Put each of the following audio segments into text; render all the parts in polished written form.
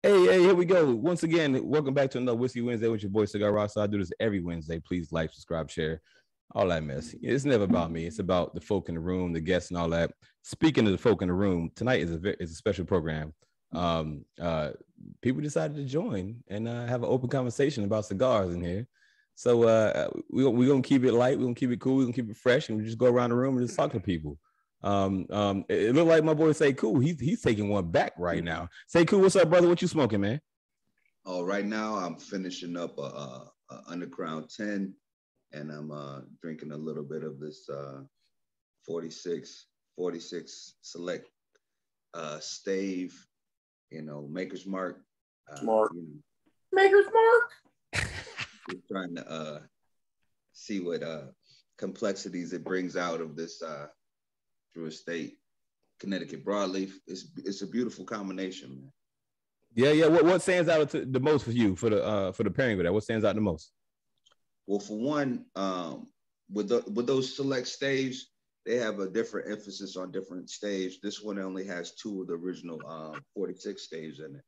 Hey, here we go. Once again, welcome back to another Whiskey Wednesday with your boy Cigar Rockstar. I do this every Wednesday. Please like, subscribe, share, all that mess. It's never about me. It's about the folk in the room, the guests, and all that. Speaking of the folk in the room, tonight is a special program. People decided to join and have an open conversation about cigars in here. So we're gonna keep it light. We're gonna keep it cool. We're gonna keep it fresh, and we just go around the room and just talk to people. It looked like my boy Say Cool. He's taking one back right now. Say Cool, what's up, brother? What you smoking, man? Oh, right now I'm finishing up a Underground 10, and I'm drinking a little bit of this 46 Select Stave, Maker's Mark. Smart. Maker's Mark. Just trying to see what complexities it brings out of this Drew Estate Connecticut broadleaf. It's a beautiful combination, man. Yeah. What stands out the most for you for the pairing with that? What stands out the most? Well, for one, with those select staves, they have a different emphasis on different staves. This one only has two of the original 46 staves in it,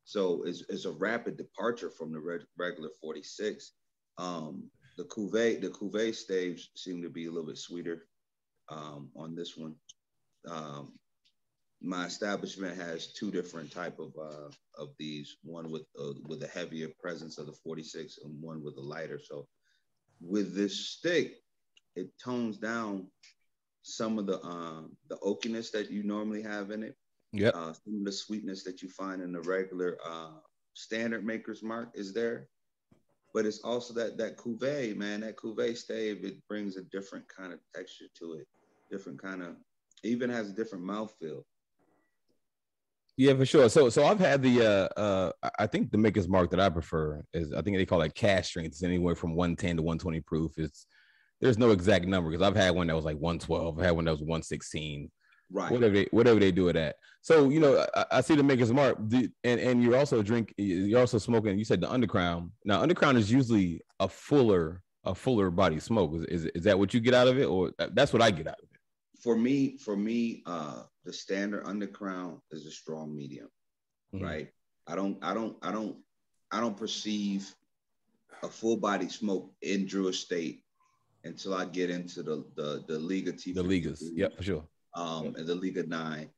so it's a rapid departure from the regular 46. The cuvee staves seem to be a little bit sweeter on this one. My establishment has two different type of these, one with a heavier presence of the 46 and one with a lighter. So with this stick, it tones down some of the oakiness that you normally have in it. Yeah. Some of the sweetness that you find in the regular standard Maker's Mark is there. But it's also that cuvee, man, that cuvee stave, it brings a different kind of texture to it. Different kind of, even has a different mouthfeel. Yeah, for sure. So I've had the I think the Maker's Mark that I prefer is, I think they call it cask strength. It's anywhere from 110 to 120 proof. There's no exact number because I've had one that was like 112. I had one that was 116. Right. Whatever they do it at. So I see the Maker's Mark, and you're also smoking. You said the Undercrown. Now Undercrown is usually a fuller body smoke. Is that what you get out of it, or that's what I get out of it? For me, the standard Undercrown is a strong medium, right? I don't perceive a full body smoke in Drew Estate until I get into the Liga T. The Ligas, yeah, for sure. And the Liga 9.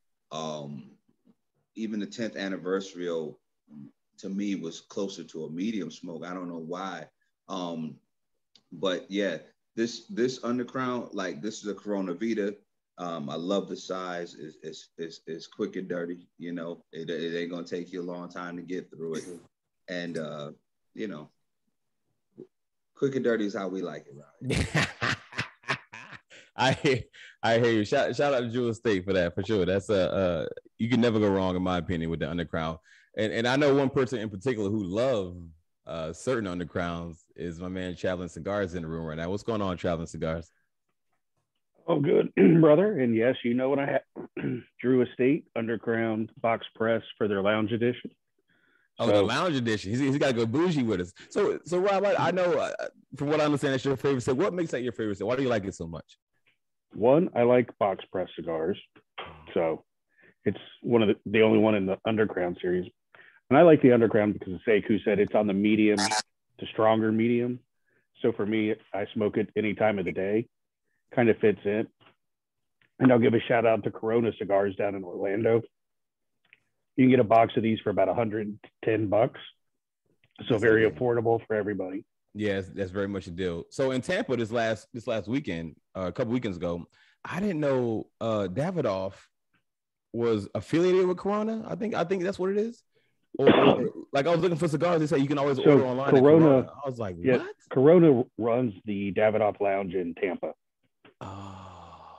Even the 10th anniversary to me was closer to a medium smoke. I don't know why. But yeah, this Undercrown, like, this is a Corona Vita. I love the size. It's quick and dirty. It ain't gonna take you a long time to get through it. And quick and dirty is how we like it, right? I hear you. Shout out to Drew Estate for that, for sure. That's you can never go wrong, in my opinion, with the Undercrown. And I know one person in particular who loves certain Undercrowns is my man Traveling Cigars in the room right now. What's going on, Traveling Cigars? Oh, good, brother. And yes, what I have. Drew Estate Underground box press for their lounge edition. Oh, the lounge edition. He's got to go bougie with us. So Rob, I know from what I understand, that's your favorite set. What makes that your favorite set? Why do you like it so much? One, I like box press cigars. So it's one of the only one in the Underground series. And I like the Underground because, as Sekou said, it's on the medium to stronger medium. So for me, I smoke it any time of the day. Kind of fits in. And I'll give a shout out to Corona Cigars down in Orlando. You can get a box of these for about $110. So very affordable for everybody. Yeah, that's very much a deal. So in Tampa this last weekend, a couple weekends ago, I didn't know Davidoff was affiliated with Corona. I think that's what it is. Or like, I was looking for cigars. They say you can always order online. Corona. I was like, what? Corona runs the Davidoff Lounge in Tampa. Oh,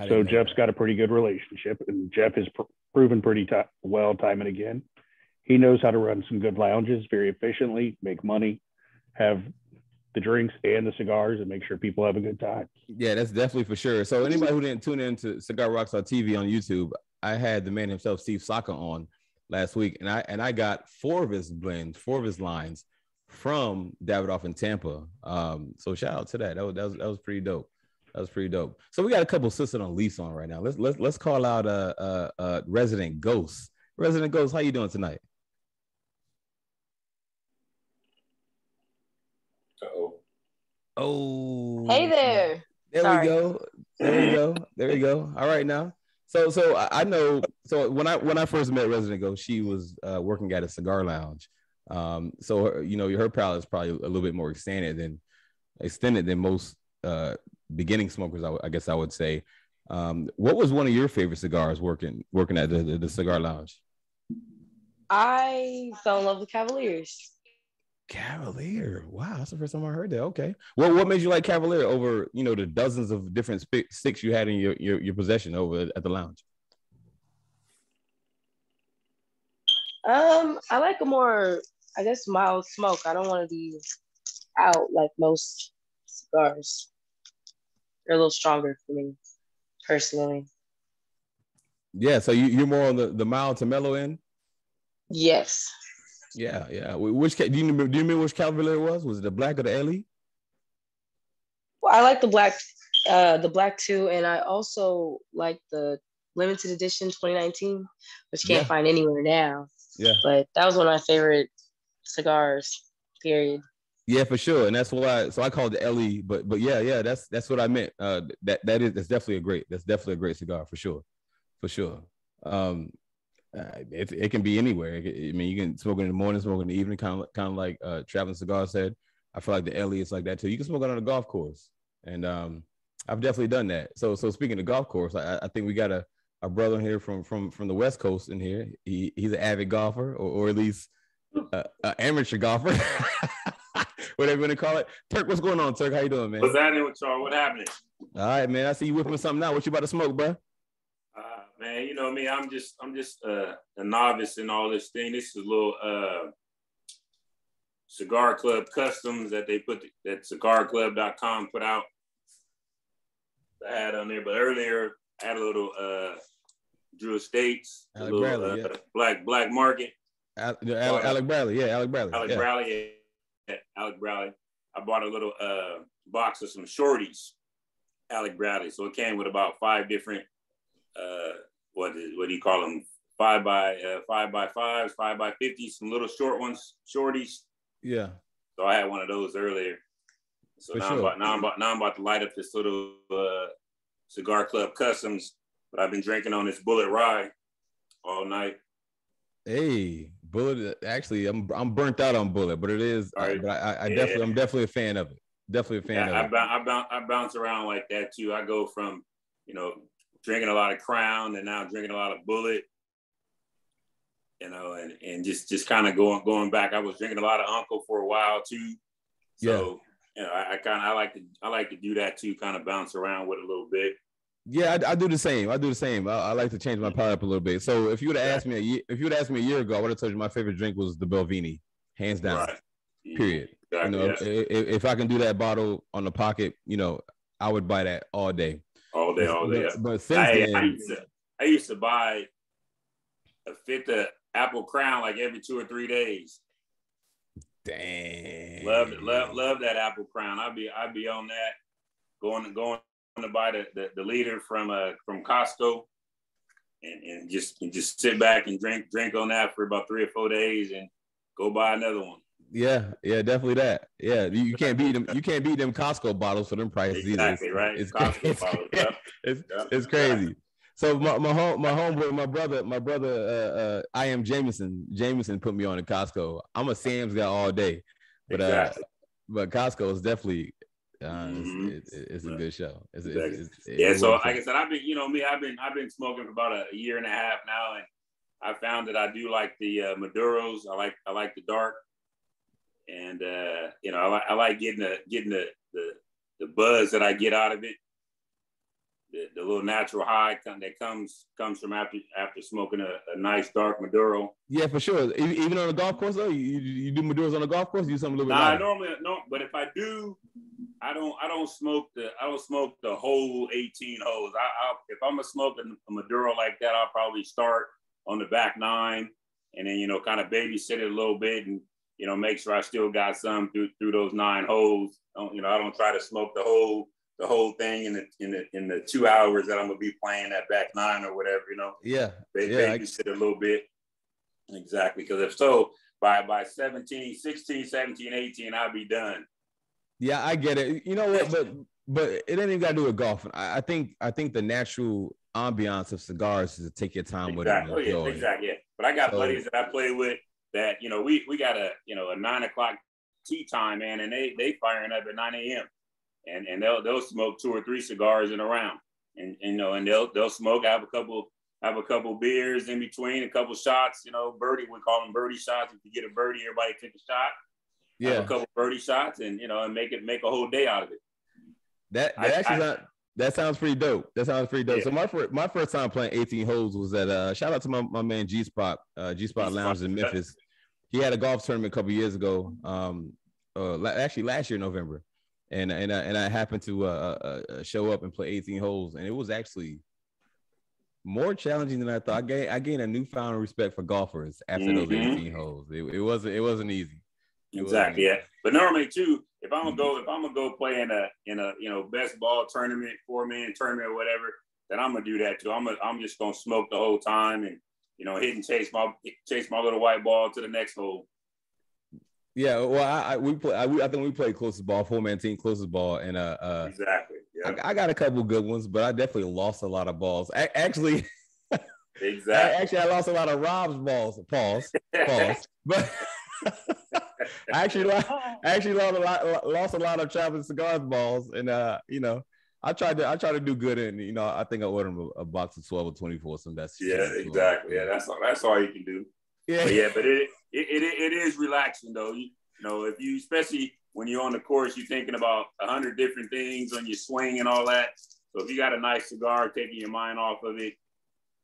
so Jeff's got a pretty good relationship, and Jeff has proven pretty well time and again. He knows how to run some good lounges very efficiently, make money, have the drinks and the cigars, and make sure people have a good time. Yeah, that's definitely for sure. So anybody who didn't tune in to Cigar Rockstar TV on YouTube, I had the man himself, Steve Saka, on last week, and I got 4 of his blends, 4 of his lines from Davidoff in Tampa. So shout out to that. That was pretty dope. That was pretty dope. So we got a couple Sisters on Lease on right now. Let's call out Resident Ghost. Resident Ghost, how you doing tonight? Oh, Hey there. there we Sorry. go. There we go. There we go. All right now. So I know. So when I first met Resident Go, she was working at a cigar lounge. So her palate is probably a little bit more extended than most beginning smokers. I guess I would say. What was one of your favorite cigars working at the cigar lounge? I fell in love with Cavaliers. Cavalier. Wow, that's the first time I heard that. Okay. Well, what made you like Cavalier over, the dozens of different sticks you had in your possession over at the lounge? I like a more, I guess, mild smoke. I don't want to be out like most cigars. They're a little stronger for me, personally. Yeah, so you're more on the mild to mellow end? Yes. Yeah. Which do you remember which Cavalier was? Was it the black or the LE? Well, I like the black too, and I also like the limited edition 2019, which you can't find anywhere now. Yeah. But that was one of my favorite cigars, period. Yeah, for sure. And that's why I called it LE, but yeah, that's what I meant. That's definitely a great cigar for sure. For sure. It can be anywhere. I mean, you can smoke it in the morning, smoke it in the evening, kind of like Traveling Cigar said. I feel like the LE is like that too. You can smoke it on a golf course, and I've definitely done that. So speaking of golf course, I think we got a brother here from the West Coast in here. He's an avid golfer, or at least an amateur golfer, whatever you want to call it. Turk, what's going on, Turk? How you doing, man? What's happening with y'all? What happening? All right, man. I see you whipping something out. What you about to smoke, bro? Man, you know me. I'm just a novice in all this thing. This is a little Cigar Club customs that they that cigarclub.com put out. I had on there, but earlier I had a little Drew Estates, a little black market. Alec Bradley, Alec Bradley. Alec Bradley. I bought a little box of some shorties, Alec Bradley. So it came with about 5 different what do you call them? 5x5s, 5x50s, some little short ones, shorties. Yeah. So I had one of those earlier. So now I'm about to light up this little Cigar Club Customs. But I've been drinking on this Bullet Rye all night. Hey, Bullet. Actually, I'm burnt out on Bullet, but it is. Right. I'm definitely a fan of it. Definitely a fan of it. I bounce around like that too. I go from drinking a lot of Crown and now drinking a lot of Bullet. And just kind of going back. I was drinking a lot of Uncle for a while too. So I like to do that too. Kind of bounce around with a little bit. Yeah, I do the same. I like to change my palate up a little bit. So if you would have asked me a year ago, I would have told you my favorite drink was the Belvini, hands down. Right. Period. Exactly, if I can do that bottle on the pocket, I would buy that all day. All day. But since then, I used to buy a 5th of Apple Crown like every 2 or 3 days. Dang. Love that Apple Crown. I'd be on that. Going to buy the leader from Costco, and just sit back and drink on that for about 3 or 4 days, and go buy another one. Yeah, definitely that. Yeah, you can't beat them. You can't beat them Costco bottles for them prices exactly, either. Right? Costco bottles. It's crazy. So my homeboy, my brother, I am Jameson put me on at Costco. I'm a Sam's guy all day, but Costco is definitely it's a good show. So like I said, I've been smoking for about a year and a half now, and I found that I do like the Maduros. I like the dark, and I like getting the buzz that I get out of it. The little natural high that comes from after smoking a nice dark Maduro. Yeah, for sure. Even on a golf course though, you do Maduros on a golf course. You do something a little bit. I normally no, but if I do, I don't smoke the whole 18 holes. If I'm gonna smoke a Maduro like that, I'll probably start on the back 9, and then kind of babysit it a little bit, and make sure I still got some through those 9 holes. I don't try to smoke the whole thing in the 2 hours that I'm gonna be playing that back 9 or whatever, babysit a little bit. Exactly, because if so, by 16, 17, 18, I'll be done. Yeah, I get it. You know what? But it ain't even got to do with golf. I think the natural ambiance of cigars is to take your time with it and enjoy it. Exactly. Yeah. But I got buddies that I play with that, you know, we got a 9 o'clock tea time, man, and they firing up at 9 a.m. and they'll smoke 2 or 3 cigars in a round, and you know, and they'll smoke, have a couple beers in between, a couple shots, you know, birdie, we call them birdie shots. If you get a birdie, everybody take a shot. Yeah, have a couple birdie shots, and you know, and make a whole day out of it. That sounds pretty dope. Yeah. So my first time playing 18 holes was at shout out to my man G Spot Lounge in Memphis. He had a golf tournament a couple years ago. Actually last year November, and I happened to show up and play 18 holes, and it was actually more challenging than I thought. I gained a newfound respect for golfers after those 18 holes. It wasn't easy. Exactly. Yeah. But normally too, if I'm gonna go play in a best ball tournament, 4-man tournament or whatever, then I'm gonna do that too. I'm just gonna smoke the whole time and, you know, hit and chase my little white ball to the next hole. Yeah, well, I think we played closest ball, 4-man team, closest ball, and exactly. Yeah. I got a couple good ones, but I definitely lost a lot of balls. Actually, exactly. I lost a lot of Rob's balls. Pause. But I actually lost a lot of Travis Cigars balls, and you know, I tried to do good, and you know, I think I ordered him a box of 12 or 24. So that's exactly. Yeah, that's all you can do. Yeah, but it is relaxing though. You know, if you, especially when you're on the course, you're thinking about 100 different things on your swing and all that. So if you got a nice cigar, taking your mind off of it,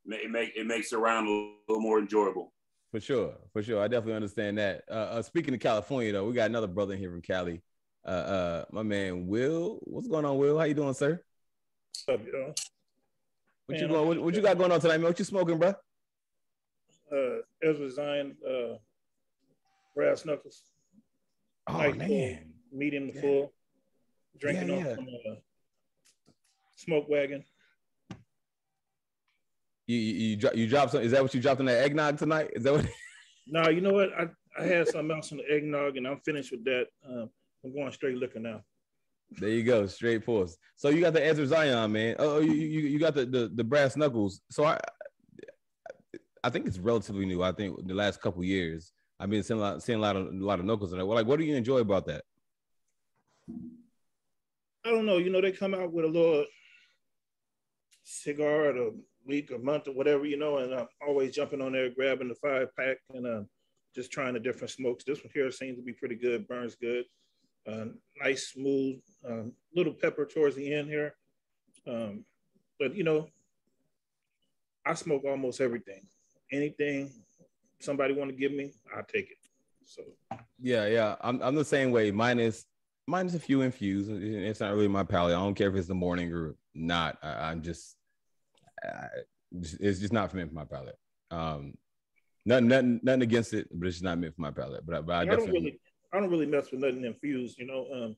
it makes the round a little more enjoyable. For sure. I definitely understand that. Speaking of California, though, we got another brother in here from Cali. My man Will. What's going on, Will? How you doing, sir? What's up, y'all? What you got going on tonight, man? What you smoking, bro? Ezra Zion, brass knuckles. Oh, nice, man. Medium to full. Drinking off from a smoke wagon. You dropped some? Is that what you dropped in that eggnog tonight? Is that what? No, you know what? I had something else in the eggnog, and I'm finished with that. I'm going straight liquor now. There you go, straight force. So you got the Ezra Zion, man. Oh, you got the brass knuckles. So I think it's relatively new. I think the last couple of years I've been seeing a lot of knuckles in it. Well, like, what do you enjoy about that? I don't know. You know, they come out with a little cigar at a week or month or whatever, you know, and I'm always jumping on there, grabbing the 5-pack and just trying the different smokes. This one here seems to be pretty good, burns good, nice, smooth, little pepper towards the end here. But, you know, I smoke almost everything. Anything somebody want to give me, I'll take it. So yeah, I'm the same way. Minus a few infused. It's not really my palate. I don't care if it's the morning or not. It's just not meant for my palate. Nothing against it, but it's just not meant for my palate. But I definitely I don't really mess with nothing infused. You know,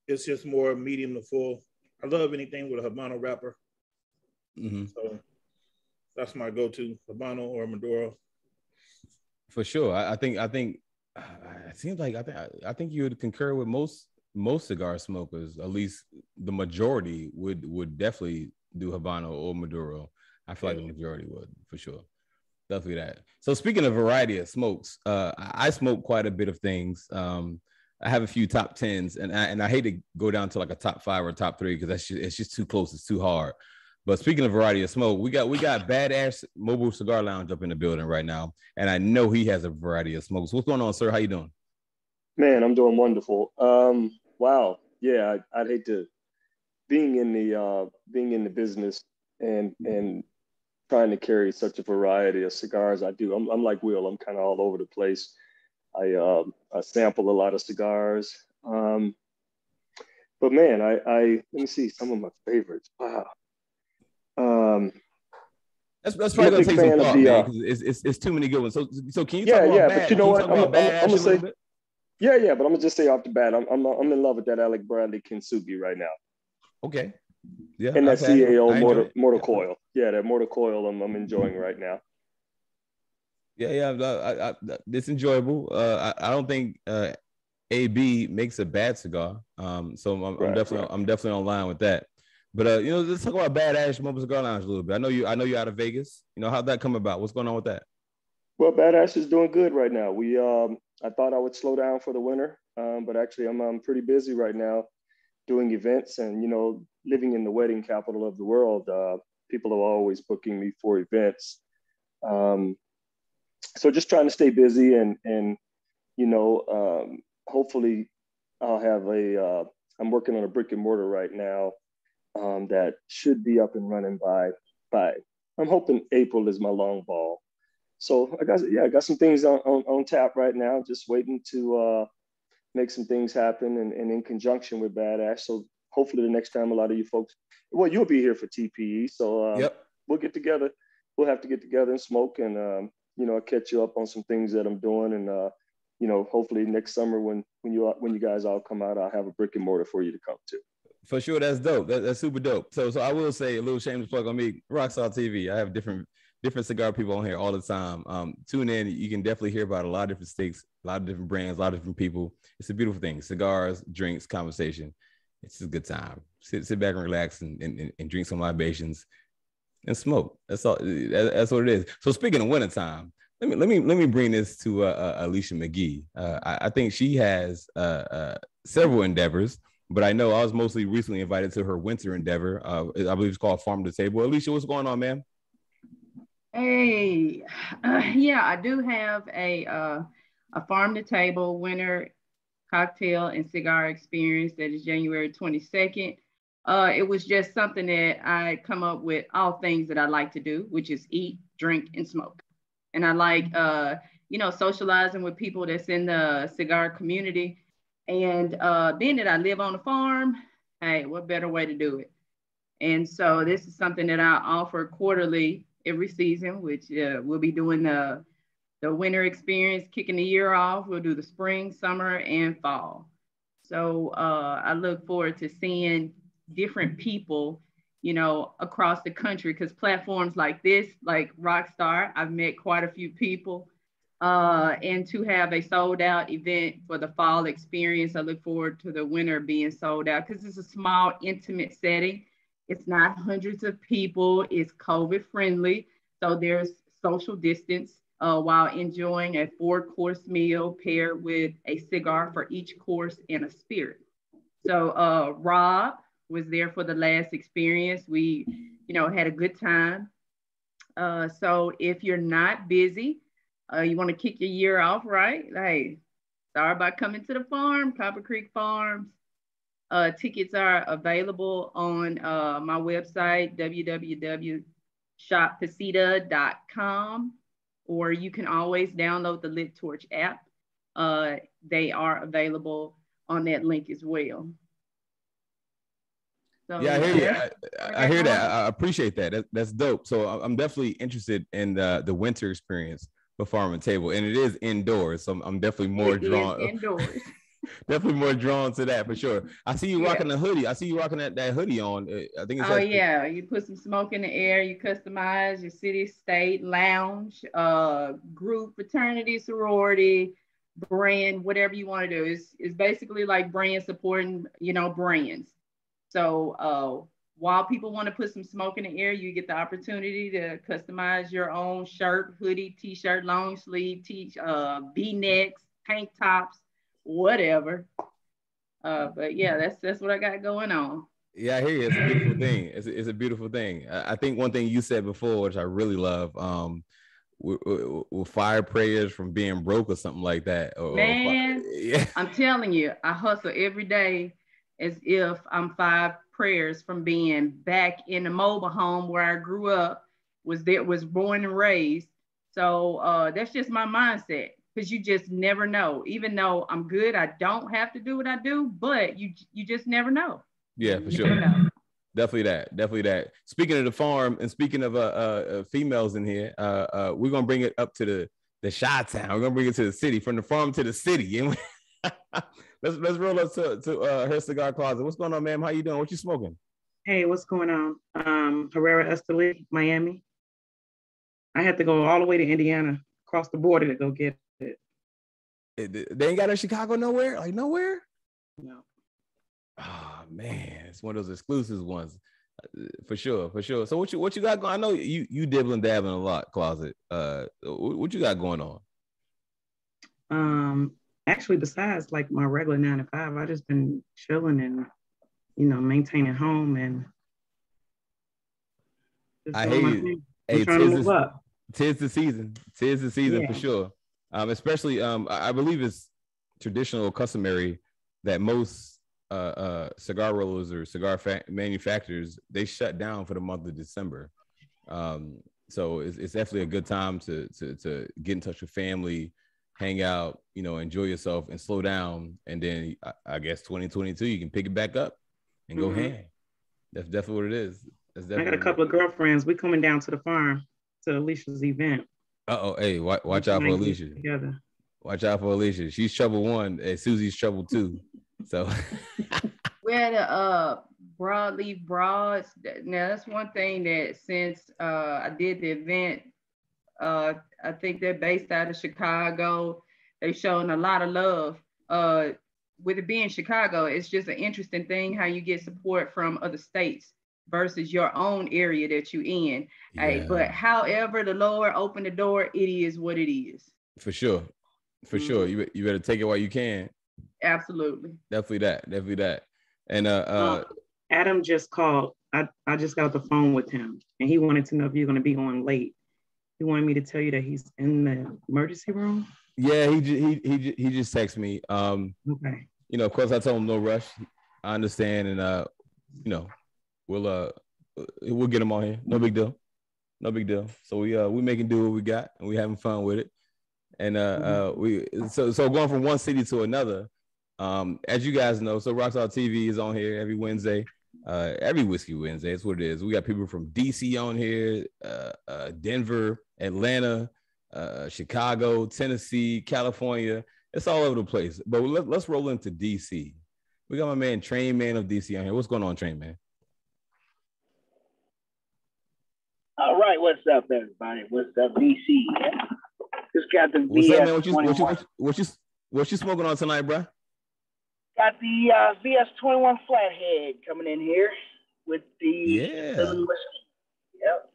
it's just more medium to full. I love anything with a Habano wrapper. Mm-hmm. So that's my go-to, Habano or Maduro. For sure, I think it seems like I think you would concur with most cigar smokers. At least the majority would definitely do Habano or Maduro. I feel like the majority would, for sure. Definitely that. So speaking of variety of smokes, I smoke quite a bit of things. I have a few top 10s, and I hate to go down to like a top 5 or top 3 because it's just too close. It's too hard. But speaking of variety of smoke, we got Badass Mobile Cigar Lounge up in the building right now, and I know he has a variety of smokes. What's going on, sir? How you doing? Man, I'm doing wonderful. Wow, yeah, I'd hate to being in the business and trying to carry such a variety of cigars. I do. I'm like Will. I'm kind of all over the place. I sample a lot of cigars. But man, I let me see some of my favorites. Wow. That's probably gonna take some thought, man, because it's too many good ones. So can you talk about Bad? But you know what? I'm gonna say, bit? yeah, but I'm gonna just say off the bat, I'm in love with that Alec Bradley Kintsugi right now. Okay. Yeah. And that CAO Mortar Coil. Yeah, that Mortar Coil I'm enjoying right now. Yeah. It's enjoyable. I don't think AB makes a bad cigar. So I'm definitely online with that. But let's talk about Bad Ash Mobile Cigar Lounge a little bit. I know you're out of Vegas. How'd that come about? What's going on with that? Well, Bad Ash is doing good right now. I thought I would slow down for the winter, but actually I'm pretty busy right now doing events and, living in the wedding capital of the world. People are always booking me for events. So just trying to stay busy and hopefully I'll have I'm working on a brick and mortar right now that should be up and running by, I'm hoping April is my long ball. So I got some things on tap right now, just waiting to make some things happen and in conjunction with Bad Ash. So hopefully the next time a lot of you folks, well, you'll be here for TPE. So we'll get together. We'll have to get together and smoke and, I'll catch you up on some things that I'm doing. And, hopefully next summer when you guys all come out, I'll have a brick and mortar for you to come to. For sure. That's dope. That's super dope. So I will say a little shameless plug on me, Rockstar TV. I have different cigar people on here all the time. Tune in. You can definitely hear about a lot of different sticks, a lot of different brands, a lot of different people. It's a beautiful thing. Cigars, drinks, conversation. It's a good time. Sit back and relax and drink some libations and smoke. That's all. That's what it is. So speaking of wintertime, let me bring this to Alicia McGee. I think she has several endeavors, but I know I was mostly recently invited to her winter endeavor. I believe it's called Farm to Table. Alicia, what's going on, ma'am? Hey, I do have a Farm to Table winter cocktail and cigar experience that is January 22nd. It was just something that I come up with all things that I like to do, which is eat, drink, and smoke. And I like, socializing with people that's in the cigar community. And being that I live on a farm, hey, what better way to do it? And so this is something that I offer quarterly every season, which we'll be doing the winter experience, kicking the year off. We'll do the spring, summer, and fall. So I look forward to seeing different people, across the country, because platforms like this, like Rockstar, I've met quite a few people. And to have a sold out event for the fall experience, I look forward to the winter being sold out because it's a small, intimate setting. It's not hundreds of people. It's COVID friendly. So there's social distance while enjoying a 4-course meal paired with a cigar for each course and a spirit. So Rob was there for the last experience. We, had a good time. So if you're not busy, you want to kick your year off, right? Hey, start by coming to the farm, Copper Creek Farms. Tickets are available on my website, www.shoppasita.com, or you can always download the Lit Torch app. They are available on that link as well. So, yeah, I hear you. I hear that. I appreciate that. That's dope. So I'm definitely interested in the winter experience for Farm and Table, and it is indoors. So I'm definitely more drawn. Indoors. Definitely more drawn to that for sure. I see you rocking the hoodie. I see you rocking that hoodie on. I think it's you put some smoke in the air. You customize your city, state, lounge, group, fraternity, sorority, brand, whatever you want to do. It's basically like brand supporting, brands. So while people want to put some smoke in the air, you get the opportunity to customize your own shirt, hoodie, t-shirt, long sleeve, V-necks, tank tops, whatever. But yeah, that's what I got going on. Yeah, I hear you. It's a beautiful thing. It's a beautiful thing. I think one thing you said before, which I really love, with fire prayers from being broke or something like that. Man, yeah. I'm telling you, I hustle every day as if I'm 5 prayers from being back in the mobile home where I grew up, was born and raised. So that's just my mindset, because you just never know. Even though I'm good, I don't have to do what I do, but you just never know. Yeah, for sure. Definitely that. Speaking of the farm and speaking of females in here, we're gonna bring it up to the Chi-Town. We're gonna bring it to the city, from the farm to the city. Let's roll up to her cigar closet. What's going on, ma'am? How you doing? What you smoking? Hey, what's going on? Herrera Esteli, Miami. I had to go all the way to Indiana, across the border to go get it. They ain't got in Chicago nowhere? Like nowhere? No. Oh man, it's one of those exclusive ones. For sure. So what you got going? I know you dibbling dabbling a lot, Closet. What you got going on? Actually, besides like my regular 9 to 5, I just been chilling and maintaining home and just I doing hear my you. thing. Hey, Trying to move up. Tis the season. Yeah. For sure. Especially I believe it's traditional, customary that most cigar rollers or cigar manufacturers, they shut down for the month of December. So it's definitely a good time to get in touch with family, hang out, enjoy yourself and slow down. And then I guess 2022, you can pick it back up and go ham. That's definitely what it is. I got a couple of girlfriends. We coming down to the farm to Alicia's event. Hey, watch out for Alicia. Together. Watch out for Alicia. She's trouble one, and Susie's trouble two. So we're the broadleaf broads. Now that's one thing that since I did the event, I think they're based out of Chicago. They've shown a lot of love. With it being Chicago, it's just an interesting thing how you get support from other states versus your own area that you're in. Yeah. Hey, but however the Lord opened the door, it is what it is. For sure. You better take it while you can. Absolutely. Definitely that. And Adam just called. I just got off the phone with him, and he wanted to know if you're going to be on late. He wanted me to tell you that he's in the emergency room. Yeah, he just texted me. Okay. Of course, I told him no rush. I understand, and we'll get him on here. No big deal. So we making do what we got, and we having fun with it. And so going from one city to another. As you guys know, so Rockstar TV is on here every Wednesday, every Whiskey Wednesday. That's what it is. We got people from DC on here, Denver, Atlanta, Chicago, Tennessee, California. It's all over the place. But let's roll into DC. We got my man Train Man of DC on here. What's going on, Train Man? All right, what's up, everybody? What's up, DC? Just got the what's up, man? What you smoking on tonight, bro? Got the VS21 Flathead coming in here with the Southern whiskey. Yep.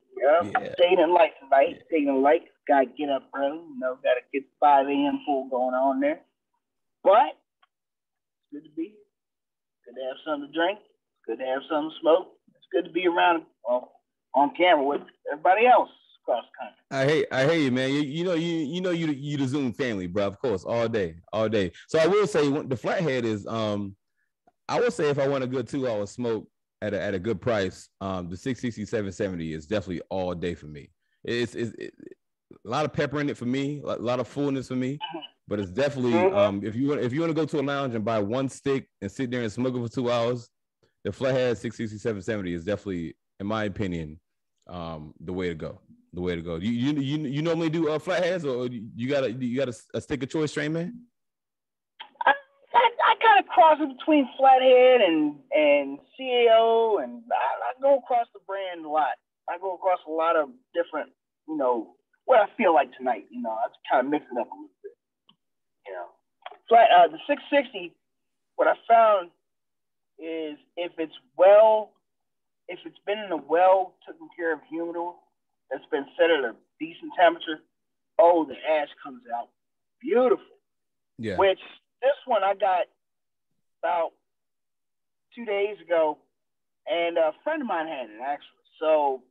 Yeah. Staying in light tonight. Staying in light. Gotta get up early. Gotta get 5 a.m. full going on there. But it's good to be here. Good to have something to drink. It's good to have something to smoke. It's good to be around on camera with everybody else across the country. I hate you, man. You the Zoom family, bro. Of course, all day. So I will say the Flathead is I would say if I want a good 2-hour smoke at a good price, the 660 770 is definitely all day for me. It's a lot of pepper in it for me, a lot of fullness for me. But it's definitely if you want to go to a lounge and buy one stick and sit there and smoke it for 2 hours, the Flathead 660 770 is definitely, in my opinion, the way to go. You normally do flatheads, or you got a stick of choice, Train Man? I kind of cross it between Flathead and CAO, and I go across the brand a lot. I go across a lot of different, what I feel like tonight. I just kind of mix it up a little bit. The 660, what I found is if it's been in a well taken care of humidor that's been set at a decent temperature, the ash comes out beautiful. Yeah. Which this one I got about 2 days ago, and a friend of mine had it actually. So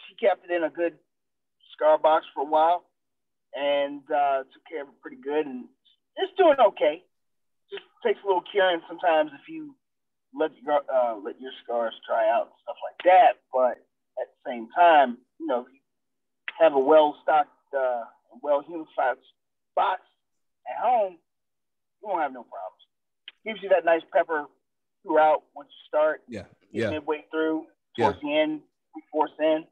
she kept it in a good cigar box for a while and took care of it pretty good, and it's doing okay. Just takes a little curing sometimes if you let your cigars dry out and stuff like that. But at the same time, if you have a well-stocked, well-humidified box at home, you won't have no problems. Gives you that nice pepper throughout once you start. Yeah. Midway through, towards the end, 3/4 in.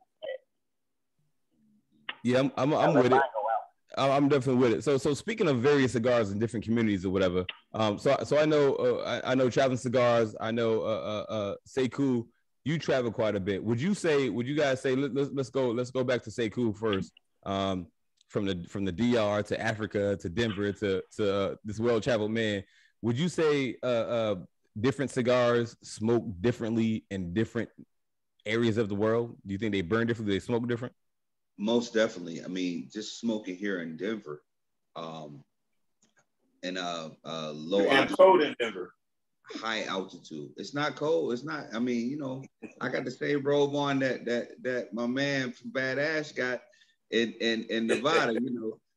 Yeah, I'm with it. I'm definitely with it. So speaking of various cigars in different communities or whatever, so I know Traveling Cigars. I know Sekou. You travel quite a bit. Would you guys say let's go back to Sekou first? from the DR to Africa to Denver to this well-traveled man, would you say different cigars smoke differently in different areas of the world? Do you think they burn differently? They smoke different? Most definitely. I mean, just smoking here in Denver, and low altitude, cold in Denver, high altitude. It's not cold. It's not. I mean, I got the same robe on that my man from Bad Ash got in Nevada.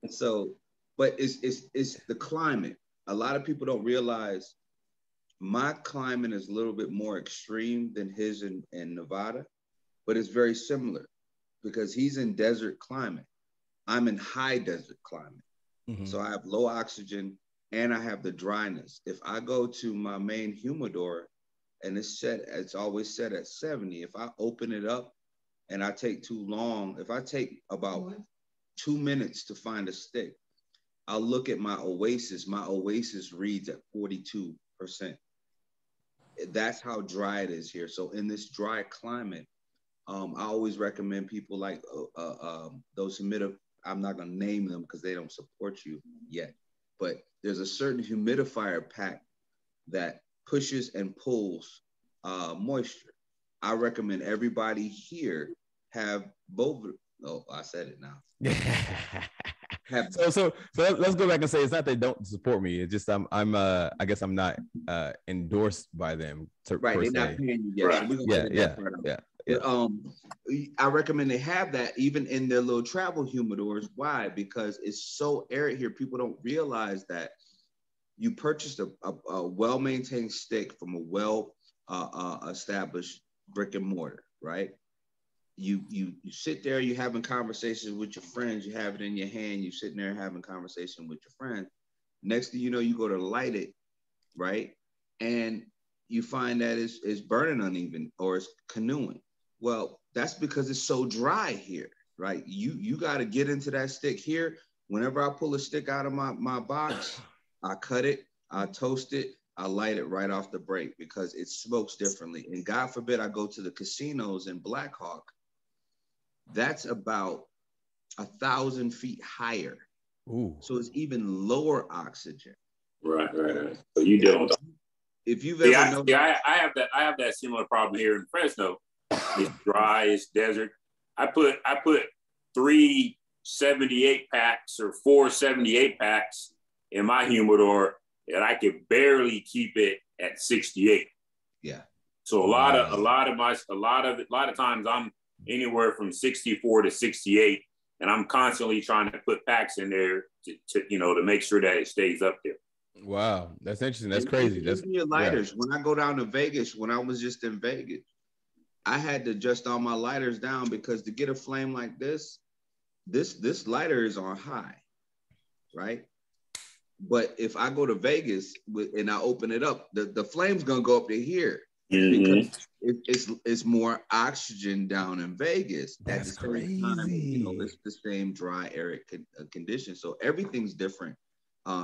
So, but it's the climate. A lot of people don't realize my climate is a little bit more extreme than his in Nevada, but it's very similar because he's in desert climate. I'm in high desert climate. Mm-hmm. So I have low oxygen and I have the dryness. If I go to my main humidor and it's always set at 70, if I open it up and I take too long, if I take about 2 minutes to find a stick, I'll look at my Oasis. My Oasis reads at 42%. That's how dry it is here. So in this dry climate, I always recommend people like those I'm not going to name them because they don't support you yet, but there's a certain humidifier pack that pushes and pulls moisture. I recommend everybody here have both. Oh, I said it now. So let's go back and say it's not they don't support me. It's just I guess I'm not endorsed by them. Right, they're not paying you yet. Right. So yeah. I recommend they have that even in their little travel humidors. Why? Because it's so arid here. People don't realize that you purchased a well-maintained stick from a well-established brick and mortar, right? You sit there, you're having conversations with your friends, you have it in your hand, you're sitting there having conversation with your friend. Next thing you know, you go to light it, right? And you find that it's burning uneven or it's canoeing. Well, that's because it's so dry here, right? You got to get into that stick here. Whenever I pull a stick out of my box, I cut it, I toast it, I light it right off the break because it smokes differently. And God forbid I go to the casinos in Black Hawk. That's about 1,000 feet higher. Ooh. So it's even lower oxygen. Right. So you don't. If you've ever noticed, I have that similar problem here in Fresno. It's dry, it's desert. I put 3 78 packs or 4 78 packs in my humidor, and I could barely keep it at 68. Yeah. So a lot of times I'm anywhere from 64 to 68, and I'm constantly trying to put packs in there to make sure that it stays up there. Wow, that's interesting. That's crazy. That's your lighters. Yeah. When I go down to Vegas, when I was just in Vegas, I had to adjust all my lighters down because to get a flame like this lighter is on high, right? But if I go to Vegas and I open it up, the flame's gonna go up to here. Mm-hmm. Because it's more oxygen down in Vegas. That's crazy. Time, it's the same dry, arid condition. So everything's different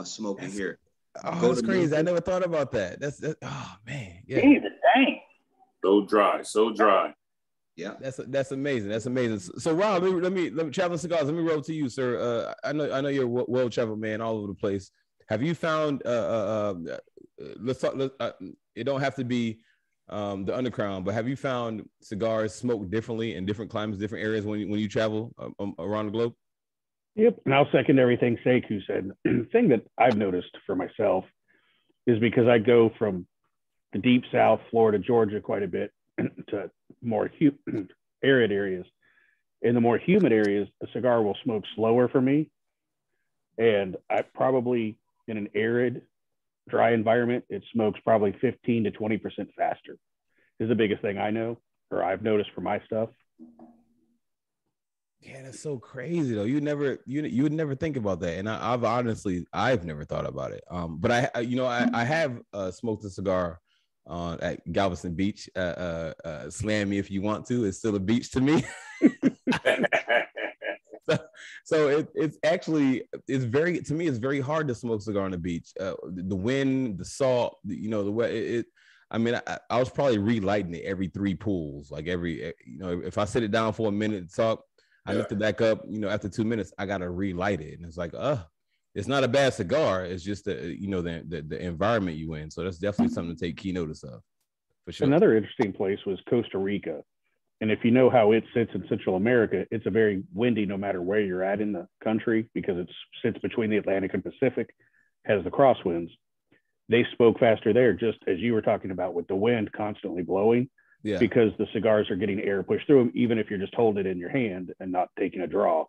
smoking here. Oh, that's crazy. I never thought about that. That's oh man. Yeah. Jesus, dang. So dry. Yeah. That's amazing. That's amazing. So Rob, let me Traveling Cigars. Let me roll to you, sir. I know you're a well-traveled man all over the place. Have you found let's talk. It don't have to be the underground, but have you found cigars smoked differently in different climates, different areas when you travel around the globe? Yep, and I'll second everything Sekou said. The thing that I've noticed for myself is because I go from the deep south, Florida, Georgia, quite a bit to more arid areas. In the more humid areas, a cigar will smoke slower for me. And I probably, in an arid, dry environment, it smokes probably 15 to 20% faster is the biggest thing I know, or I've noticed for my stuff. Yeah, that's so crazy though. You would never think about that, and I've never thought about it. But I have smoked a cigar at Galveston Beach. Slam me if you want to. It's still a beach to me. So it's very hard to smoke cigar on the beach. The wind, the salt, the wet. I was probably relighting it every 3 pulls. Like if I sit it down for a minute to talk, I lift it back up, after 2 minutes, I got to relight it. And it's like, it's not a bad cigar. It's just the environment you in. So that's definitely something to take key notice of, for sure. Another interesting place was Costa Rica. And if you know how it sits in Central America, it's a very windy no matter where you're at in the country, because it sits between the Atlantic and Pacific, has the crosswinds. They smoke faster there, just as you were talking about, with the wind constantly blowing, because the cigars are getting air pushed through them, even if you're just holding it in your hand and not taking a draw.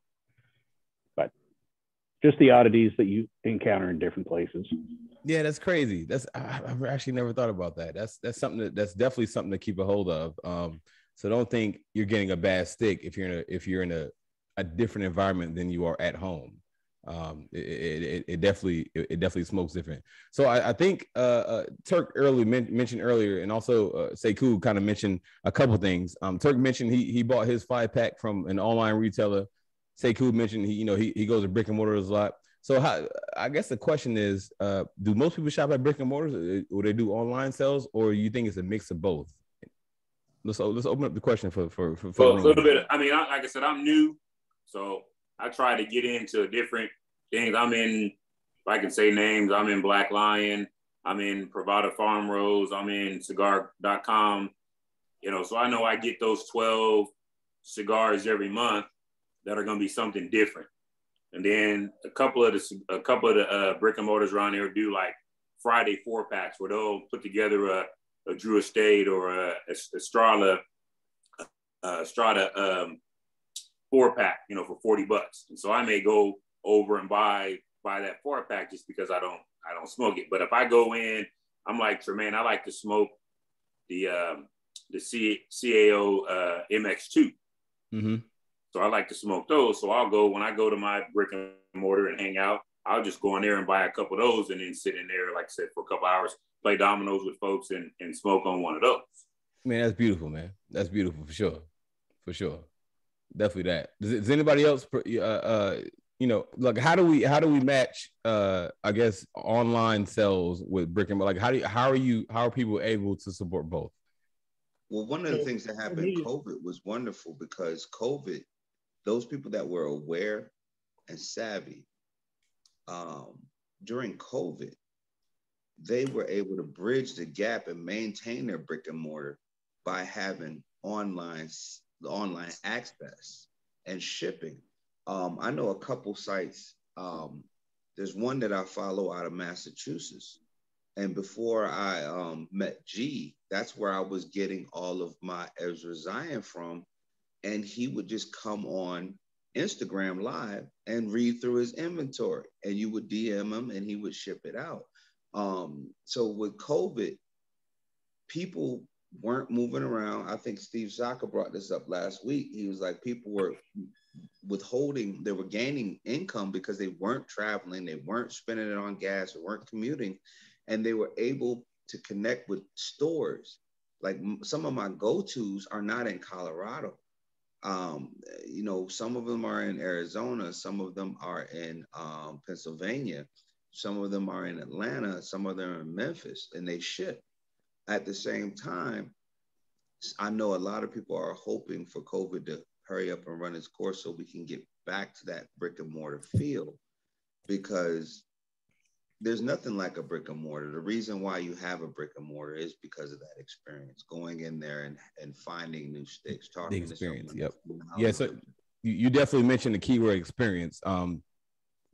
But just the oddities that you encounter in different places. Yeah, that's crazy. I've actually never thought about that. That's something that's definitely something to keep a hold of. So don't think you're getting a bad stick if you're in a different environment than you are at home. It definitely smokes different. So I think Turk mentioned earlier, and also Sekou kind of mentioned a couple things. Turk mentioned he bought his 5-pack from an online retailer. Sekou mentioned he goes to brick and mortars a lot. So I guess the question is, do most people shop at brick and mortars, or they do online sales, or you think it's a mix of both? Let's open up the question for a little bit. I mean, like I said, I'm new, so I try to get into different things. I'm in, if I can say names, I'm in Black Lion, I'm in Pravada Farm Rose, I'm in Cigar.com. So I know I get those 12 cigars every month that are going to be something different. And then a couple of the brick and mortars around there do like Friday 4-packs, where they'll put together a Drew Estate or a Strada 4-pack, for $40. And so I may go over and buy that 4-pack just because I don't smoke it. But if I go in, I'm like Tremaine, I like to smoke the CAO MX2. Mm-hmm. So I like to smoke those. So when I go to my brick and mortar and hang out, I'll just go in there and buy a couple of those and then sit in there, like I said, for a couple hours, play dominoes with folks and smoke on one of those. Man, that's beautiful, man. That's beautiful for sure. For sure. Definitely that. Does anybody else, like how do we match, I guess, online sales with brick and mortar? Like how are people able to support both? Well, one of the things that happened, COVID was wonderful, because COVID, those people that were aware and savvy during COVID, they were able to bridge the gap and maintain their brick and mortar by having online access and shipping. I know a couple sites. There's one that I follow out of Massachusetts. And before I met G, that's where I was getting all of my Ezra Zion from. And he would just come on Instagram Live and read through his inventory. And you would DM him and he would ship it out. So with COVID, people weren't moving around. I think Steve Zaka brought this up last week. He was like, people were withholding, they were gaining income because they weren't traveling, they weren't spending it on gas, they weren't commuting, and they were able to connect with stores. Like some of my go-tos are not in Colorado. Some of them are in Arizona, some of them are in Pennsylvania, some of them are in Atlanta, some of them are in Memphis, and they ship. At the same time, I know a lot of people are hoping for COVID to hurry up and run its course so we can get back to that brick and mortar feel, because there's nothing like a brick and mortar. The reason why you have a brick and mortar is because of that experience, going in there and finding new sticks, talking the experience. to someone. Yep. Yeah. So you definitely mentioned the keyword experience.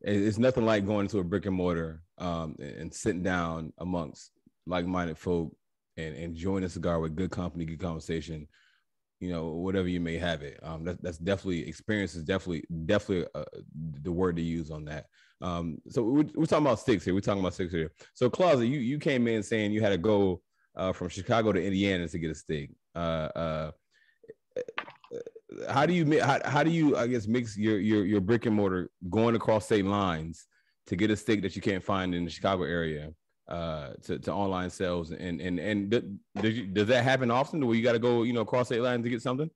It's nothing like going to a brick and mortar and sitting down amongst like-minded folk and enjoying a cigar with good company, good conversation, whatever you may have it. That's definitely, experience is definitely the word to use on that. So we're talking about sticks here. So Claudia, you came in saying you had to go from Chicago to Indiana to get a stick. How do you I guess mix your brick and mortar going across state lines to get a stick that you can't find in the Chicago area to online sales, and does that happen often where you got to go across state lines to get something?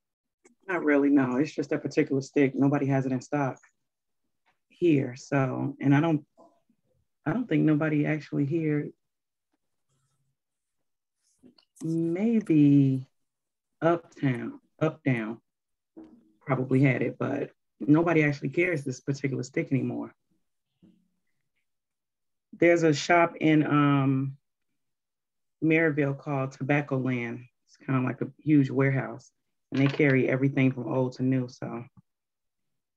Not really, no. It's just a particular stick. Nobody has it in stock here, so, and I don't think nobody actually here. Maybe Uptown probably had it, but nobody actually carries this particular stick anymore. There's a shop in Maryville called Tobacco Land. It's kind of like a huge warehouse, and they carry everything from old to new. So,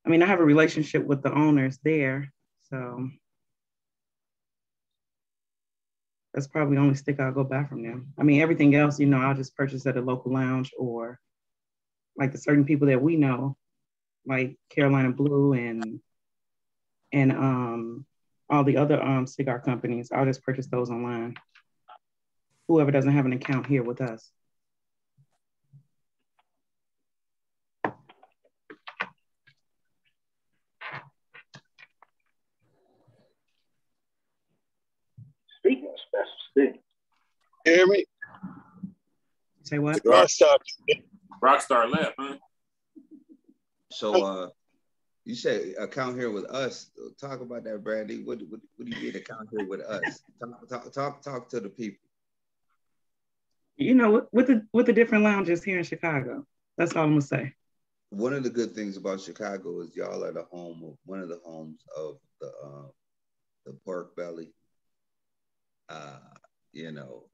I mean, I have a relationship with the owners there, so that's probably the only stick I'll go buy from them. I mean, everything else, you know, I'll just purchase at a local lounge, or like the certain people that we know, like Carolina Blue and all the other cigar companies. I'll just purchase those online. Whoever doesn't have an account here with us. Speaking of special stick. You hear me? Say what? Rockstar. Rockstar left, huh? So you say account here with us. Talk about that, Brandy. What do you mean account here with us? Talk to the people. You know, with the different lounges here in Chicago. That's all I'm gonna say. One of the good things about Chicago is y'all are the home of one of the homes of the pork belly. You know,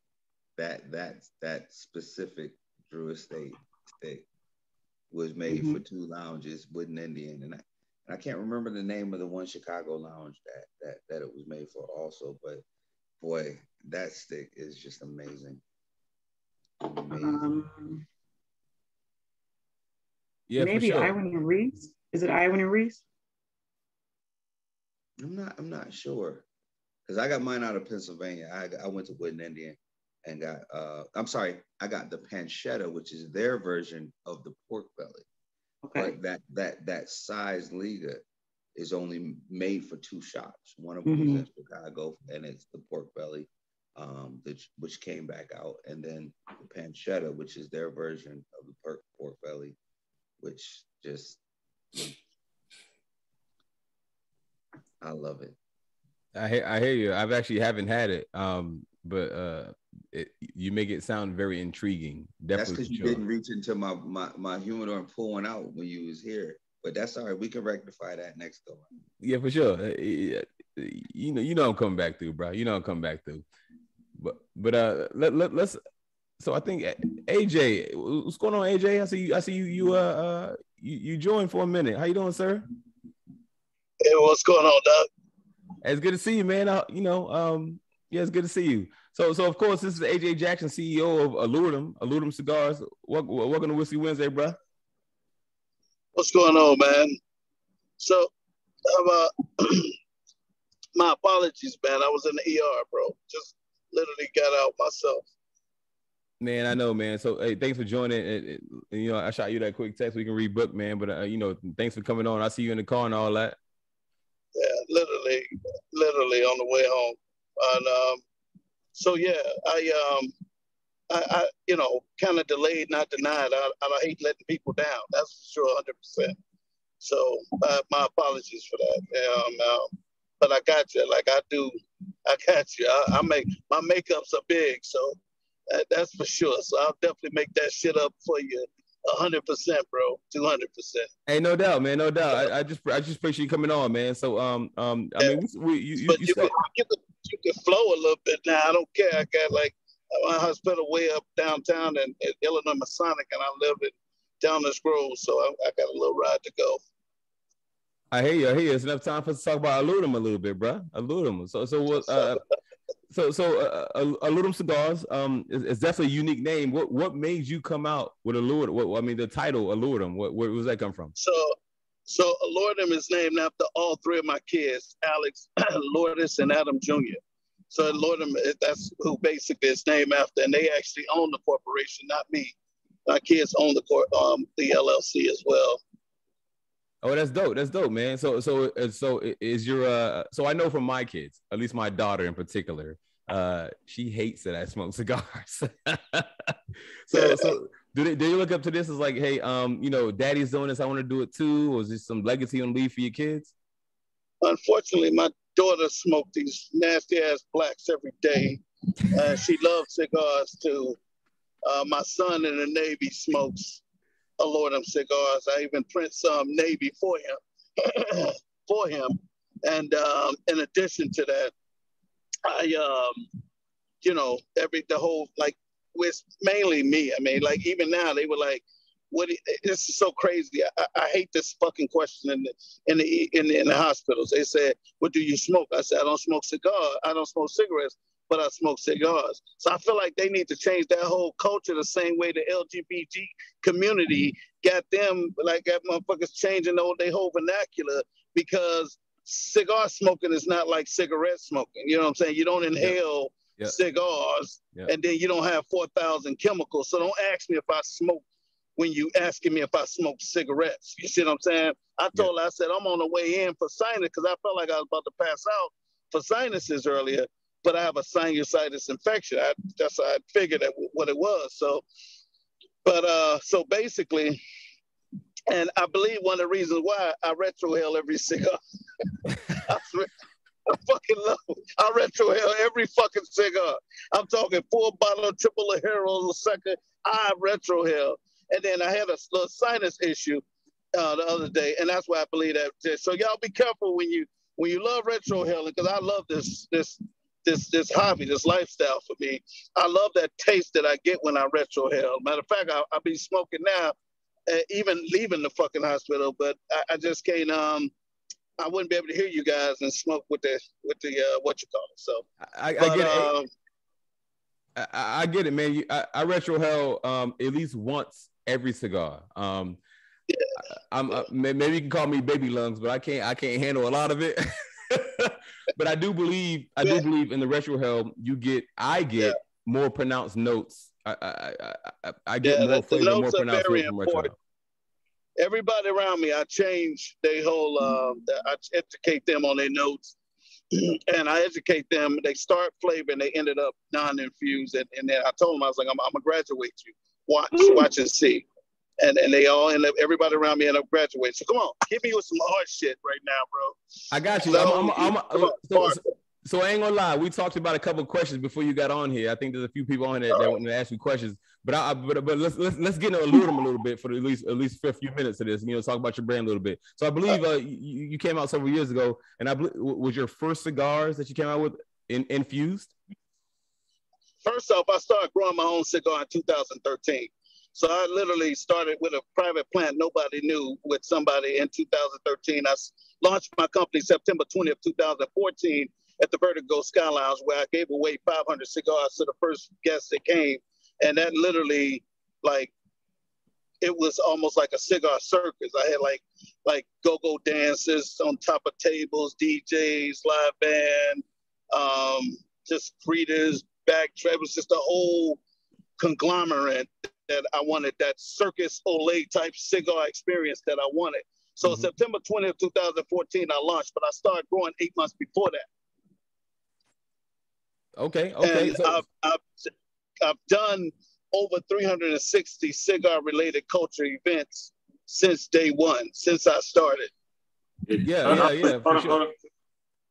that specific Drew Estate steak was made for two lounges, Wooden Indian, and I can't remember the name of the one Chicago lounge that it was made for also, but boy, that stick is just amazing. Yeah, maybe for sure. Iwan and Reese. Is it Iwan and Reese? I'm not sure, because I got mine out of Pennsylvania. I went to Wooden Indian and got I got the pancetta, which is their version of the pork belly. Okay. But that size Liga is only made for two shops. One of them is in Chicago, and it's the pork belly, which came back out, and then the pancetta, which is their version of the pork belly, which just I love it. I hear you. I've actually haven't had it, but you make it sound very intriguing. Definitely. That's because you didn't reach into my humidor and pull one out when you was here. But that's all right. We can rectify that next go. Yeah, for sure. You know I'm coming back through, bro. You know I'm coming back through. But let's. So I think AJ, what's going on, AJ? I see you. You joined for a minute. How you doing, sir? Hey, what's going on, Doug? It's good to see you, man. Yeah, it's good to see you. So of course, this is AJ Jackson, CEO of Alourdam Cigars. Welcome to Whiskey Wednesday, bro. What's going on, man? So, my apologies, man. I was in the ER, bro. Just literally got out myself. Man, I know, man. So, hey, thanks for joining. You know, I shot you that quick text so we can rebook, man. But you know, thanks for coming on. I see you in the car and all that. Yeah, literally on the way home. And so yeah, I you know, kind of delayed, not denied. I hate letting people down. That's for sure, 100%. So my apologies for that. But I got you. Like I do, I got you. I make my makeups are big, so that's for sure. So I'll definitely make that shit up for you. 100%, bro. 200%. Hey, no doubt, man. No doubt. I just appreciate you coming on, man. So I mean, you can flow a little bit now. I don't care. I got like my hospital way up downtown in Illinois Masonic, and I live in Downers Grove, so I got a little ride to go. I hear you. It's enough time for us to talk about Alourdam a little bit, bro. Alourdam. So Alourdam Cigars. It's definitely a unique name. What made you come out with Alourdam? I mean, the title Alourdam. Where does that come from? So Alourdam is named after all three of my kids, Alex, Lourdes, and Adam Jr. So Alourdam, that's who basically it's named after, and they actually own the corporation, not me. My kids own the LLC as well. Oh, that's dope. That's dope, man. So is your so I know from my kids, at least my daughter in particular, she hates that I smoke cigars. so do you look up to this as like, hey, you know, daddy's doing this, I want to do it too, or is this some legacy you want to leave for your kids? Unfortunately, my daughter smoked these nasty ass blacks every day. She loves cigars too. My son in the Navy smokes Alourdam Cigars. I even print some Navy for him. And in addition to that, I the whole, like, it's mainly me. I mean, like, even now they were like, this is so crazy. I hate this fucking question in the hospitals. They said, what do you smoke? I said, I don't smoke cigarettes, but I smoke cigars. So I feel like they need to change that whole culture the same way the LGBT community got motherfuckers changing their whole vernacular, because cigar smoking is not like cigarette smoking. You know what I'm saying? You don't inhale cigars, and then you don't have 4,000 chemicals. So don't ask me if I smoke when you asking me if I smoke cigarettes. You see what I'm saying? I told her, I said, I'm on the way in for sinus, because I felt like I was about to pass out for sinuses earlier, but I have a sinusitis infection. That's how I figured that what it was. So basically, and I believe one of the reasons why I retrohale every cigar. I fucking love it. I retrohale every fucking cigar. I'm talking 4-bottle, triple a hero a second. I retrohale. And then I had a little sinus issue the other day, and that's why I believe that. So y'all be careful when you love retrohaling, because I love this hobby, this lifestyle for me. I love that taste that I get when I retrohale. Matter of fact, I'll be smoking now, even leaving the fucking hospital, but I just can't. I wouldn't be able to hear you guys and smoke with the what you call it. So I get it. I get it, man. I retrohale at least once every cigar. Maybe you can call me baby lungs, but I can't handle a lot of it. But I do believe in the retrohale. I get more pronounced notes. I get more flavor, more pronounced notes from retrohale. Everybody around me, I change their whole. I educate them on their notes, and I educate them. They start flavor, and they ended up non-infused. And then I told them, I was like, I'm gonna graduate you. Watch and see. And they all end up. Everybody around me end up graduating. So come on, hit me with some hard shit right now, bro. I got you. So I ain't gonna lie. We talked about a couple of questions before you got on here. I think there's a few people on here that want to ask you questions. But let's get into Alourdam a little bit for at least a few minutes of this. Talk about your brand a little bit. So I believe you came out several years ago, and I believe was your first cigars that you came out with infused. First off, I started growing my own cigar in 2013. So I literally started with a private plant nobody knew with somebody in 2013. I launched my company September 20th, 2014 at the Vertigo Sky Lounge, where I gave away 500 cigars to the first guest that came. And that literally, like, it was almost like a cigar circus. I had like go-go dances on top of tables, DJs, live band, just greeters, backtrack. It was just a whole conglomerate that I wanted, that circus Olay type cigar experience that I wanted. So September 20th, 2014, I launched, but I started growing 8 months before that. Okay. And so I've done over 360 cigar-related culture events since day one, since I started. Yeah. Hold on.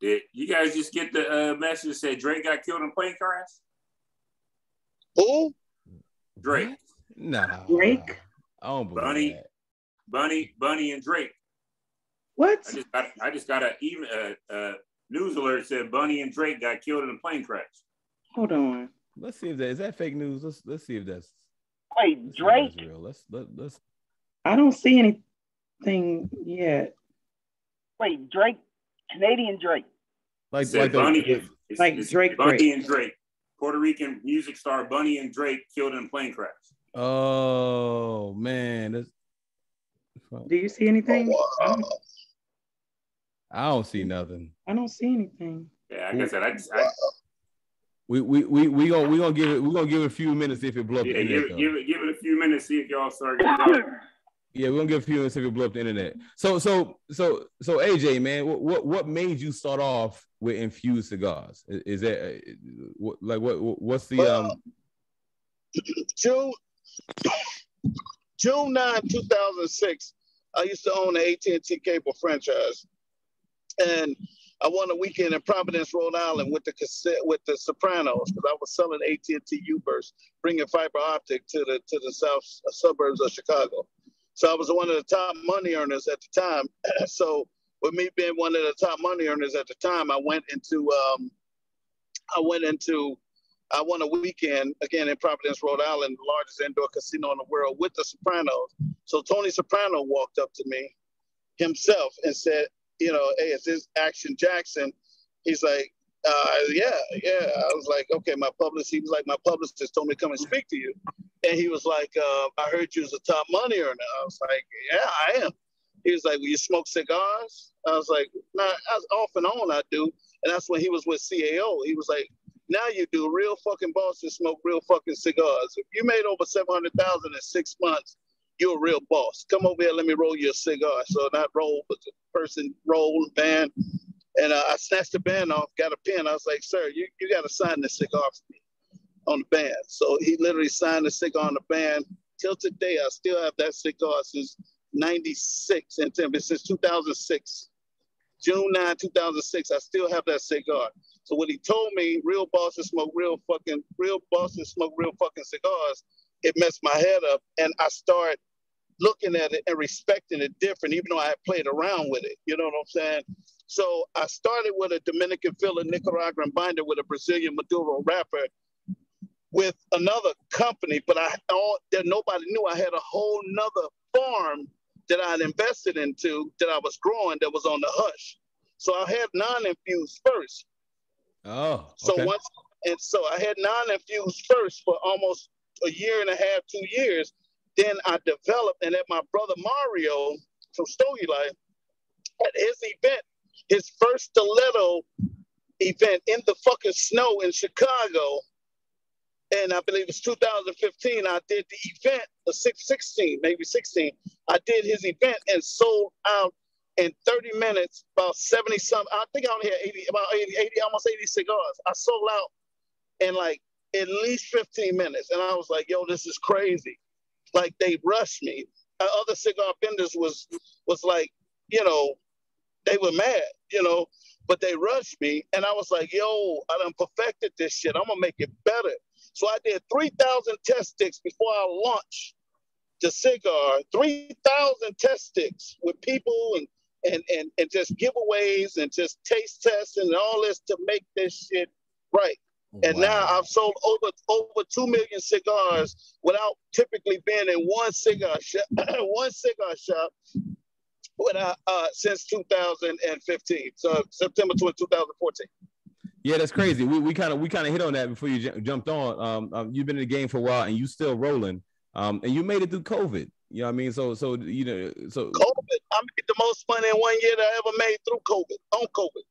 Did you guys just get the message that said Drake got killed in a plane crash? Who? Drake. Nah. Drake? I don't believe that. Bunny and Drake. What? I just got a news alert said Bunny and Drake got killed in a plane crash. Hold on. Let's see if is that fake news. Let's see if that's. Wait, Drake? That's real. Let's. I don't see anything yet. Wait, Drake, Canadian Drake. Like Bunny, it's Drake. Bunny and Drake. Puerto Rican music star Bunny and Drake killed in a plane crash. Oh man, do you see anything? I don't see nothing. I don't see anything. Yeah, like I said, we gonna give it a few minutes if it blow up the internet. Give it a few minutes, see if y'all start getting Yeah, we're gonna give a few minutes if it blow up the internet. So AJ, man, what made you start off with infused cigars? Is that what's the June 9, 2006, I used to own the AT&T cable franchise, and I won a weekend in Providence, Rhode Island with the Sopranos, because I was selling AT&T U-Burst, bringing fiber optic to the south suburbs of Chicago. So I was one of the top money earners at the time. So with me being one of the top money earners at the time, I won a weekend again in Providence, Rhode Island, the largest indoor casino in the world, with the Sopranos. So Tony Soprano walked up to me himself and said, you know, hey, is this Action Jackson? He's like, yeah. I was like, okay, he was like, my publicist told me to come and speak to you. And he was like, I heard you was a top money earner. I was like, yeah, I am. He was like, will you smoke cigars? I was like, nah, off and on I do. And that's when he was with CAO. He was like, now you do. Real fucking bosses smoke real fucking cigars. If you made over 700,000 in 6 months, you're a real boss. Come over here, let me roll you a cigar. So not roll, but the person rolled, band. And I snatched the band off, got a pen. I was like, sir, you got to sign this cigar for me on the band. So he literally signed the cigar on the band. Till today, I still have that cigar since 96, and since 2006. June 9, 2006, I still have that cigar. So when he told me real bosses smoke real fucking cigars, it messed my head up. And I started looking at it and respecting it different, even though I had played around with it. You know what I'm saying? So I started with a Dominican filler, Nicaraguan binder with a Brazilian Maduro wrapper with another company, but that nobody knew. I had a whole nother farm that I'd invested into that I was growing that was on the hush. So I had non-infused first. Oh, okay. So I had non-infused first for almost a year and a half, 2 years. Then I developed, and at my brother Mario from Stogie Life, at his event, his first stiletto event in the fucking snow in Chicago, and I believe it's 2015, I did the event, the 16, maybe 16. I did his event and sold out in 30 minutes, about 70 something. I think I only had 80, almost 80 cigars. I sold out in like at least 15 minutes. And I was like, yo, this is crazy. Like, they rushed me. Other cigar vendors was like, you know, they were mad, you know, but they rushed me. And I was like, yo, I done perfected this shit. I'm gonna make it better. So I did 3,000 test sticks before I launched the cigar. 3,000 test sticks with people and just giveaways and just taste tests and all this to make this shit right. And now I've sold over 2 million cigars without typically being in one cigar shop since 2015. So September 2014. Yeah, that's crazy. We kind of hit on that before you jumped on. You've been in the game for a while and you still rolling. And you made it through COVID. You know what I mean? So you know, so COVID. I made the most money in 1 year that I ever made through COVID, on COVID.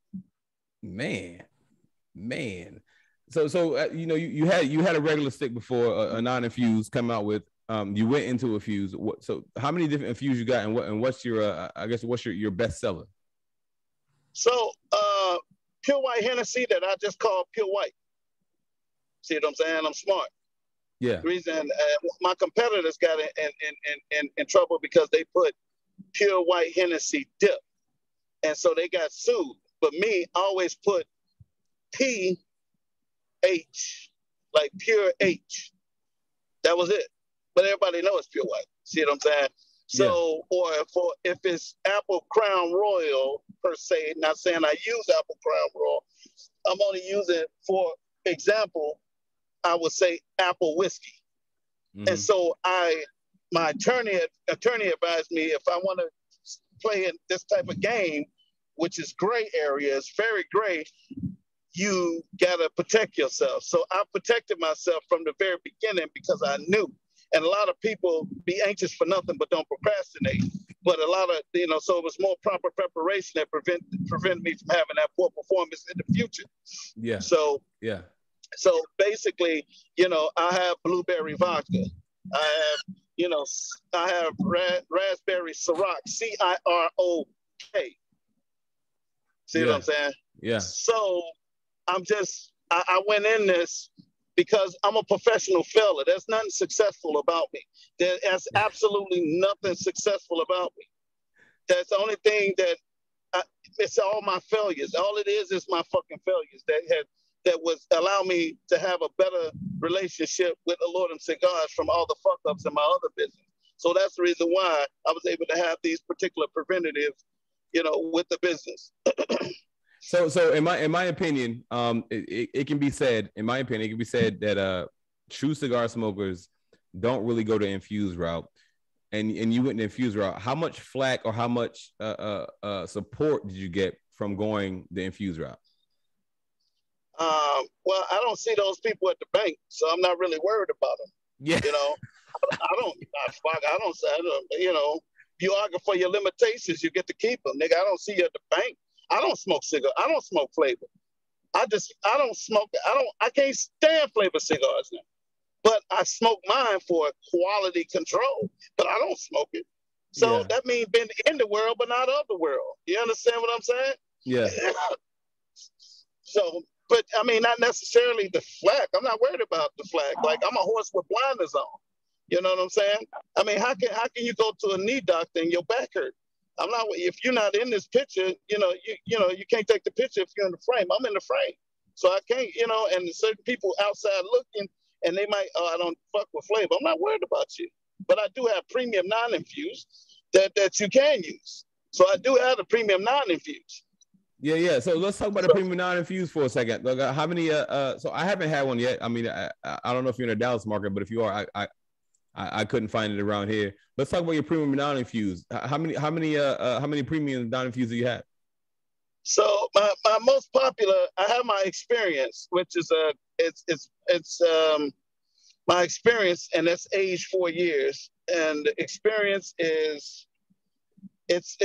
Man. So you know, you had a regular stick before a non-infused come out with. You went into a fuse. So how many different infused you got, and what's your what's your best seller? So pure white Hennessy that I just call pure white. See what I'm saying? I'm smart. Yeah. The reason my competitors got in trouble because they put pure white Hennessy dip, and so they got sued. But me, I always put PH, like pure H. That was it. But everybody knows it's pure white. See what I'm saying? So, or if it's Apple Crown Royal per se, not saying I use Apple Crown Royal, I'm only using, for example, I would say apple whiskey. Mm-hmm. And so my attorney advised me, if I want to play in this type of game, which is gray area, it's very gray, you gotta protect yourself. So I protected myself from the very beginning because I knew. And a lot of people be anxious for nothing but don't procrastinate. But a lot of, you know, so it was more proper preparation that prevent me from having that poor performance in the future. Yeah. So basically, you know, I have blueberry vodka. I have raspberry Ciroc, CIROK. See what I'm saying? Yeah. So I went in this because I'm a professional fella. There's nothing successful about me. There's absolutely nothing successful about me. That's the only thing it's all my failures. All it is my fucking failures that was allow me to have a better relationship with Alourdam Cigars from all the fuck ups in my other business. So that's the reason why I was able to have these particular preventatives, you know, with the business. So in my opinion, it can be said, in my opinion, it can be said that true cigar smokers don't really go the infused route. And you went the infused route. How much flack or how much support did you get from going the infused route? Well, I don't see those people at the bank, so I'm not really worried about them. Yeah. You know, you know, you argue for your limitations, you get to keep them. Nigga, I don't see you at the bank. I don't smoke cigar. I don't smoke flavor. I don't smoke. I can't stand flavor cigars now. But I smoke mine for quality control, but I don't smoke it. So that means been in the world, but not of the world. You understand what I'm saying? Yeah. So, but I mean, not necessarily the flack. I'm not worried about the flack. Like, I'm a horse with blinders on. You know what I'm saying? I mean, how can you go to a knee doctor and your back hurt? I'm not. If you're not in this picture, you can't take the picture if you're in the frame. I'm in the frame, so I can't. And certain people outside looking, and they might, I don't fuck with flavor. I'm not worried about you, but I do have premium non-infused that you can use. So I do have the premium non-infused. Yeah. So let's talk about the premium non-infused for a second. Look, how many? So I haven't had one yet. I mean, I don't know if you're in the Dallas market, but if you are, I couldn't find it around here. Let's talk about your premium non-infused. How many premium non-infused do you have? So my most popular, I have my experience, which is it's my experience, and that's aged 4 years. And the experience is it's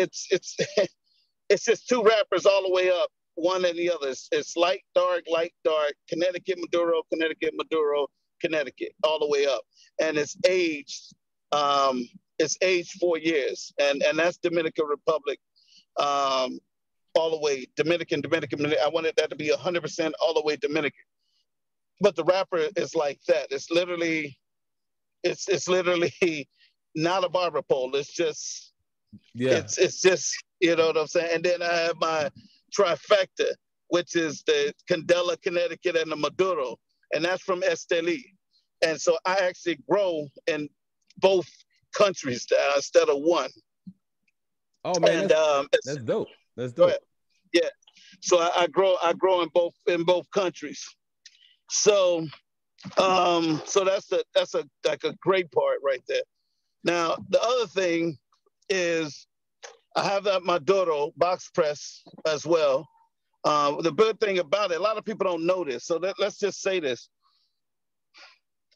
it's just two wrappers all the way up, one and the other. It's light, dark, Connecticut Maduro, Connecticut, all the way up. And it's aged 4 years. And that's Dominican Republic, all the way, Dominican. I wanted that to be 100% all the way Dominican. But the wrapper is like that. It's literally not a barber pole. It's just, it's just, you know what I'm saying? And then I have my trifecta, which is the Candela, Connecticut, and the Maduro. And that's from Esteli. And so I actually grow in both countries instead of one. Oh man, and, that's dope. That's dope. Yeah. So I grow in both countries. So so that's a great part right there. Now the other thing is I have that Maduro box press as well. The good thing about it, a lot of people don't know this. So let's just say this.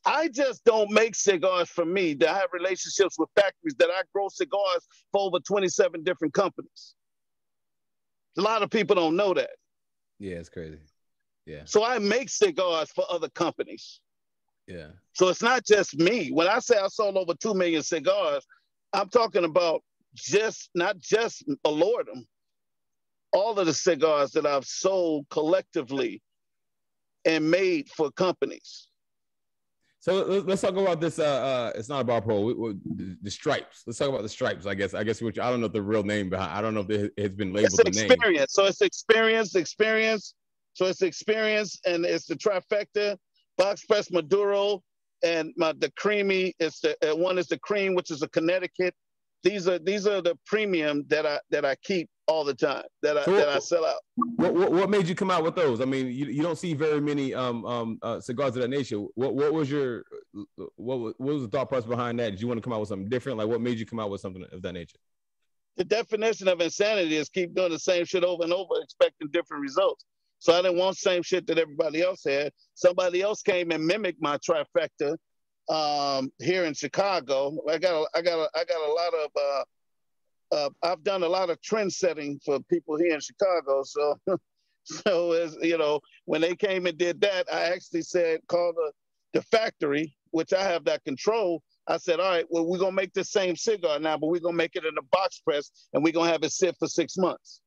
I just don't make cigars for me. I have relationships with factories that I grow cigars for over 27 different companies. A lot of people don't know that. Yeah, it's crazy. Yeah. So I make cigars for other companies. Yeah. So it's not just me. When I say I sold over 2 million cigars, I'm talking about not just Alourdom, all of the cigars that I've sold collectively and made for companies. So let's talk about this. It's not a bar pole. The stripes. Let's talk about the stripes. I guess which I don't know the real name behind. I don't know if it's been labeled the name. Experience. So it's experience. So it's experience, and it's the trifecta, box press Maduro, and the creamy. It's the one is the cream, which is a Connecticut. These are the premium that I keep all the time that I sell out. What made you come out with those? I mean, you don't see very many cigars of that nature. What was the thought process behind that? Did you want to come out with something different? Like, what made you come out with something of that nature? The definition of insanity is keep doing the same shit over and over, expecting different results. So I didn't want the same shit that everybody else had. Somebody else came and mimicked my trifecta here in Chicago. I got a lot of I've done a lot of trend setting for people here in Chicago. So as you know, when they came and did that, I actually call the factory, which I have that control. I said, all right, well, we're gonna make the same cigar now, but we're gonna make it in a box press and we're gonna have it sit for 6 months.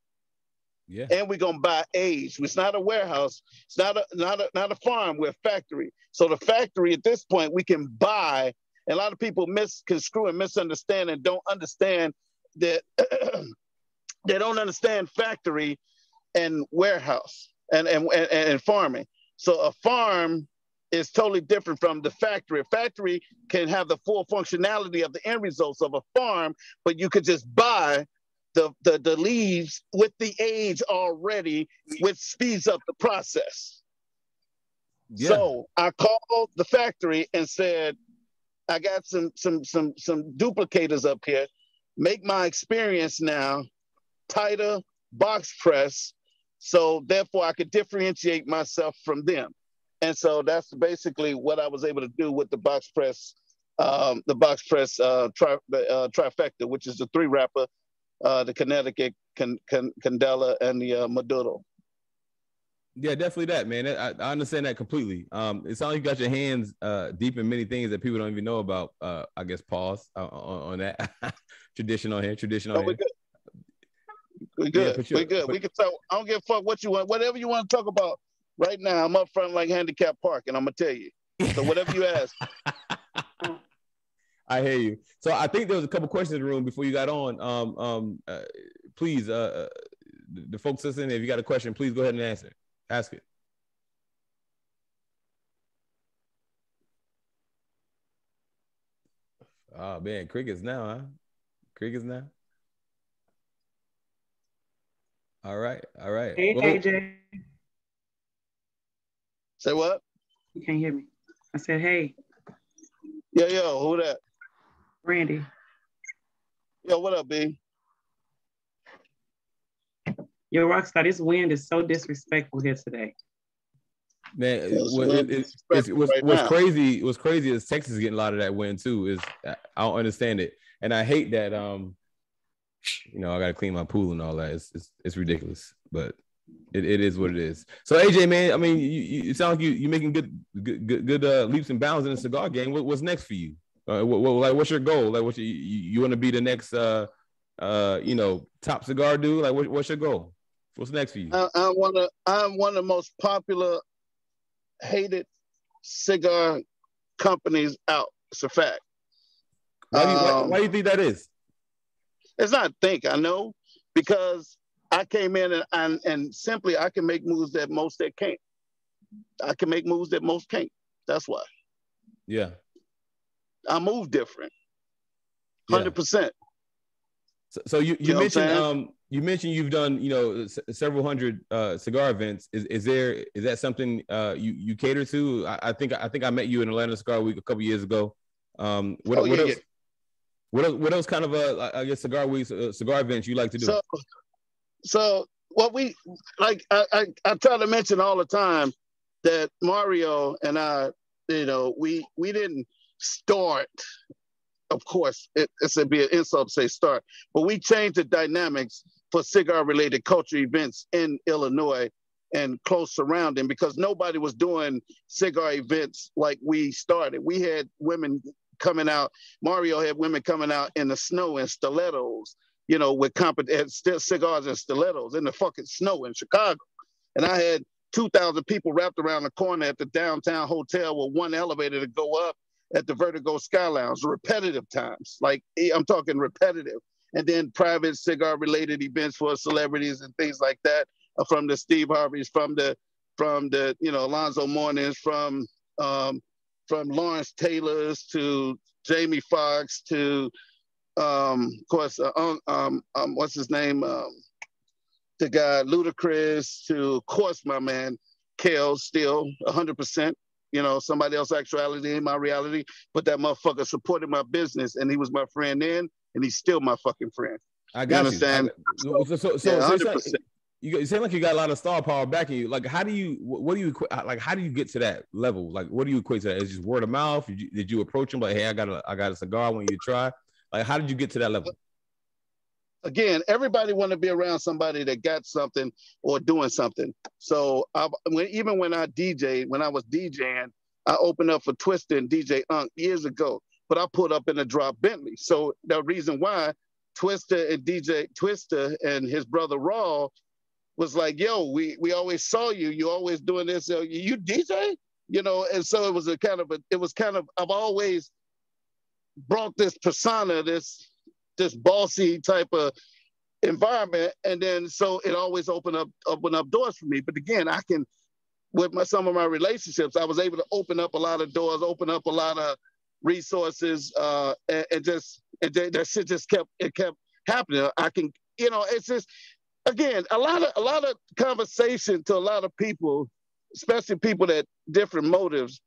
Yeah. And we're gonna buy aged. It's not a warehouse. It's not a farm. We're a factory. So the factory at this point we can buy. And a lot of people misconstrue and misunderstand and don't understand that they don't understand factory and warehouse and farming. So a farm is totally different from the factory. A factory can have the full functionality of the end results of a farm, but you could just buy the leaves with the age already, which speeds up the process. Yeah. So I called the factory and said, I got some duplicators up here. Make my experience now tighter, box press, so therefore I could differentiate myself from them. And so that's basically what I was able to do with the box press trifecta, which is the 3 wrapper, the Connecticut, Candela, and the Maduro. Yeah, definitely that, man. I understand that completely. It sounds like you got your hands deep in many things that people don't even know about. I guess pause on that. Tradition on here. We good. We good. We can talk. I don't give a fuck what you want. Whatever you want to talk about right now, I'm up front like Handicap Park, and I'm gonna tell you. So whatever you ask. I hear you. So I think there was a couple questions in the room before you got on. Please, the folks listening, if you got a question, please go ahead and ask it. Oh man, crickets now, huh? Crickets now. All right. Hey, well, AJ. Say what? You can't hear me. I said, hey. Yo, who that? Randy. Yo, what up, B? Yo, Rockstar, this wind is so disrespectful here today. Man, what's crazy is Texas is getting a lot of that wind too. I don't understand it. And I hate that I gotta clean my pool and all that. It's ridiculous, but it is what it is. So AJ, man, I mean, you sound like you're making good leaps and bounds in the cigar game. What's next for you? What's your goal? Like, you want to be the next top cigar dude? Like, what's your goal? What's next for you? I'm one of the most popular, hated cigar companies out. It's a fact. Why do you think that is? It's not think, I know, because I came in and simply I can make moves that most that can't. I can make moves that most can't. That's why. Yeah. I move different. 100%. So you mentioned you've done several hundred cigar events. Is that something you cater to? I think I met you in Atlanta Cigar Week a couple years ago. What else kind of I guess cigar weeks, cigar events you like to do? So what we like, I try to mention all the time that Mario and I, we didn't start. Of course, it's a be an insult to say start, but we changed the dynamics for cigar-related culture events in Illinois and close surrounding because nobody was doing cigar events like we started. We had women coming out. Mario had women coming out in the snow in stilettos, with cigars and stilettos in the fucking snow in Chicago. And I had 2,000 people wrapped around the corner at the downtown hotel with one elevator to go up at the Vertigo Sky Lounge, repetitive times. Like, I'm talking repetitive. And then private cigar-related events for celebrities and things like that, from the Steve Harveys, from the Alonzo Mournings, from Lawrence Taylor's to Jamie Foxx to, of course, what's his name? The guy Ludacris to, of course, my man, Kale, still 100%. Somebody else's actuality ain't my reality, but that motherfucker supported my business and he was my friend then, and he's still my fucking friend. I got you. Understand? So 100%. You sound like you got a lot of star power backing you. Like, how do you get to that level? Like, what do you equate to that? Is it just word of mouth? Did you approach him like, hey, I got a cigar, I want you to try? Like, how did you get to that level? Again, everybody want to be around somebody that got something or doing something. So even when I was DJing, I opened up for Twister and DJ Unk years ago, but I put up in a drop Bentley. So the reason why Twister and his brother Raw was like, yo, we always saw you always doing this. You DJ? And so it was kind of, I've always brought this persona, this bossy type of environment, and then so it always open up doors for me. But again, I can with some of my relationships, I was able to open up a lot of doors, open up a lot of resources, and that shit just kept happening. I can, it's just, again, a lot of conversation to a lot of people, especially people that different motives,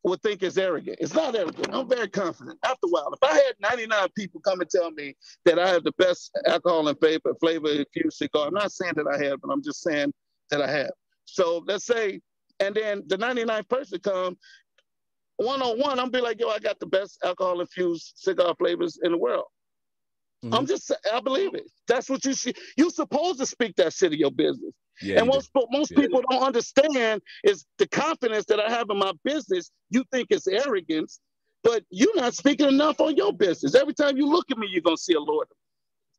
would think it's arrogant. It's not arrogant. I'm very confident. After a while, if I had 99 people come and tell me that I have the best alcohol and flavor infused cigar, I'm not saying that I have, but I'm just saying that I have. So let's say, and then the 99th person come, one-on-one, I'm be like, yo, I got the best alcohol infused cigar flavors in the world. Mm-hmm. I believe it. That's what you see. You're supposed to speak that shit of your business. Yeah, and most people don't understand is the confidence that I have in my business. You think it's arrogance, but you're not speaking enough on your business. Every time you look at me, you're going to see Alourdom.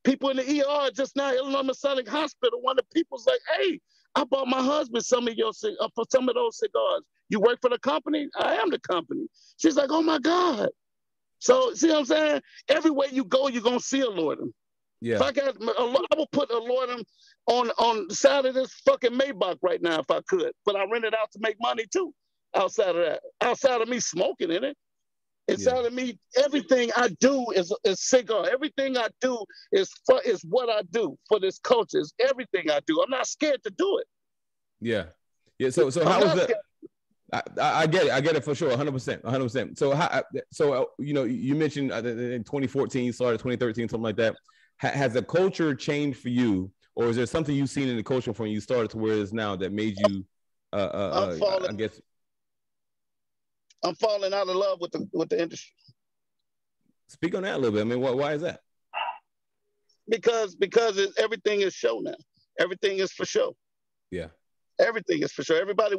People in the ER just now, Alourdom Hospital, one of the people's like, hey, I bought my husband some of for some of those cigars. You work for the company? I am the company. She's like, oh my God. So see what I'm saying? Everywhere you go, you're going to see Alourdom. Yeah. If I will put Alourdom on the side of this fucking Maybach right now if I could. But I rent it out to make money too. Outside of that, outside of me smoking in it, inside of me, everything I do is cigar. Everything I do is what I do for this culture. It's everything I do. I'm not scared to do it. Yeah. Yeah. So how is that? I get it. I get it for sure. 100%. 100%. So you mentioned in 2014, you started 2013, something like that. Has the culture changed for you, or is there something you've seen in the culture from when you started to where it is now that made you, I guess? I'm falling out of love with the industry. Speak on that a little bit. I mean, why is that? Because everything is show now. Everything is for show. Yeah. Everything is for show. Everybody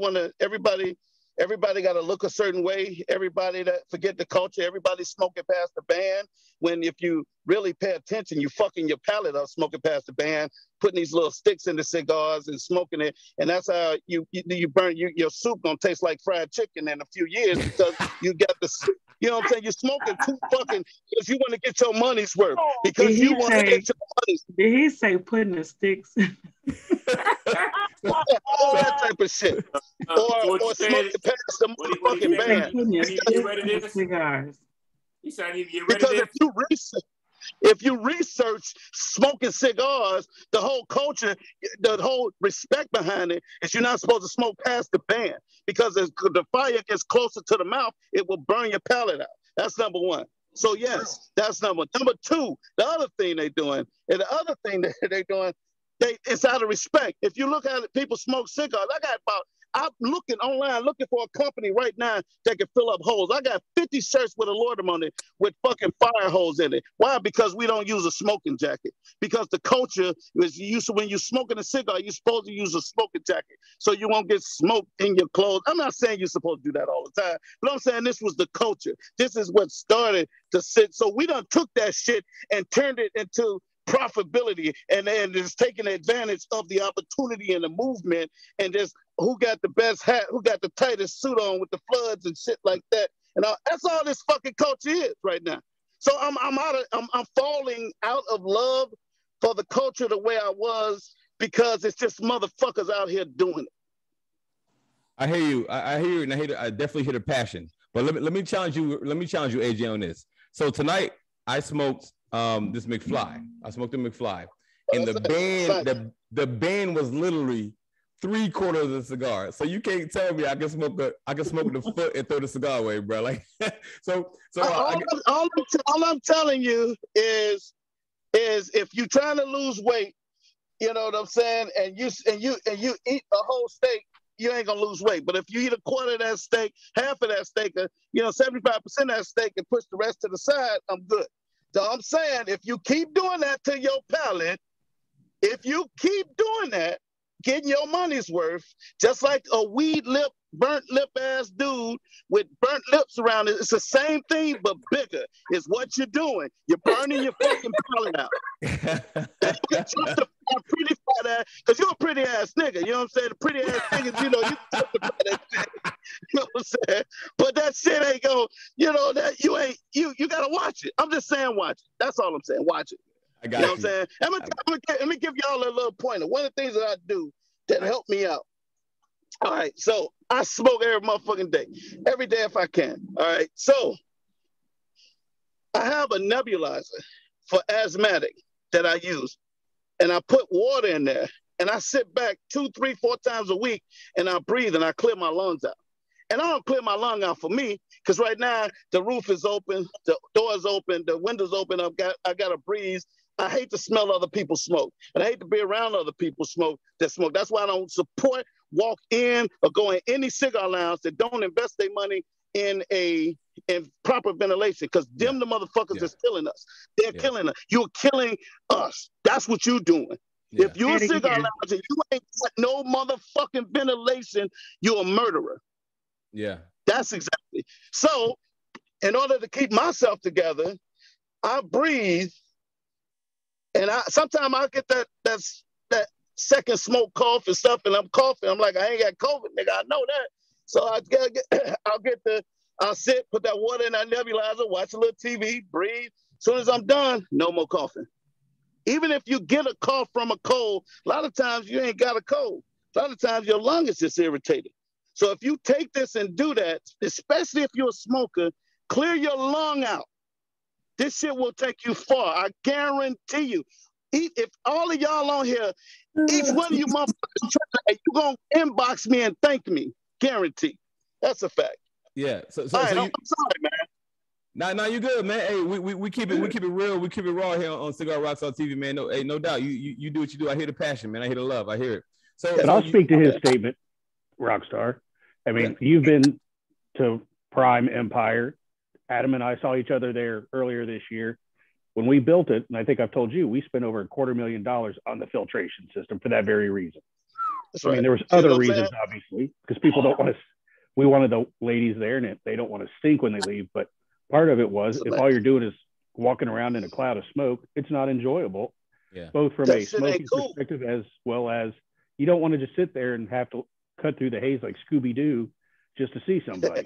got to look a certain way. Everybody that forget the culture. Everybody smoking past the band. When if you really pay attention, you fucking your palate up smoking past the band, putting these little sticks in the cigars and smoking it. And that's how you burn your soup gonna taste like fried chicken in a few years because you got the, you know what I'm saying? You're smoking too fucking because you want to get your money's worth. Because you want to get your money's worth. Did he say putting the sticks? All that type of shit. Or smoking past the motherfucking band. Cigars. He said he get rid of it. Because if you research smoking cigars, the whole culture, the whole respect behind it is you're not supposed to smoke past the band because as the fire gets closer to the mouth, it will burn your palate out. That's number one. So yes, that's number one. Number two, the other thing they're doing, and the other thing that they're doing, it's out of respect. If you look at it, people smoke cigars. I'm looking online, looking for a company right now that can fill up holes. I got 50 shirts with Alourdom on it with fucking fire holes in it. Why? Because we don't use a smoking jacket. Because the culture is when you're smoking a cigar, you're supposed to use a smoking jacket so you won't get smoke in your clothes. I'm not saying you're supposed to do that all the time, but I'm saying this was the culture. This is what started to sit. So we done took that shit and turned it into profitability and is taking advantage of the opportunity and the movement and just who got the best hat, who got the tightest suit on with the floods and shit like that. And that's all this fucking culture is right now. So I'm falling out of love for the culture the way I was because it's just motherfuckers out here doing it. I hear you. I hear you, and I definitely hear the passion. But let me challenge you. Let me challenge you, AJ, on this. So tonight I smoked this McFly. I smoked a McFly, and the band was literally 3/4 of the cigar. So you can't tell me I can smoke the foot and throw the cigar away, bro. Like all I'm telling you is if you're trying to lose weight, you know what I'm saying, and you eat a whole steak, you ain't gonna lose weight. But if you eat a quarter of that steak, half of that steak, 75% of that steak, and push the rest to the side, I'm good. So I'm saying, if you keep doing that to your palate, if you keep doing that, getting your money's worth, just like a burnt lip ass dude with burnt lips around it, it's the same thing, but bigger is what you're doing. You're burning your fucking palate out. And you can justify pretty fat ass, because you're a pretty ass nigga, you know what I'm saying? The pretty ass niggas, you justify that shit. You know what I'm saying? But that shit ain't go, that you gotta watch it. I'm just saying watch it. That's all I'm saying. Watch it. I got you. Know what I'm saying? Let me give y'all a little pointer. One of the things that I do that helped me out All right, so I smoke every motherfucking day, every day if I can. All right, so I have a nebulizer for asthmatic that I use, and I put water in there, and I sit back 2, 3, 4 times a week, and I breathe and I clear my lungs out. And I don't clear my lung out for me, because right now the roof is open, the door's open, the windows open. I got to breathe. I hate to smell other people smoke, and I hate to be around other people that smoke. That's why I don't support, walk in, or go in any cigar lounge that don't invest their money in proper ventilation, because them the motherfuckers that's killing us. They're killing us. You're killing us. That's what you're doing. Yeah. If you're a cigar lounge and you ain't got no motherfucking ventilation, you're a murderer. Yeah. That's exactly. So in order to keep myself together, I breathe. And sometimes I get that second smoke cough and stuff, and I'm coughing. I'm like, I ain't got COVID, nigga. I know that. So I'll sit, put that water in that nebulizer, watch a little TV, breathe. As soon as I'm done, no more coughing. Even if you get a cough from a cold, a lot of times you ain't got a cold. A lot of times your lung is just irritated. So if you take this and do that, especially if you're a smoker, clear your lung out. This shit will take you far. I guarantee you. If all of y'all on here, each one of you motherfuckers, you're going to inbox me and thank me. Guarantee. That's a fact. Yeah. So I'm sorry, man. No, you good, man. Hey, we keep it real. We keep it raw here on Cigar Rockstar TV, man. No doubt. You do what you do. I hear the passion, man. I hear the love. I hear it. But I'll speak to his statement, Rockstar. I mean, you've been to Prime Empire. Adam and I saw each other there earlier this year. When we built it, and I think I've told you, we spent over $250,000 on the filtration system for that very reason. That's right. I mean, there was other reasons, obviously, because people don't want to. We wanted the ladies there, and they don't want to stink when they leave. But part of it was, if all you're doing is walking around in a cloud of smoke, it's not enjoyable. Yeah. Both from a smoking perspective as well as you don't want to just sit there and have to cut through the haze like Scooby-Doo just to see somebody.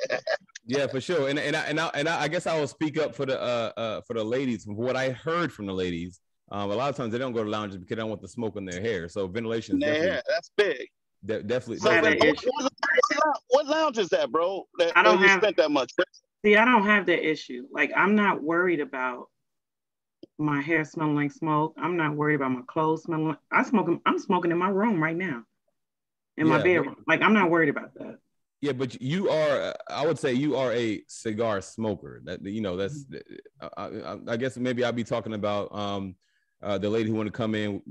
Yeah, for sure. And I guess I will speak up for the ladies. From what I heard from the ladies, a lot of times they don't go to lounges because they don't want the smoke in their hair. So ventilation is definitely, that's big. Definitely. What lounge is that, bro? I don't have spent that much. See, I don't have that issue. Like, I'm not worried about my hair smelling like smoke. I'm not worried about my clothes smelling like I'm smoking in my room right now. In my bedroom. Like, I'm not worried about that. Yeah, but you are, I would say you are a cigar smoker. That, that's, I guess maybe I'll be talking about the lady who want to come in,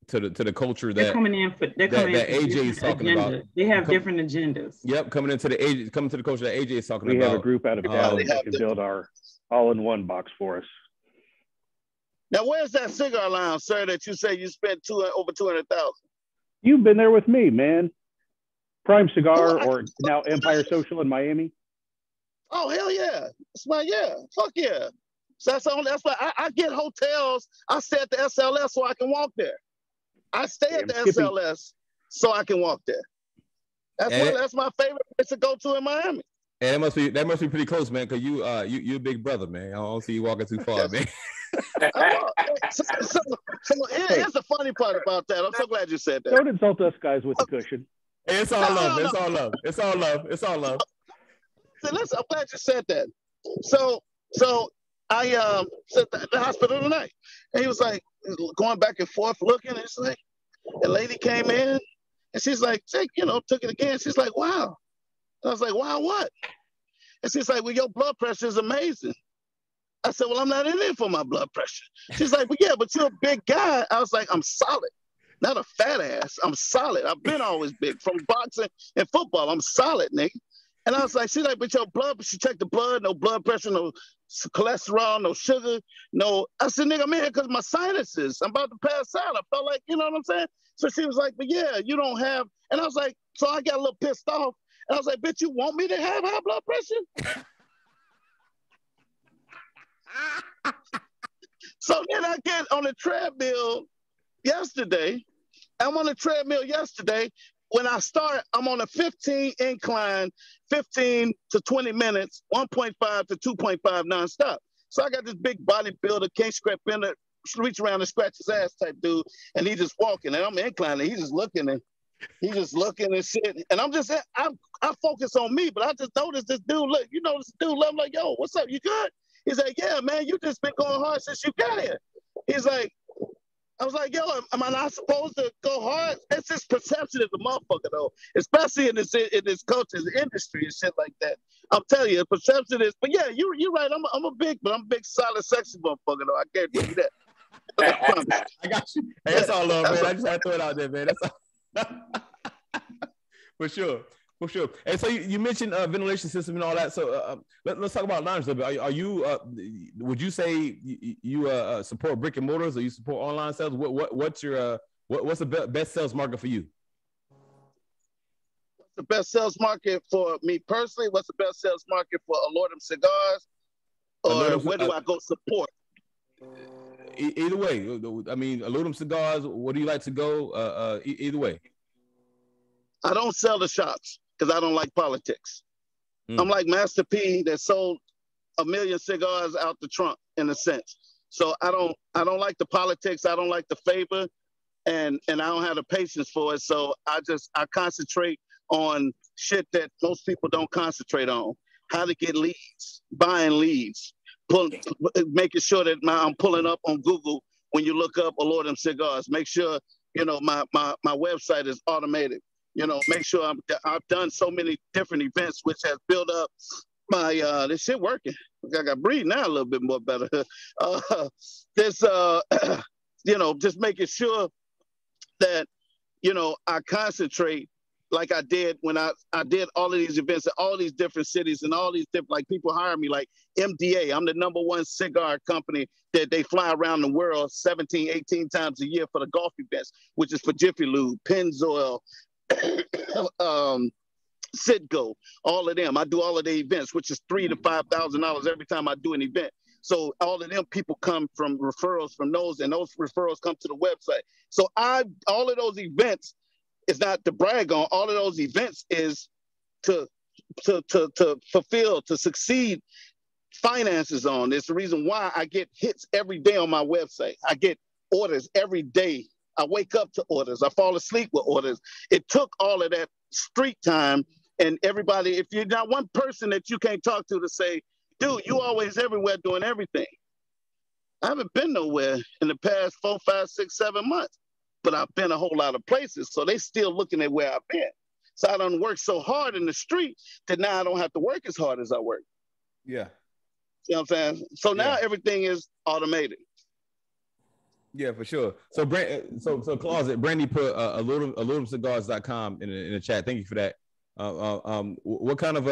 to the culture that AJ is talking about. They have different agendas. Yep, coming to the culture that AJ is talking about. We have a group out of Dallas that can build our all-in-one box for us. Now, where's that cigar lounge, sir, that you say you spent over $200,000? You've been there with me, man. Prime Cigar, or now Empire Social in Miami. Oh, hell yeah. Fuck yeah. So that's why I get hotels. I stay at the SLS so I can walk there. I stay at the SLS so I can walk there. That's my favorite place to go to in Miami. And that must be pretty close, man, because you a big brother, man. I don't see you walking too far, man. Here's the funny part about that. I'm so glad you said that. Don't insult us guys with the cushion. Hey, it's all love. It's all love. It's all love. It's all love. So listen, I'm glad you said that. So I was at the hospital tonight, and he was like going back and forth looking. And it's like the lady came in, and she's like, took it again. She's like, wow. And I was like, wow, what? And she's like, well, your blood pressure is amazing. I said, well, I'm not in it for my blood pressure. She's like, well, yeah, but you're a big guy. I was like, I'm solid. Not a fat ass. I'm solid. I've been always big from boxing and football. I'm solid, nigga. And I was like, she's like, but your blood, she checked the blood, no blood pressure, no cholesterol, no sugar, no. I said, nigga, I'm in here because my sinuses. I'm about to pass out. I felt like, you know what I'm saying? So she was like, but yeah, you don't have. And I was like, so I got a little pissed off. And I was like, bitch, you want me to have high blood pressure? So then I get on the treadmill yesterday. I'm on the treadmill yesterday. When I start, I'm on a 15 incline, 15 to 20 minutes, 1.5 to 2.5 nonstop. So I got this big bodybuilder, can't scrap in it, reach around and scratch his ass type dude, and he just walking, and I'm inclining. He's just looking, and He just looking and shit. And I focus on me, but I just noticed this dude, look, you know, this dude, I'm like, yo, what's up? You good? He's like, yeah, man, you just been going hard since you got here. He's like, I was like, yo, am I not supposed to go hard? It's just perception as a motherfucker, though, especially in this culture, industry and shit like that. I'm telling you, perception is, but yeah, you're right. I'm a big solid, sexy motherfucker, though. I can't do that. I got you. Hey, that's all love, man. I just had to throw it out there, man. That's all. For sure. For sure. And so you mentioned ventilation system and all that. So let's talk about lounge a little bit. Are you would you say you support brick and mortars or you support online sales? What's your what's the best sales market for you? What's the best sales market for me personally? What's the best sales market for Alourdam Cigars? Or where do I go support? Either way. I mean, Alourdam Cigars, where do you like to go? Either way. I don't sell the shops because I don't like politics. I'm like Master P that sold 1 million cigars out the trunk in a sense. So I don't like the politics. I don't like the favor, and I don't have the patience for it. So I concentrate on shit that most people don't concentrate on. How to get leads, buying leads, making sure that I'm pulling up on Google when you look up Alourdam Cigars. Make sure, you know, my website is automated. You know, make sure I've done so many different events, which has built up my, this shit working. I got to breathe now a little bit more better. You know, just making sure that, you know, I concentrate like I did when I did all of these events at all these different cities and all these different, like people hire me like MDA. I'm the #1 cigar company that they fly around the world 17, 18 times a year for the golf events, which is for Jiffy Lube, Pennzoil, Citgo, all of them. I do all of the events, which is $3,000 to $5,000 every time I do an event. So all of them people come from referrals from those, and those referrals come to the website. So all of those events is not to brag on. All of those events is to fulfill, to succeed finances on. It's the reason why I get hits every day on my website. I get orders every day. I wake up to orders. I fall asleep with orders. It took all of that street time and everybody, if you're not one person that you can't talk to say, dude, you always everywhere doing everything. I haven't been nowhere in the past 4, 5, 6, 7 months, but I've been a whole lot of places. So they still looking at where I've been. So I done worked so hard in the street that now I don't have to work as hard as I work. Yeah. You know what I'm saying? So now everything is automated. Yeah, for sure. So, Closet, Brandy put alourdamcigars.com in the chat. Thank you for that. What kind of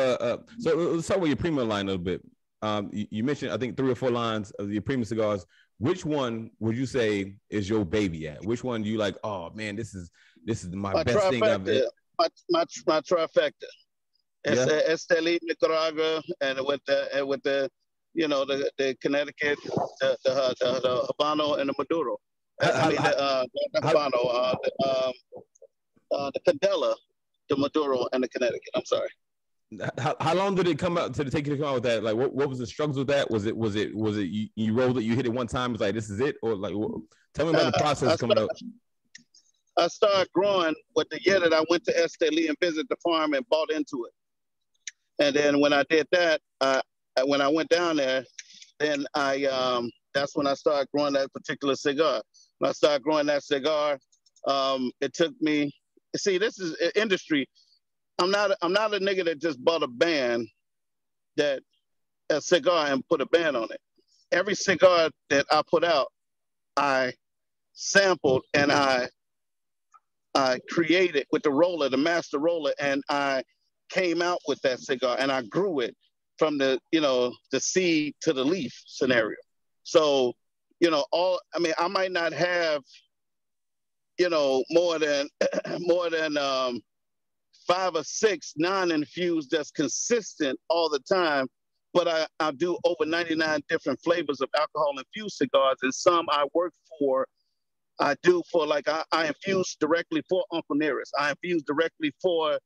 so let's talk about your premium line a little bit. You mentioned, I think, 3 or 4 lines of your premium cigars. Which one would you say is your baby at? Which one do you like? Oh man, this is my best trifecta, thing I've my trifecta. Esteli, Nicaragua, and with the you know, the Connecticut, the Habano, and the Maduro. The Habano, the Candela, the Maduro, and the Connecticut. I'm sorry. How long did it come out to take you to come out with that? Like, what was the struggles with that? Was it you rolled it, you hit it one time, it's like this is it, or like tell me about the process coming up. I started growing with the year that I went to Esteli and visited the farm and bought into it. And then when I did that, when I went down there, then that's when I started growing that particular cigar. When I started growing that cigar, it took me. See, this is industry. I'm not a nigga that just bought a cigar and put a band on it. Every cigar that I put out, I sampled and I created with the roller, the master roller, and I came out with that cigar and I grew it from the seed to the leaf scenario. So, I might not have, more than 5 or 6 non-infused that's consistent all the time, but I do over 99 different flavors of alcohol-infused cigars, and some I do for like I infuse directly for Uncle Nearest. I infuse directly for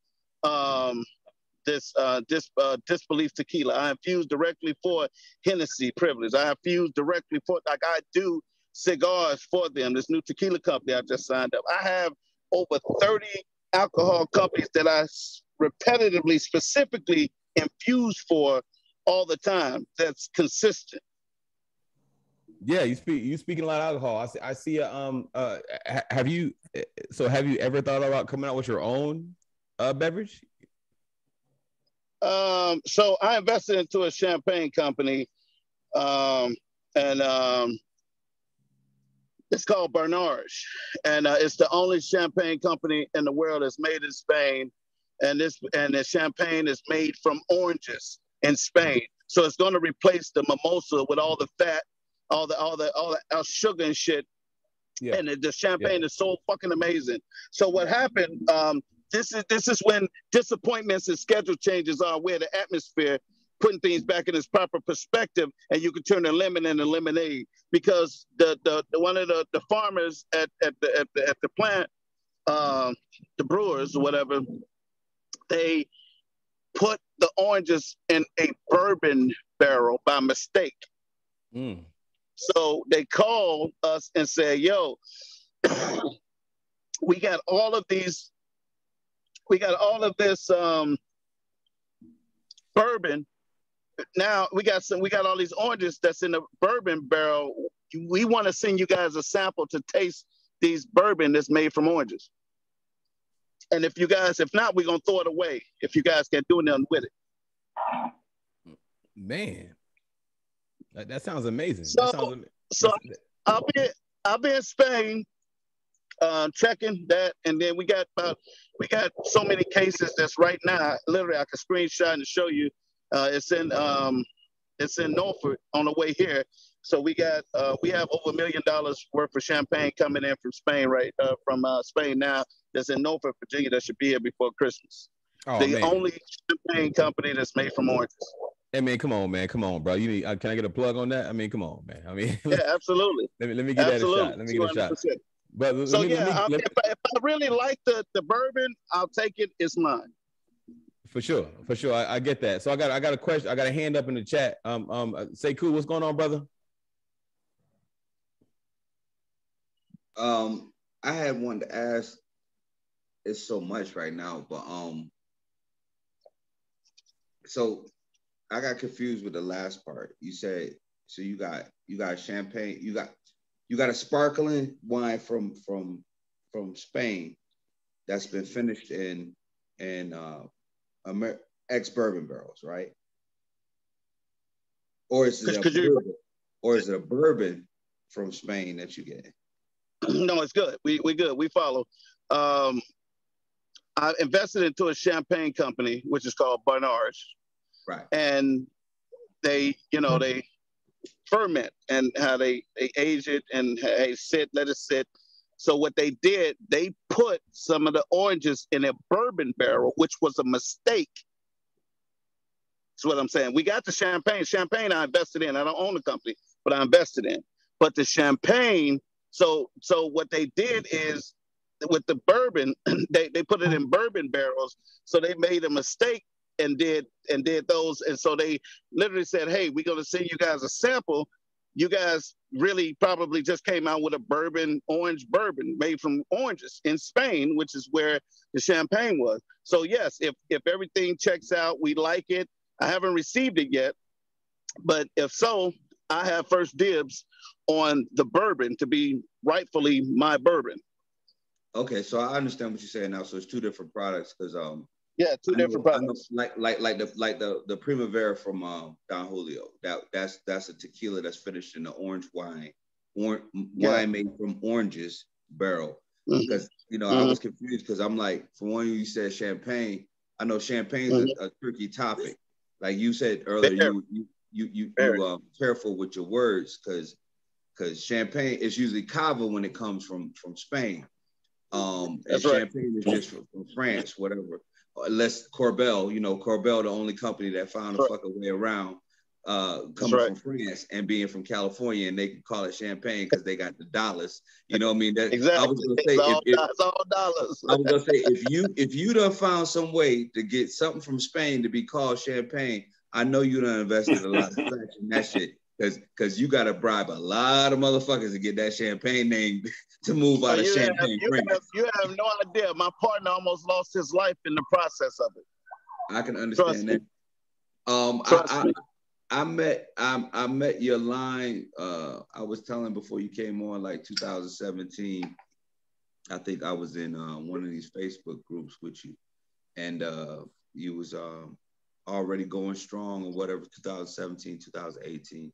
Disbelief Tequila. I infuse directly for Hennessy Privilege. I infuse directly for, like, I do cigars for them. This new tequila company I just signed up. I have over 30 alcohol companies that I repetitively, specifically infuse for all the time. That's consistent. Yeah, you speaking a lot of alcohol. I see. Have you ever thought about coming out with your own beverage? So I invested into a champagne company, and it's called Bernards, and it's the only champagne company in the world that's made in Spain, and the champagne is made from oranges in Spain. So it's going to replace the mimosa with all the fat, all the sugar and shit. Yeah. And the champagne is so fucking amazing. So what happened? This is when disappointments and schedule changes are where the atmosphere, putting things back in its proper perspective, and you can turn a lemon into lemonade. Because the one of the farmers at the plant, the brewers or whatever, they put the oranges in a bourbon barrel by mistake. Mm. So they called us and said, "Yo, we got all of this bourbon. Now we got all these oranges that's in the bourbon barrel. We want to send you guys a sample to taste these bourbon that's made from oranges. And if not, we're gonna throw it away if you guys can't do nothing with it." Man, that sounds amazing. So I'll be in Spain, checking that, and then we got so many cases that's right now. Literally, I can screenshot and show you. It's in Norfolk on the way here. So we have over $1 million worth of champagne coming in from Spain, from Spain now. That's in Norfolk, Virginia. That should be here before Christmas. Oh, the only champagne company that's made from oranges. Hey man, come on, bro. You need? Can I get a plug on that? I mean, come on, man. I mean, yeah, absolutely. Let me get that a shot. Let me get a shot. But if I really like the bourbon, I'll take it. It's mine. For sure. I get that. So I got a question. I got a hand up in the chat. Say cool. What's going on, brother? I had one to ask. It's so much right now, but so I got confused with the last part. You said so you got champagne, you got a sparkling wine from Spain that's been finished in ex-bourbon barrels, right? Or is it a bourbon from Spain that you get? No, it's good. We good. We follow. I invested into a champagne company, which is called Bernards. Right. And they ferment and how they age it and let it sit. So what they did, they put some of the oranges in a bourbon barrel, which was a mistake. That's what I'm saying. We got the champagne. Champagne I invested in. I don't own the company, but I invested in. But the champagne, so what they did is with the bourbon, they put it in bourbon barrels. So they made a mistake and did those. And so they literally said, "Hey, we're going to send you guys a sample. You guys really probably just came out with a orange bourbon made from oranges in Spain, which is where the champagne was." So yes, if everything checks out, we like it. I haven't received it yet, but if so, I have first dibs on the bourbon to be rightfully my bourbon. Okay, so I understand what you're saying now. So it's two different products because yeah, two different products. Like the Primavera from Don Julio. That's a tequila that's finished in the orange wine made from oranges barrel. Because I was confused because I'm like, for one, you said champagne. I know champagne is a tricky topic. Like you said earlier, you careful with your words because champagne is usually cava when it comes from Spain. And champagne is just from France, whatever. Unless Corbel, Corbel, the only company that found a fucking way around coming from France and being from California, and they can call it champagne because they got the dollars. You know what I mean? Exactly. I was gonna say, it's all dollars. I was gonna say if you done found some way to get something from Spain to be called champagne, I know you done invested a lot of scratch in that shit. Because you got to bribe a lot of motherfuckers to get that champagne name to move out of Champagne. You have no idea. My partner almost lost his life in the process of it. I can understand that. I met your line. I was telling before you came on, like 2017. I think I was in one of these Facebook groups with you, and you was already going strong or whatever, 2017, 2018.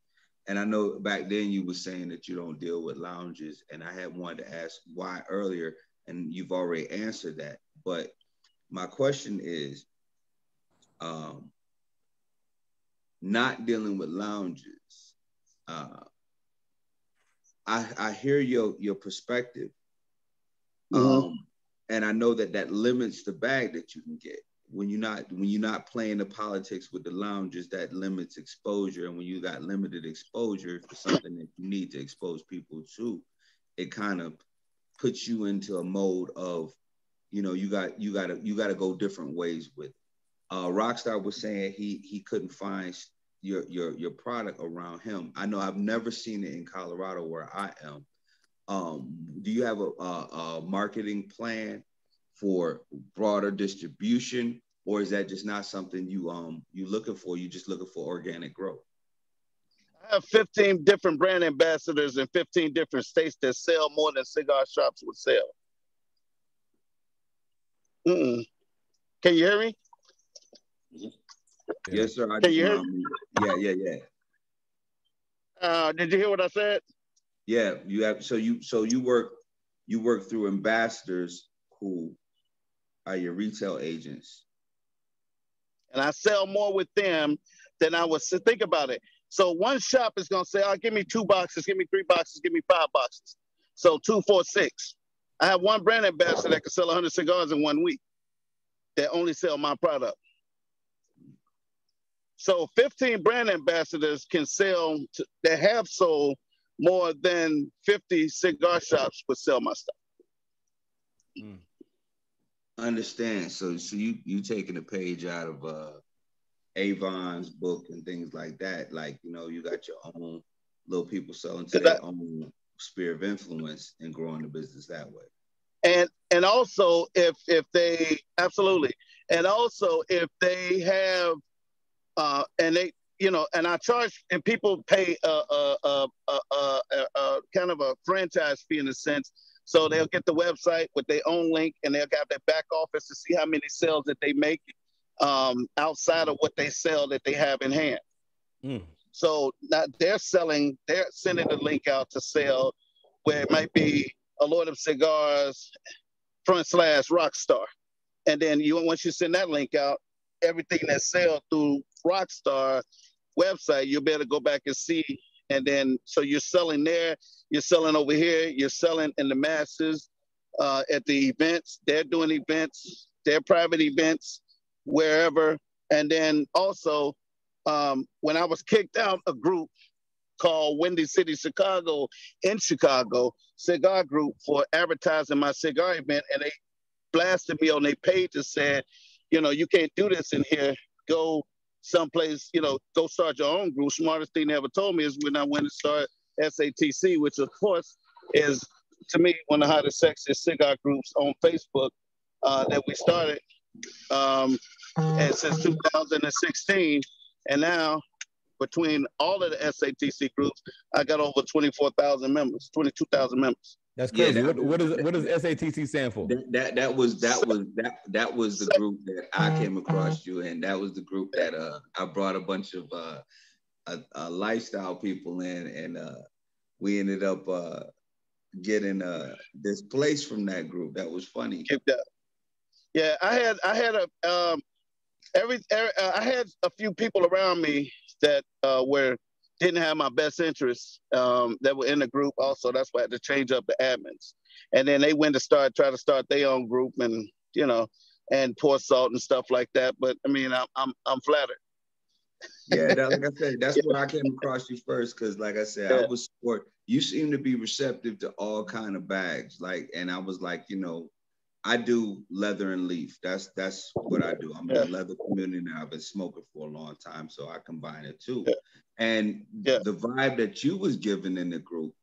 And I know back then you were saying that you don't deal with lounges, and I had wanted to ask why earlier, and you've already answered that. But my question is, not dealing with lounges. I hear your perspective, and I know that limits the bag that you can get. When you're not playing the politics with the lounges, that limits exposure. And when you got limited exposure for something that you need to expose people to, it kind of puts you into a mode of, you got to go different ways with it. Rockstar was saying he couldn't find your product around him. I know I've never seen it in Colorado where I am. Do you have a marketing plan for broader distribution, or is that just not something you looking for? You just looking for organic growth? I have 15 different brand ambassadors in 15 different states that sell more than cigar shops would sell. Can you hear me? Yes, sir. Can you hear me? Yeah. Did you hear what I said? Yeah, you have. So you work through ambassadors who are your retail agents, and I sell more with them than I would. Think about it. So one shop is gonna say, "Oh, give me 2 boxes, give me 3 boxes, give me 5 boxes." So 2, 4, 6. I have one brand ambassador that can sell 100 cigars in 1 week. That only sell my product. So 15 brand ambassadors can sell that have sold more than 50 cigar shops would sell my stuff. Understand. So you taking a page out of Avon's book and things like that. Like, you got your own little people selling to their own sphere of influence and growing the business that way. And also if they absolutely, and also if they have and they, and I charge, and people pay a kind of a franchise fee in a sense. So they'll get the website with their own link, and they'll have their back office to see how many sales that they make outside of what they sell that they have in hand. So now they're sending the link out to sell where it might be Alourdam Cigars / Rockstar. And then once you send that link out, everything that sells through Rockstar website, you'll be able to go back and see. And then, so you're selling there, you're selling over here, you're selling in the masses at the events. They're doing events, their private events, wherever. And then also, when I was kicked out, a group called Windy City Chicago in Chicago, cigar group, for advertising my cigar event, and they blasted me on their page and said, you can't do this in here. Go someplace, go start your own group. Smartest thing they ever told me is when I went to start SATC, which of course is, to me, one of the hottest, sexiest cigar groups on Facebook that we started and since 2016. And now, between all of the SATC groups, I got over 24,000 members, 22,000 members. That's crazy. Yeah, what does SATC stand for? That was the group that I came across you, and that was the group that I brought a bunch of lifestyle people in, and we ended up getting displaced from that group. That was funny. Yeah, I had a few people around me that didn't have my best interests that were in the group also. That's why I had to change up the admins. And then they went to try to start their own group, and and pour salt and stuff like that. But I mean, I'm flattered. Yeah, like I said, that's where I came across you first, because like I said, I was sport. You seem to be receptive to all kind of bags, and I was like, I do leather and leaf. That's what I do. I'm in the leather community now. I've been smoking for a long time, so I combine it too. And the vibe that you was giving in the group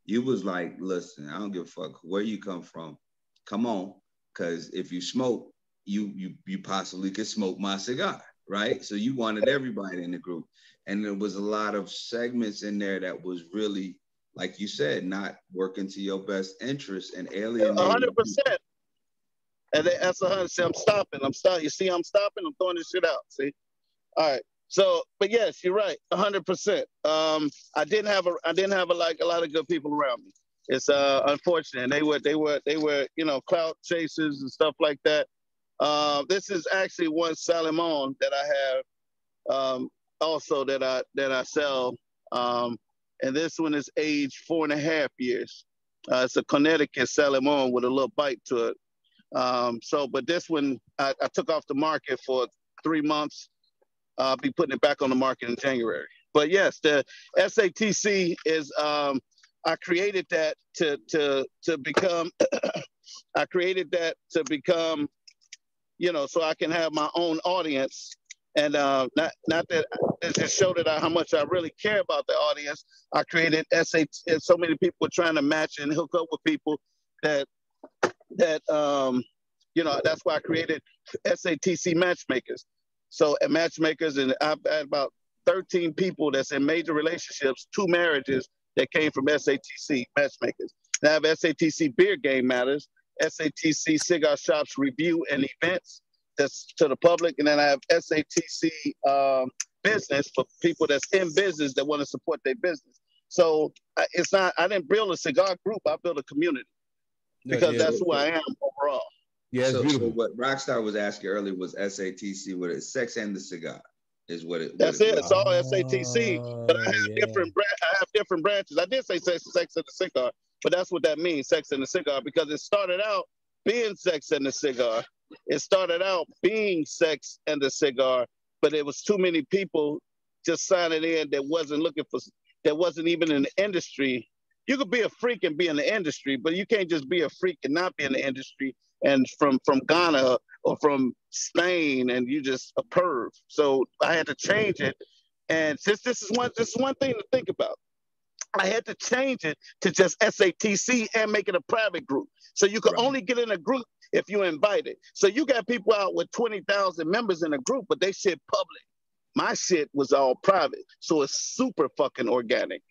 You was like, listen, I don't give a fuck where you come from. Come on, because if you smoke, you possibly could smoke my cigar, right? So you wanted everybody in the group. And there was a lot of segments in there that was really, like you said, not working to your best interest and alienating. 100%. And that's 100%. See, I'm stopping. You see, I'm stopping. I'm throwing this shit out. See? All right. So, but yes, you're right. 100%. I didn't have a lot of good people around me. It's unfortunate. They were, you know, clout chasers and stuff like that. This is actually one Salamon that I have, also that I sell. And this one is aged 4.5 years. It's a Connecticut Salamon with a little bite to it. But this one I took off the market for 3 months. I'll be putting it back on the market in January. But yes, the SATC is, I created that to become, I created that to become, you know, so I can have my own audience. And not that it just showed that how much I really care about the audience. I created SAT, and so many people were trying to match and hook up with people that you know, that's why I created SATC matchmakers. So at matchmakers, and I've had about 13 people that's in major relationships, 2 marriages that came from SATC matchmakers. And I have SATC Beer Game Matters, SATC Cigar Shops Review and Events, that's to the public. And then I have SATC Business for people that's in business that want to support their business. So it's not, I didn't build a cigar group, I built a community because that's who I am overall. Yeah, so what Rockstar was asking earlier was SATC, what is Sex and the Cigar is what it. That's it. It's all SATC, but I have different branches. I did say Sex and the Cigar, but that's what that means, Sex and the Cigar, because it started out being Sex and the Cigar. It started out being Sex and the Cigar, but it was too many people just signing in that wasn't even in the industry. You could be a freak and be in the industry, but you can't just be a freak and not be in the industry. And from Ghana or from Spain, and you just a perv. So I had to change it. And since this is one thing to think about, I had to change it to just SATC and make it a private group. So you could only get in a group if you invited. So you got people out with 20,000 members in a group, but they shit public. My shit was all private. So it's super fucking organic.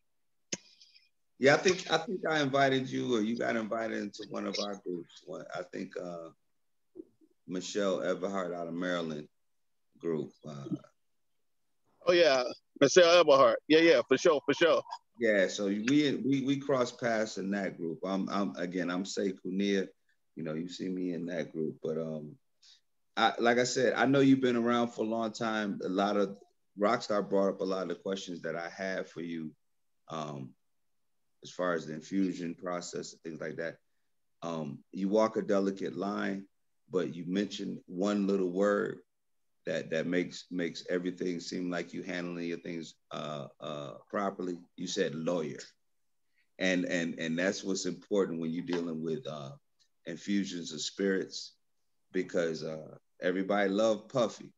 Yeah, I think I invited you, or you got invited into one of our groups. I think Michelle Everhart out of Maryland group. Oh yeah, Michelle Everhart. Yeah, for sure. Yeah, so we crossed paths in that group. I'm Sekou Nia. You know, you see me in that group, but like I said, I know you've been around for a long time. A lot of Rockstar brought up a lot of the questions that I have for you. As far as the infusion process and things like that, you walk a delicate line, but you mentioned one little word that makes everything seem like you handling your things properly. You said lawyer, and that's what's important when you're dealing with infusions of spirits, because everybody love Puffy.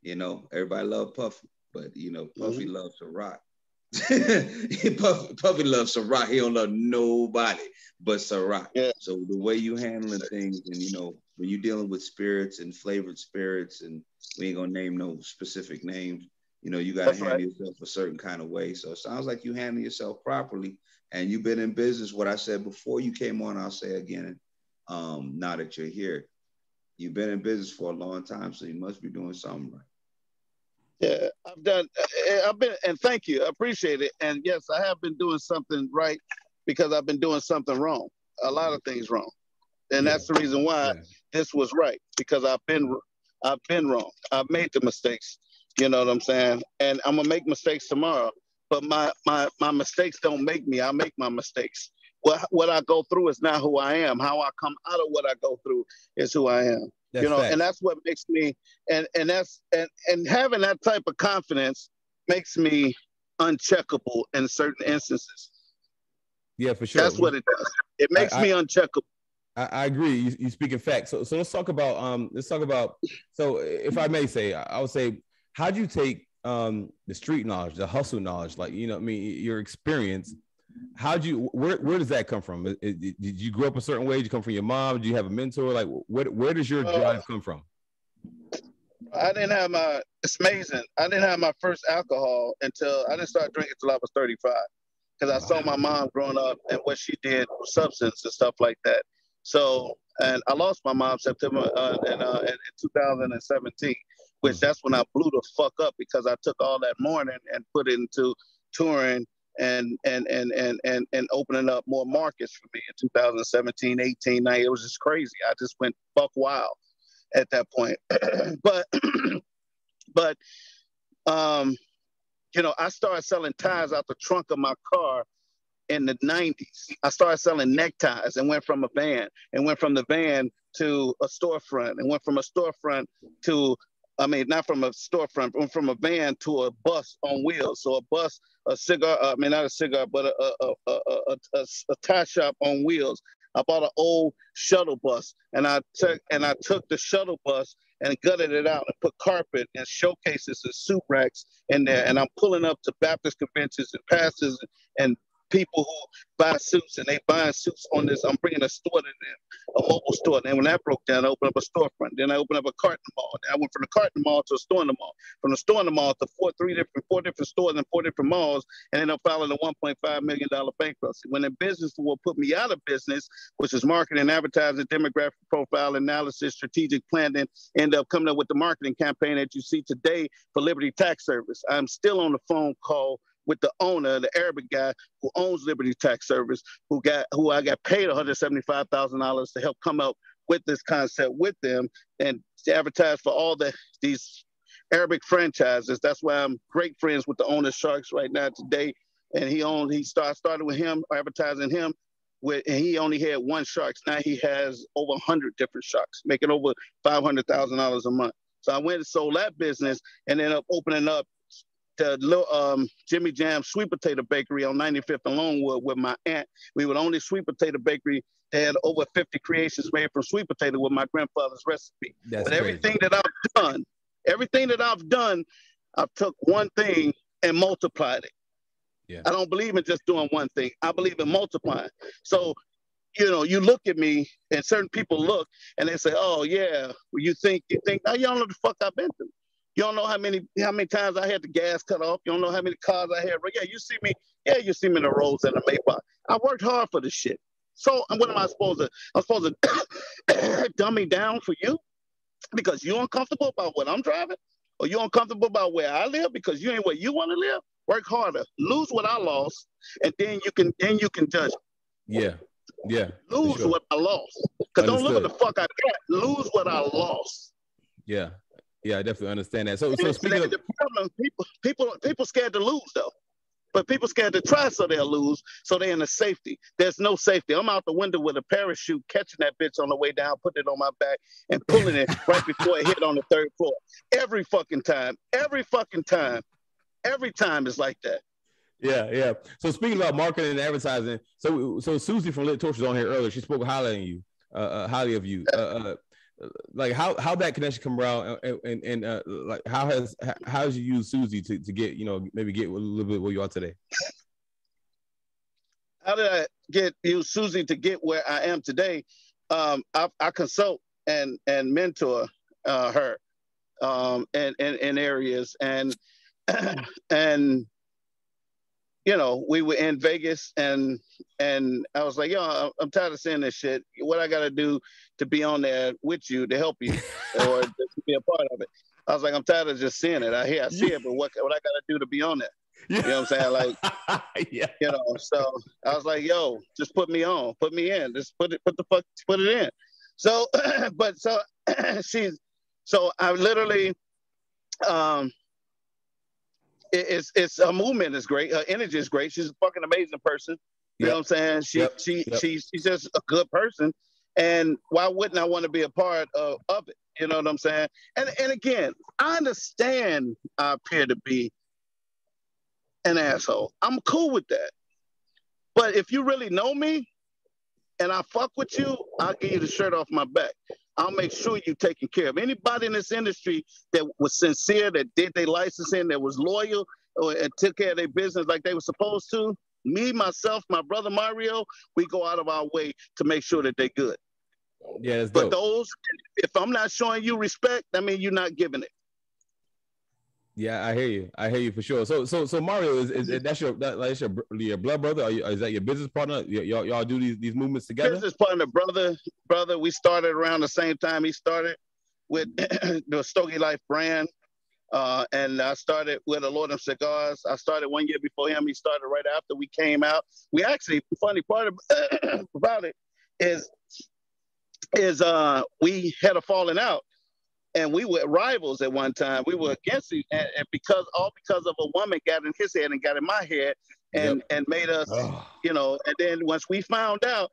You know, everybody love Puffy, but you know, Puffy loves to rock. Puffy loves Ciroc. He don't love nobody but Ciroc. Yeah. So the way you handling things, and you know, when you're dealing with spirits and flavored spirits, and we ain't gonna name no specific names, you know, you gotta handle yourself a certain kind of way. So it sounds like you handle yourself properly, and you've been in business. What I said before you came on, I'll say again, now that you're here, you've been in business for a long time, so you must be doing something right. Yeah, and thank you, I appreciate it. And yes, I have been doing something right because I've been doing something wrong, a lot of things wrong. And that's the reason why this was right, because I've been wrong. I've made the mistakes, you know what I'm saying? And I'm gonna make mistakes tomorrow, but my mistakes don't make me, I make my mistakes. What I go through is not who I am. How I come out of what I go through is who I am. You know, and that's what makes me, and having that type of confidence makes me uncheckable in certain instances. Yeah, for sure. That's what it does. It makes me uncheckable. I agree. You speak in fact. So let's talk about so if I may say, I would say, how'd you take the street knowledge, the hustle knowledge, like, you know, I mean, your experience, Where does that come from? Did you grow up a certain way? Did you come from your mom? Do you have a mentor? Like, where does your drive come from? It's amazing. I didn't have my first alcohol until I didn't start drinking until I was 35. Because I saw my mom growing up and what she did with substance and stuff like that. So, and I lost my mom September in 2017, which that's when I blew the fuck up because I took all that morning and put it into touring and opening up more markets for me in 2017, 18, 19. It was just crazy. I just went buck wild at that point. but you know, I started selling ties out the trunk of my car in the 90s. I started selling neckties and went from a van and went from the van to a storefront and went from a storefront to, I mean, not from a storefront, went from a van to a bus on wheels. So a bus, a cigar, I mean, not a cigar, but a tie shop on wheels. I bought an old shuttle bus and I took the shuttle bus and gutted it out and put carpet and showcases and soup racks in there. And I'm pulling up to Baptist conventions and pastors and people who buy suits and they buying suits on this. I'm bringing a store to them, a mobile store. And then when that broke down, I opened up a storefront. Then I opened up a cart in the mall. Then I went from the cart in the mall to a store in the mall. From the store in the mall to four different stores and 4 different malls, and ended up filing a $1.5 million bankruptcy. When the business will put me out of business, which is marketing, advertising, demographic profile analysis, strategic planning, end up coming up with the marketing campaign that you see today for Liberty Tax Service. I'm still on the phone call with the owner, the Arabic guy who owns Liberty Tax Service, who I got paid $175,000 to help come up with this concept with them and to advertise for all these Arabic franchises. That's why I'm great friends with the owner Sharks right now today. And he started with him, advertising him and he only had one Sharks. Now he has over 100 different Sharks, making over $500,000 a month. So I went and sold that business and ended up opening up the Jimmy Jam sweet potato bakery on 95th and Longwood with my aunt. We were the only sweet potato bakery that had over 50 creations made from sweet potato with my grandfather's recipe. But everything that I've done, I've took one thing and multiplied it. Yeah. I don't believe in just doing one thing. I believe in multiplying. So, you know, you look at me and certain people look and they say, oh yeah, you think, now you don't know the fuck I've been through. You don't know how many times I had the gas cut off. You don't know how many cars I had. Yeah, you see me in the Rolls and the Maybach. I worked hard for this shit. So what am I supposed to? I'm supposed to dumb me down for you because you're uncomfortable about what I'm driving, or you're uncomfortable about where I live because you ain't where you want to live. Work harder, lose what I lost, and then you can judge. Yeah. Lose what I lost. Because don't look at the fuck I got. Lose what I lost. Yeah. Yeah, I definitely understand that. So speaking of the problem, people scared to lose though, but people scared to try so they'll lose. So they're in the safety. There's no safety. I'm out the window with a parachute, catching that bitch on the way down, putting it on my back, and pulling it right before it hit on the 3rd floor. Every fucking time. Every time is like that. Yeah. So speaking about marketing and advertising, so Susie from Lit Torch was on here earlier. She spoke highly of you. Like how that connection come around and like how has you used Susie to get, you know, maybe get a little bit where you are today? How did I use Susie to get where I am today? I consult and mentor her in areas and you know, we were in Vegas and I was like, yo, I'm tired of seeing this shit. What I got to do to be on there with you to help you or to be a part of it? I was like, I'm tired of just seeing it. I see it, but what I got to do to be on there? You know what I'm saying? Like, you know, so I was like, yo, just put me on, put me in, just put it in. So, so I literally, it's her movement is great. Her energy is great. She's a fucking amazing person. You know what I'm saying? She's just a good person. And why wouldn't I want to be a part of it? You know what I'm saying? And again, I understand I appear to be an asshole. I'm cool with that. But if you really know me and I fuck with you, I'll give you the shirt off my back. I'll make sure you're taken care of. Anybody in this industry that was sincere, that did their licensing, that was loyal, and took care of their business like they were supposed to, me, myself, my brother Mario, we go out of our way to make sure that they're good. Yeah, that's but dope. Those, if I'm not showing you respect, that means you're not giving it. Yeah, I hear you. I hear you for sure. So Mario, is that's your blood brother? Is that your business partner? Y'all do these movements together? Business partner, brother. We started around the same time he started with the Stogie Life brand. And I started with Alourdam Cigars. I started 1 year before him. He started right after we came out. We actually, funny part about it is we had a falling out. And we were rivals at one time. We were against it, and because of a woman got in his head and got in my head, and made us, And then once we found out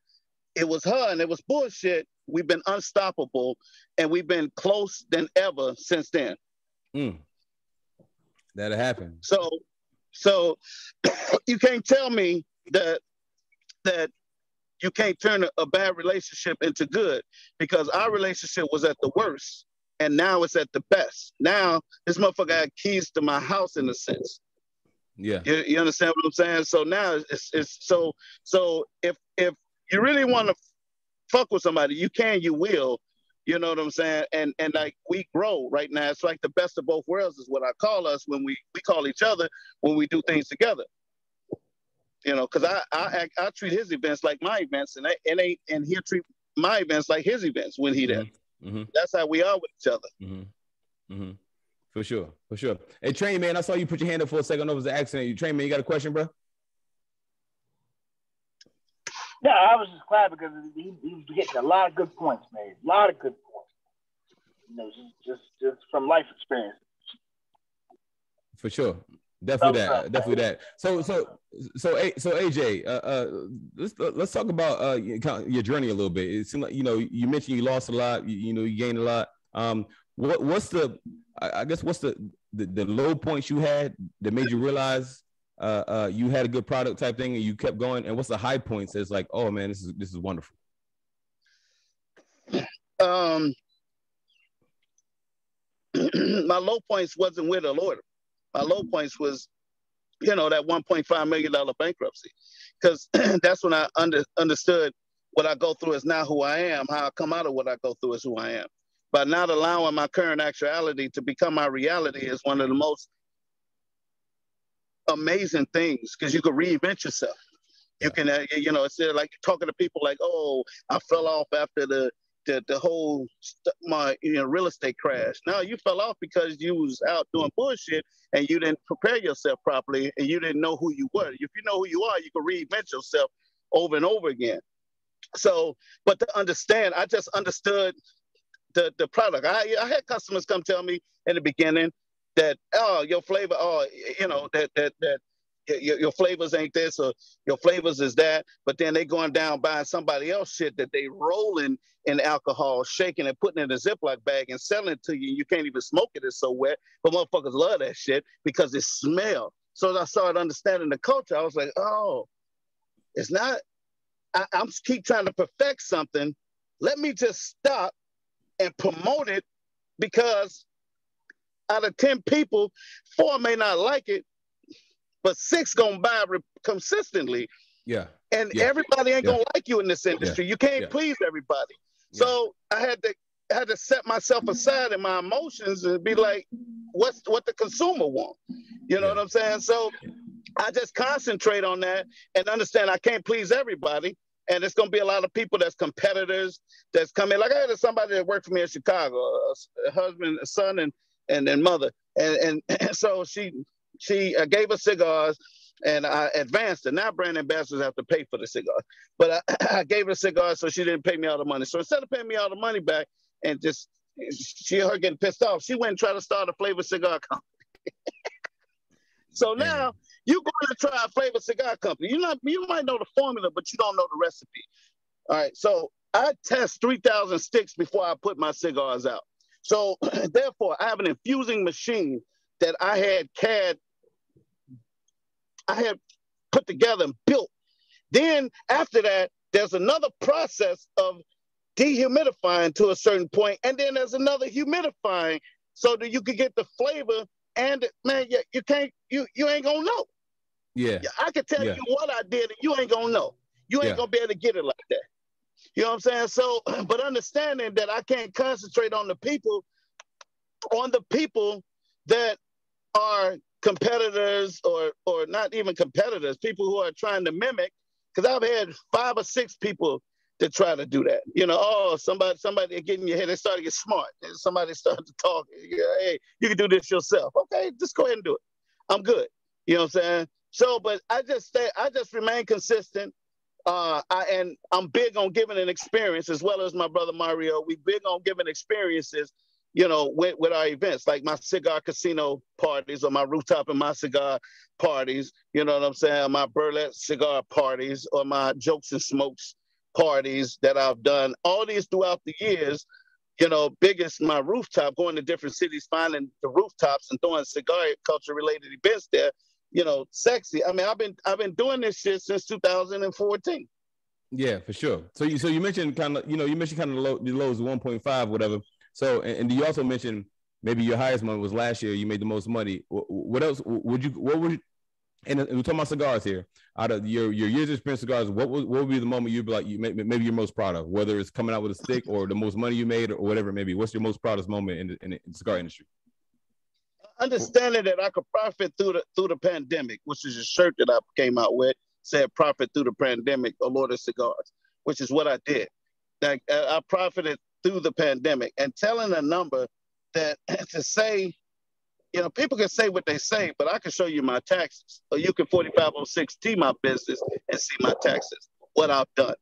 it was her and it was bullshit, we've been unstoppable, and we've been close than ever since then. That'll happen. So you can't tell me that you can't turn a bad relationship into good, because our relationship was at the worst. And now it's at the best. Now this motherfucker got keys to my house in a sense. Yeah. You understand what I'm saying? So now it's so if you really want to fuck with somebody, you can, you will. You know what I'm saying? And like, we grow right now. It's like the best of both worlds is what I call us when we call each other when we do things together. Because I treat his events like my events, and he'll treat my events like his events when he there. Mm-hmm. That's how we are with each other. For sure. Hey, Train Man, I saw you put your hand up for a second. It was an accident. You Train Man, you got a question, bro? No, I was just glad because he was hitting a lot of good points, man. A lot of good points. Just from life experience. For sure. Definitely that. So AJ, let's talk about your journey a little bit. It seemed like, you mentioned you lost a lot, you gained a lot. What's the low points you had that made you realize you had a good product type thing and you kept going, and what's the high points that's like, oh man, this is wonderful? My low points wasn't with Alourdam. My low points was, that $1.5 million bankruptcy, because that's when I understood what I go through is not who I am. How I come out of what I go through is who I am. By not allowing my current actuality to become my reality is one of the most amazing things, because you can reinvent yourself. You can, it's like talking to people like, oh, I fell off after the whole real estate crash. No, you fell off because you was out doing bullshit and you didn't prepare yourself properly and you didn't know who you were. If you know who you are, you can reinvent yourself over and over again. So, but to understand, I just understood the product. I had customers come tell me in the beginning that, oh, your flavor, your flavors ain't this, or your flavors is that, but then they going down buying somebody else shit that they rolling in alcohol, shaking and putting it in a Ziploc bag and selling it to you. You can't even smoke it. It's so wet, but motherfuckers love that shit because it smells. So as I started understanding the culture, I was like, oh, it's not, I'm keep trying to perfect something. Let me just stop and promote it, because out of 10 people, 4 may not like it, but 6 gonna buy consistently. Yeah. And everybody ain't gonna like you in this industry. You can't please everybody. So I had to set myself aside in my emotions and be like, what the consumer want? You know what I'm saying? So I just concentrate on that and understand I can't please everybody. And it's gonna be a lot of people that's competitors that's coming. Like I had somebody that worked for me in Chicago, a husband, a son, and then mother. And so she gave us cigars, and I advanced it. Now brand ambassadors have to pay for the cigar, but I gave her cigars so she didn't pay me all the money. So instead of paying me all the money back and just her getting pissed off, she went and tried to start a flavored cigar company. So now you're going to try a flavored cigar company. You might know the formula, but you don't know the recipe. All right, so I test 3,000 sticks before I put my cigars out. So therefore, I have an infusing machine that I had put together and built. Then after that, there's another process of dehumidifying to a certain point, and then there's another humidifying so that you can get the flavor. And man, you ain't gonna know. Yeah. I can tell you what I did, and you ain't gonna know. You ain't gonna be able to get it like that. You know what I'm saying? So, but understanding that I can't concentrate on the people that are competitors or not even competitors, people who are trying to mimic, because I've had 5 or 6 people that try to do that. You know, oh, somebody get in your head, they start to get smart. And somebody started to talk, hey, you can do this yourself. Okay, just go ahead and do it. I'm good. You know what I'm saying? So, but I just remain consistent. And I'm big on giving an experience, as well as my brother Mario. We big on giving experiences, you know, with our events, like my cigar casino parties or my rooftop and my cigar parties, you know what I'm saying? My burlesque cigar parties or my jokes and smokes parties that I've done. All these throughout the years, you know, biggest my rooftop, going to different cities, finding the rooftops and throwing cigar culture related events there, you know, sexy. I mean, I've been doing this shit since 2014. Yeah, for sure. So you mentioned kind of, the lows 1.5, whatever. So, and you also mentioned maybe your highest money was last year. You made the most money. What else would you, and we're talking about cigars here. Out of your years of experience cigars, what would be the moment you'd be like, maybe you're most proud of, whether it's coming out with a stick or the most money you made or whatever it may be? What's your most proudest moment in the cigar industry? Understanding that I could profit through the pandemic, which is a shirt that I came out with, said profit through the pandemic, Alourdam Cigars, which is what I did. Like, I profited through the pandemic, and telling a number that to say, you know, people can say what they say, but I can show you my taxes, or you can 4506T my business and see my taxes, what I've done.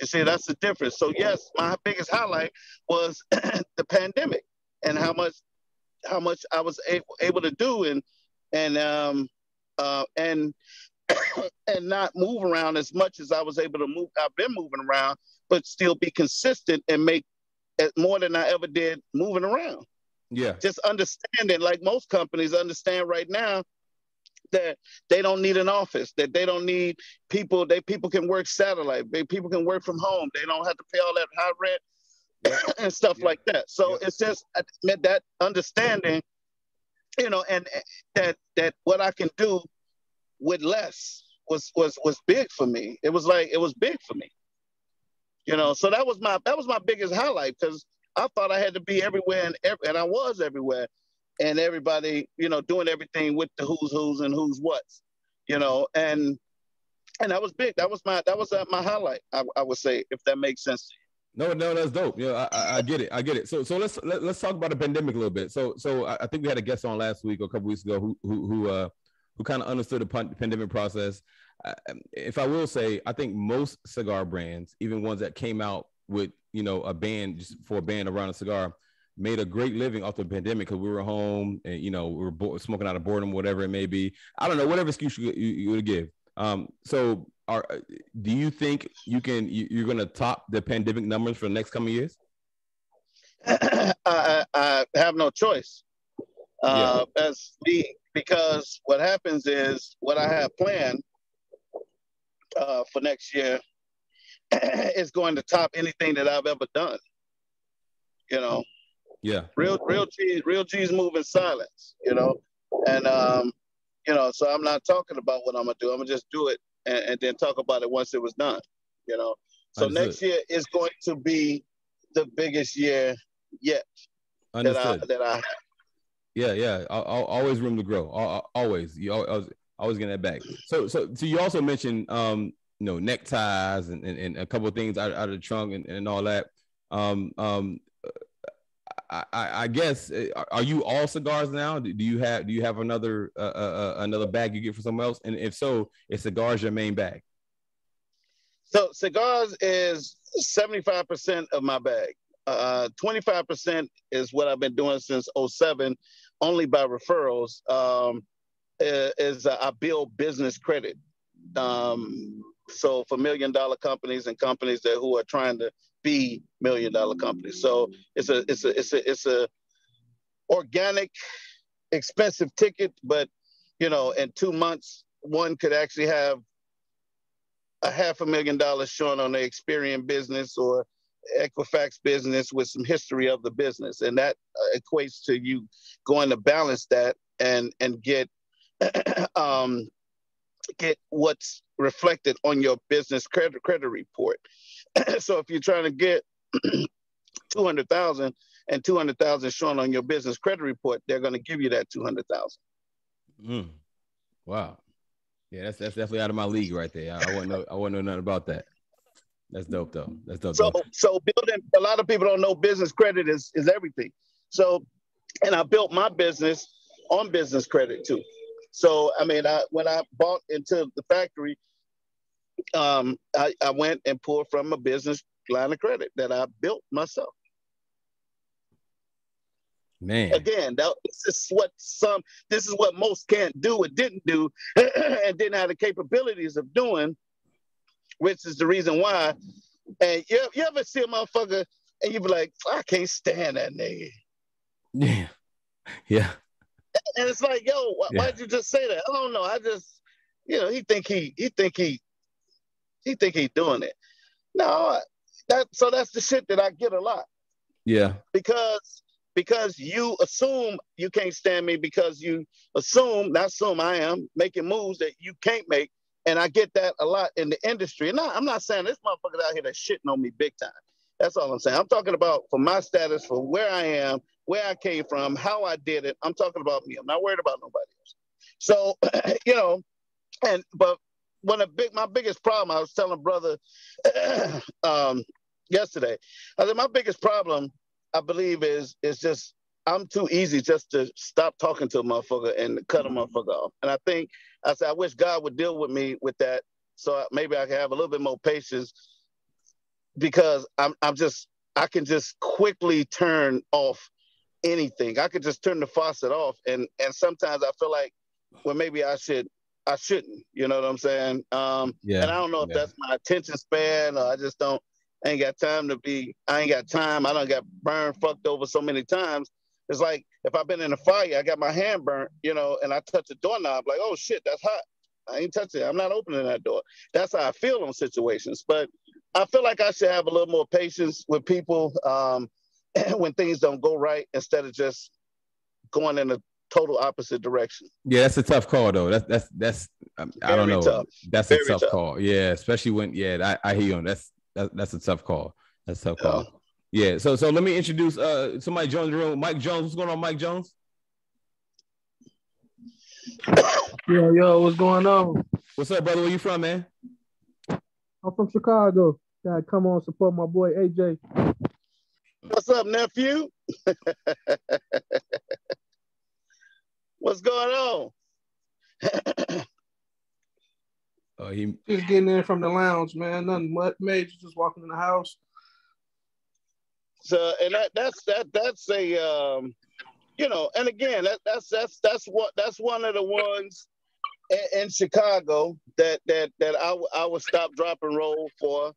You see, that's the difference. So yes, my biggest highlight was the pandemic and how much I was able to do and not move around as much as I was able to move. I've been moving around, but still be consistent and make more than I ever did moving around. Yeah. Just understanding, like most companies understand right now, that they don't need an office, that they don't need people, people can work satellite, people can work from home. They don't have to pay all that high rent and stuff like that. So it's just that understanding, you know, and that what I can do with less was big for me. It was big for me, you know. So that was my biggest highlight, because I thought I had to be everywhere and I was everywhere, and everybody, you know, doing everything with the who's and who's what's, you know, and that was big. That was my highlight. I would say, if that makes sense to you. No, that's dope. Yeah, I get it. I get it. So let's talk about the pandemic a little bit. So I think we had a guest on last week or a couple weeks ago who kind of understood the pandemic process. If I will say, I think most cigar brands, even ones that came out with, you know, a ban, just for a ban around a cigar, made a great living off the pandemic, because we were home and, you know, we were smoking out of boredom, whatever it may be. I don't know, whatever excuse you would give. So do you think you're going to top the pandemic numbers for the next coming years? I have no choice. Because what happens is, what I have planned for next year is going to top anything that I've ever done. You know. Yeah. Real G's move in silence. You know, and you know, so I'm not talking about what I'm gonna do. I'm gonna just do it and then talk about it once it was done. You know. So next year is going to be the biggest year yet that I have. Yeah. Always room to grow. Always. You always getting that back. So you also mentioned you know, neckties and a couple of things out of the trunk and all that. I guess, are you all cigars now? Do you have another bag you get for someone else? And if so, is cigars your main bag? So cigars is 75% of my bag. 25% is what I've been doing since 2007, only by referrals. I build business credit. So for $1 million companies and companies who are trying to be $1 million companies. So it's a organic, expensive ticket, but, you know, in 2 months, one could actually have $500,000 shown on the Experian business or Equifax business with some history of the business. And that equates to you going to balance that and get get what's reflected on your business credit report. So if you're trying to get 200,000 and 200,000 shown on your business credit report, they're going to give you that 200,000. Wow. Yeah, that's definitely out of my league right there. I wouldn't know nothing about that. That's dope though. That's dope. So building, a lot of people don't know business credit is everything. So, and I built my business on business credit too. So I mean, when I bought into the factory, I went and pulled from a business line of credit that I built myself. Man, again, this is what most can't do or didn't do, and didn't have the capabilities of doing, which is the reason why. And you ever see a motherfucker and you be like, I can't stand that nigga. Yeah. And it's like, yo, why'd you just say that? I don't know. I just, he think he doing it. No, that's the shit that I get a lot. Yeah. Because you assume you can't stand me, because you I am making moves that you can't make. And I get that a lot in the industry. And I'm not saying this motherfucker out here that's shitting on me big time. That's all I'm saying. I'm talking about for my status, for where I am, where I came from, how I did it. I'm talking about me. I'm not worried about nobody else. So, but my biggest problem, I was telling brother yesterday, I said my biggest problem, I believe, is just I'm too easy just to stop talking to a motherfucker and cut a motherfucker off. And I said, I wish God would deal with me with that, so maybe I can have a little bit more patience, because I can just quickly turn off anything. I could just turn the faucet off, and sometimes I feel like, well, maybe I shouldn't. You know what I'm saying? And I don't know if that's my attention span, or I just don't. I ain't got time. I done got burned, fucked over so many times. It's like if I've been in a fire, I got my hand burnt, and I touch the doorknob, like, oh shit, that's hot. I ain't touching it. I'm not opening that door. That's how I feel on situations. But I feel like I should have a little more patience with people when things don't go right, instead of just going in a total opposite direction. Yeah, that's a tough call though. That's I don't know. Tough. That's a tough call. Yeah, especially when I hear you on that's a tough call. That's a tough call. Yeah. So let me introduce somebody joined the room. Mike Jones. What's going on, Mike Jones? Yo, what's going on? What's up, brother? Where you from, man? I'm from Chicago. Gotta come on, support my boy AJ. What's up, nephew? What's going on? Just getting in from the lounge, man. Nothing major, just walking in the house. So, and that's a and again, that's one of the ones in Chicago that I would stop, drop, and roll for,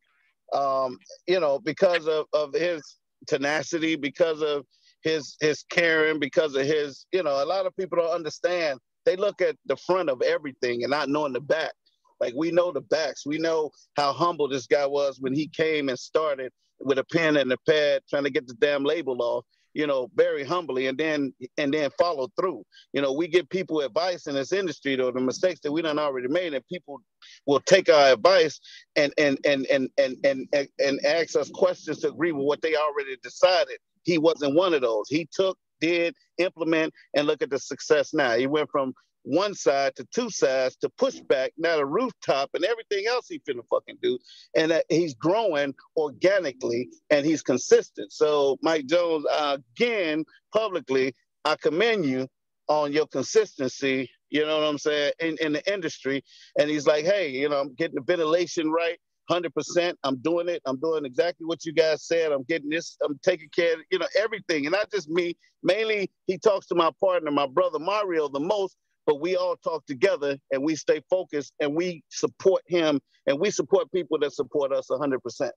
because of his tenacity, because of his caring, because of his, a lot of people don't understand. They look at the front of everything and not knowing the back. Like, we know the backs. We know how humble this guy was when he came and started with a pen and a pad trying to get the damn label off, very humbly, and then follow through. We give people advice in this industry, though, the mistakes that we done already made, and people will take our advice and ask us questions to agree with what they already decided. He wasn't one of those. He did implement, and look at the success now. He went from one side to two sides to pushback, now the rooftop, and everything else he finna fucking do. And he's growing organically, and he's consistent. So Mike Jones, again, publicly, I commend you on your consistency, you know what I'm saying, in the industry. And he's like, hey, I'm getting the ventilation right, 100%. I'm doing it. I'm doing exactly what you guys said. I'm getting this. I'm taking care of, everything. And not just me. Mainly, he talks to my partner, my brother Mario, the most. But we all talk together, and we stay focused, and we support him, and we support people that support us 100%.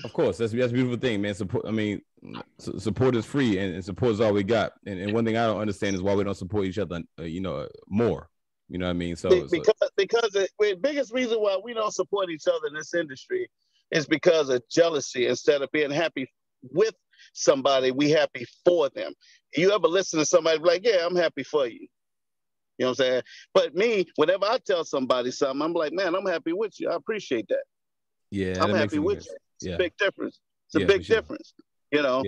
Of course, that's a beautiful thing, man. Support. I mean, support is free, and support is all we got. And one thing I don't understand is why we don't support each other, more. You know what I mean? Because the biggest reason why we don't support each other in this industry is because of jealousy. Instead of being happy with somebody, we happy for them. You ever listen to somebody be like, yeah, I'm happy for you. You know what I'm saying? But me, whenever I tell somebody something, I'm like, man, I'm happy with you. I appreciate that. Yeah, I'm that makes happy with sense. you. It's Yeah. a big difference. It's a Yeah, for big sure. difference. You know,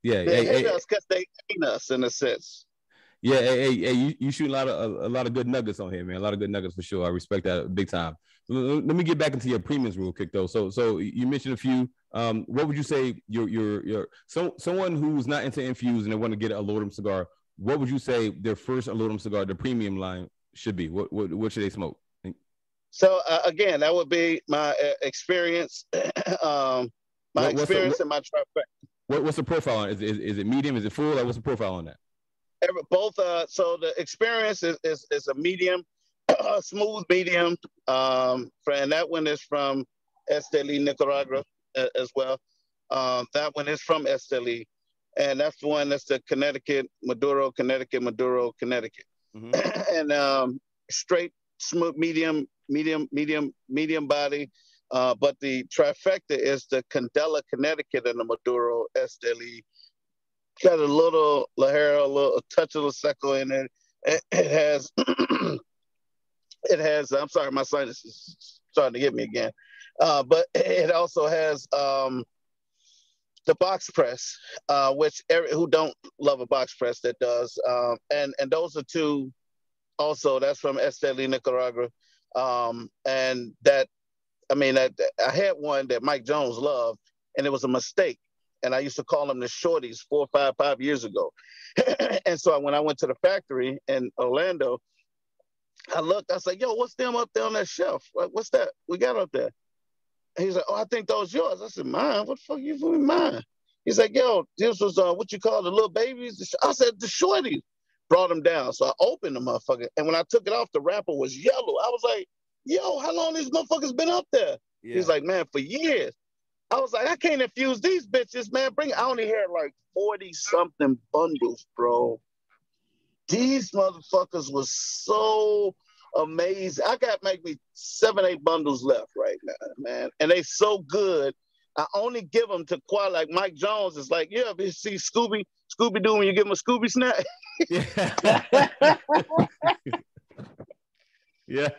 Yeah. they hate us because they hate us in a sense. Yeah, you shoot a lot of good nuggets on here, man. A lot of good nuggets for sure. I respect that big time. Let me get back into your premiums real quick though. So you mentioned a few. What would you say someone who's not into infused and they want to get an Alourdam cigar? What would you say their first Alourdam cigar, the premium line, should be? What should they smoke? So again, that would be my experience, my experience and my trifecta. What's the profile on it? Is it medium? Is it full? What's the profile on that? Both. So the experience is a medium, smooth medium. And that one is from Esteli, Nicaragua, as well. That one is from Esteli, and that's the one that's the Connecticut, Maduro, Connecticut. Mm-hmm. And straight, smooth, medium body. But the trifecta is the Candela, Connecticut, and the Maduro, Esteli. Got a little Lajero, a touch of Seco in it. It has, I'm sorry, my sinus is starting to get me again. But it also has the box press, which who don't love a box press that does. And those are two also, that's from Esteli, Nicaragua. And that, I had one that Mike Jones loved, and it was a mistake. And I used to call them the shorties 5 years ago. And so when I went to the factory in Orlando, I looked, I said, yo, what's them up there on that shelf? Like, what's that we got up there? And he's like, oh, I think those yours. I said, mine? What the fuck you doing mine? He's like, yo, this was what you call the little babies? I said, the shorties. Brought them down. So I opened the motherfucker. And when I took it off, the wrapper was yellow. I was like, yo, how long these motherfuckers been up there? Yeah. He's like, man, for years. I was like, I can't infuse these bitches, man. I only had like 40-something bundles, bro. These motherfuckers was so amazing. I got maybe 7-8 bundles left right now, man. And they so good. I only give them to quality. Like Mike Jones is like, yeah, you see Scooby-Doo when you give him a Scooby snack. Yeah.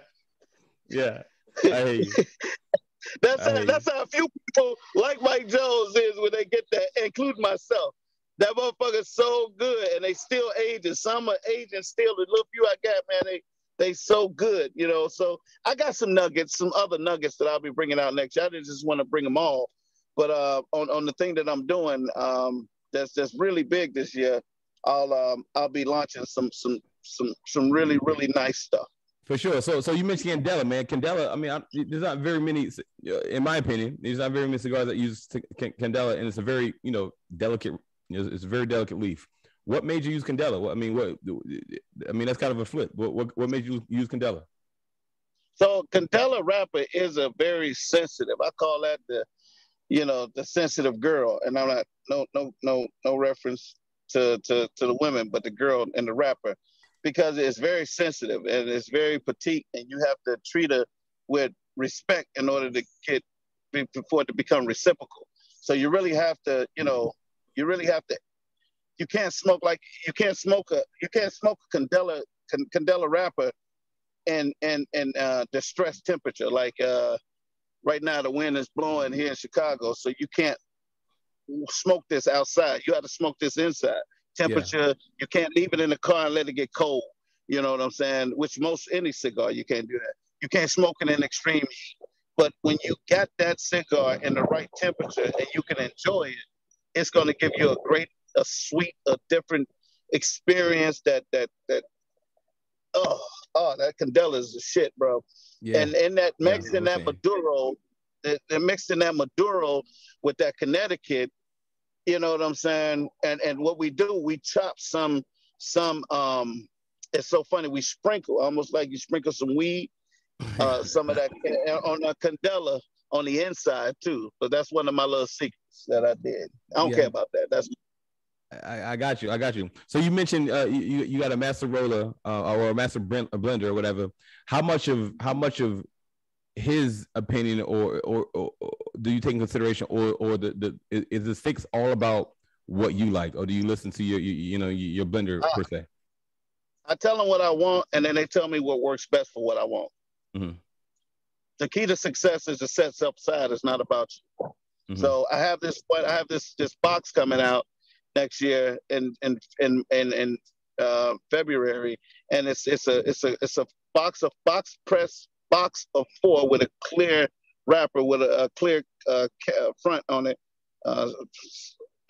I hate you. That's how a few people like Mike Jones is when they get that, including myself. That motherfucker's so good, and they still aging. Some are aging still. The little few I got, man, they so good, you know. So I got some other nuggets that I'll be bringing out next year. I didn't just want to bring them all, but on the thing that I'm doing, that's really big this year, I'll be launching some really nice stuff. For sure. So you mentioned Candela, man. Candela, there's not very many, in my opinion, there's not very many cigars that use Candela, and it's a very, delicate, it's a very delicate leaf. What made you use Candela? That's kind of a flip. What made you use Candela? So Candela wrapper is a very sensitive. I call that the sensitive girl, and I'm not no reference to the women, but the girl and the wrapper. Because it's very sensitive and it's very petite, and you have to treat her with respect in order to for it to become reciprocal. So you really have to, you can't smoke a Candela wrapper in distressed temperature. Like right now the wind is blowing here in Chicago, so you can't smoke this outside. You have to smoke this inside. Temperature, you can't leave it in the car and let it get cold. You know what I'm saying? Which any cigar, you can't do that. You can't smoke it in extreme heat. But when you got that cigar in the right temperature and you can enjoy it, it's going to give you a sweet, a different experience that Candela is the shit, bro. Yeah. And that mixing that Maduro, they're mixing that Maduro with that Connecticut. You know what I'm saying? And what we do, we chop some. It's so funny. We sprinkle, almost like you sprinkle some weed, some of that on a Candela on the inside too. But that's one of my little secrets that I did. I don't care about that. I got you. So you mentioned you got a master roller or a master blender or whatever. How much of his opinion or do you take in consideration or is the sticks all about what you like, or do you listen to your blender per se? I tell them what I want, and then they tell me what works best for what I want. Mm-hmm. The key to success is to set stuff aside. It's not about you. Mm-hmm. So I have this box coming out next year in February, and it's a box of 4 with a clear wrapper with a clear front on it,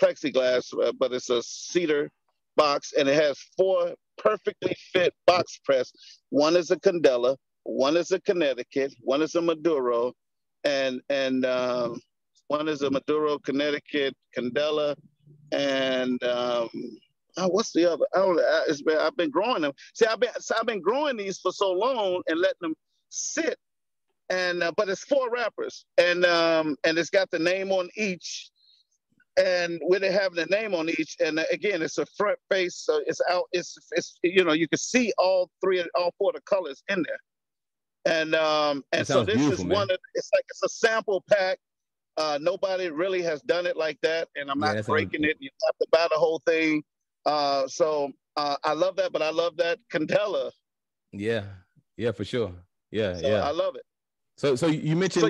plexiglass, but it's a cedar box, and it has 4 perfectly fit box press. One is a Candela, one is a Connecticut, one is a Maduro, and one is a Maduro, Connecticut, Candela, and what's the other? I don't know. I've been growing them. See, I've been growing these for so long and letting them sit, and but it's 4 wrappers, and it's got the name on each. And with it having a name on each, and again, it's a front face, so it's out. It's you know, you can see all 4 of the colors in there, and so this is one of. It's like it's a sample pack. Nobody really has done it like that, and I'm not breaking it. You have to buy the whole thing. So I love that, but I love that Candela. Yeah, for sure. Yeah, so I love it. So you mentioned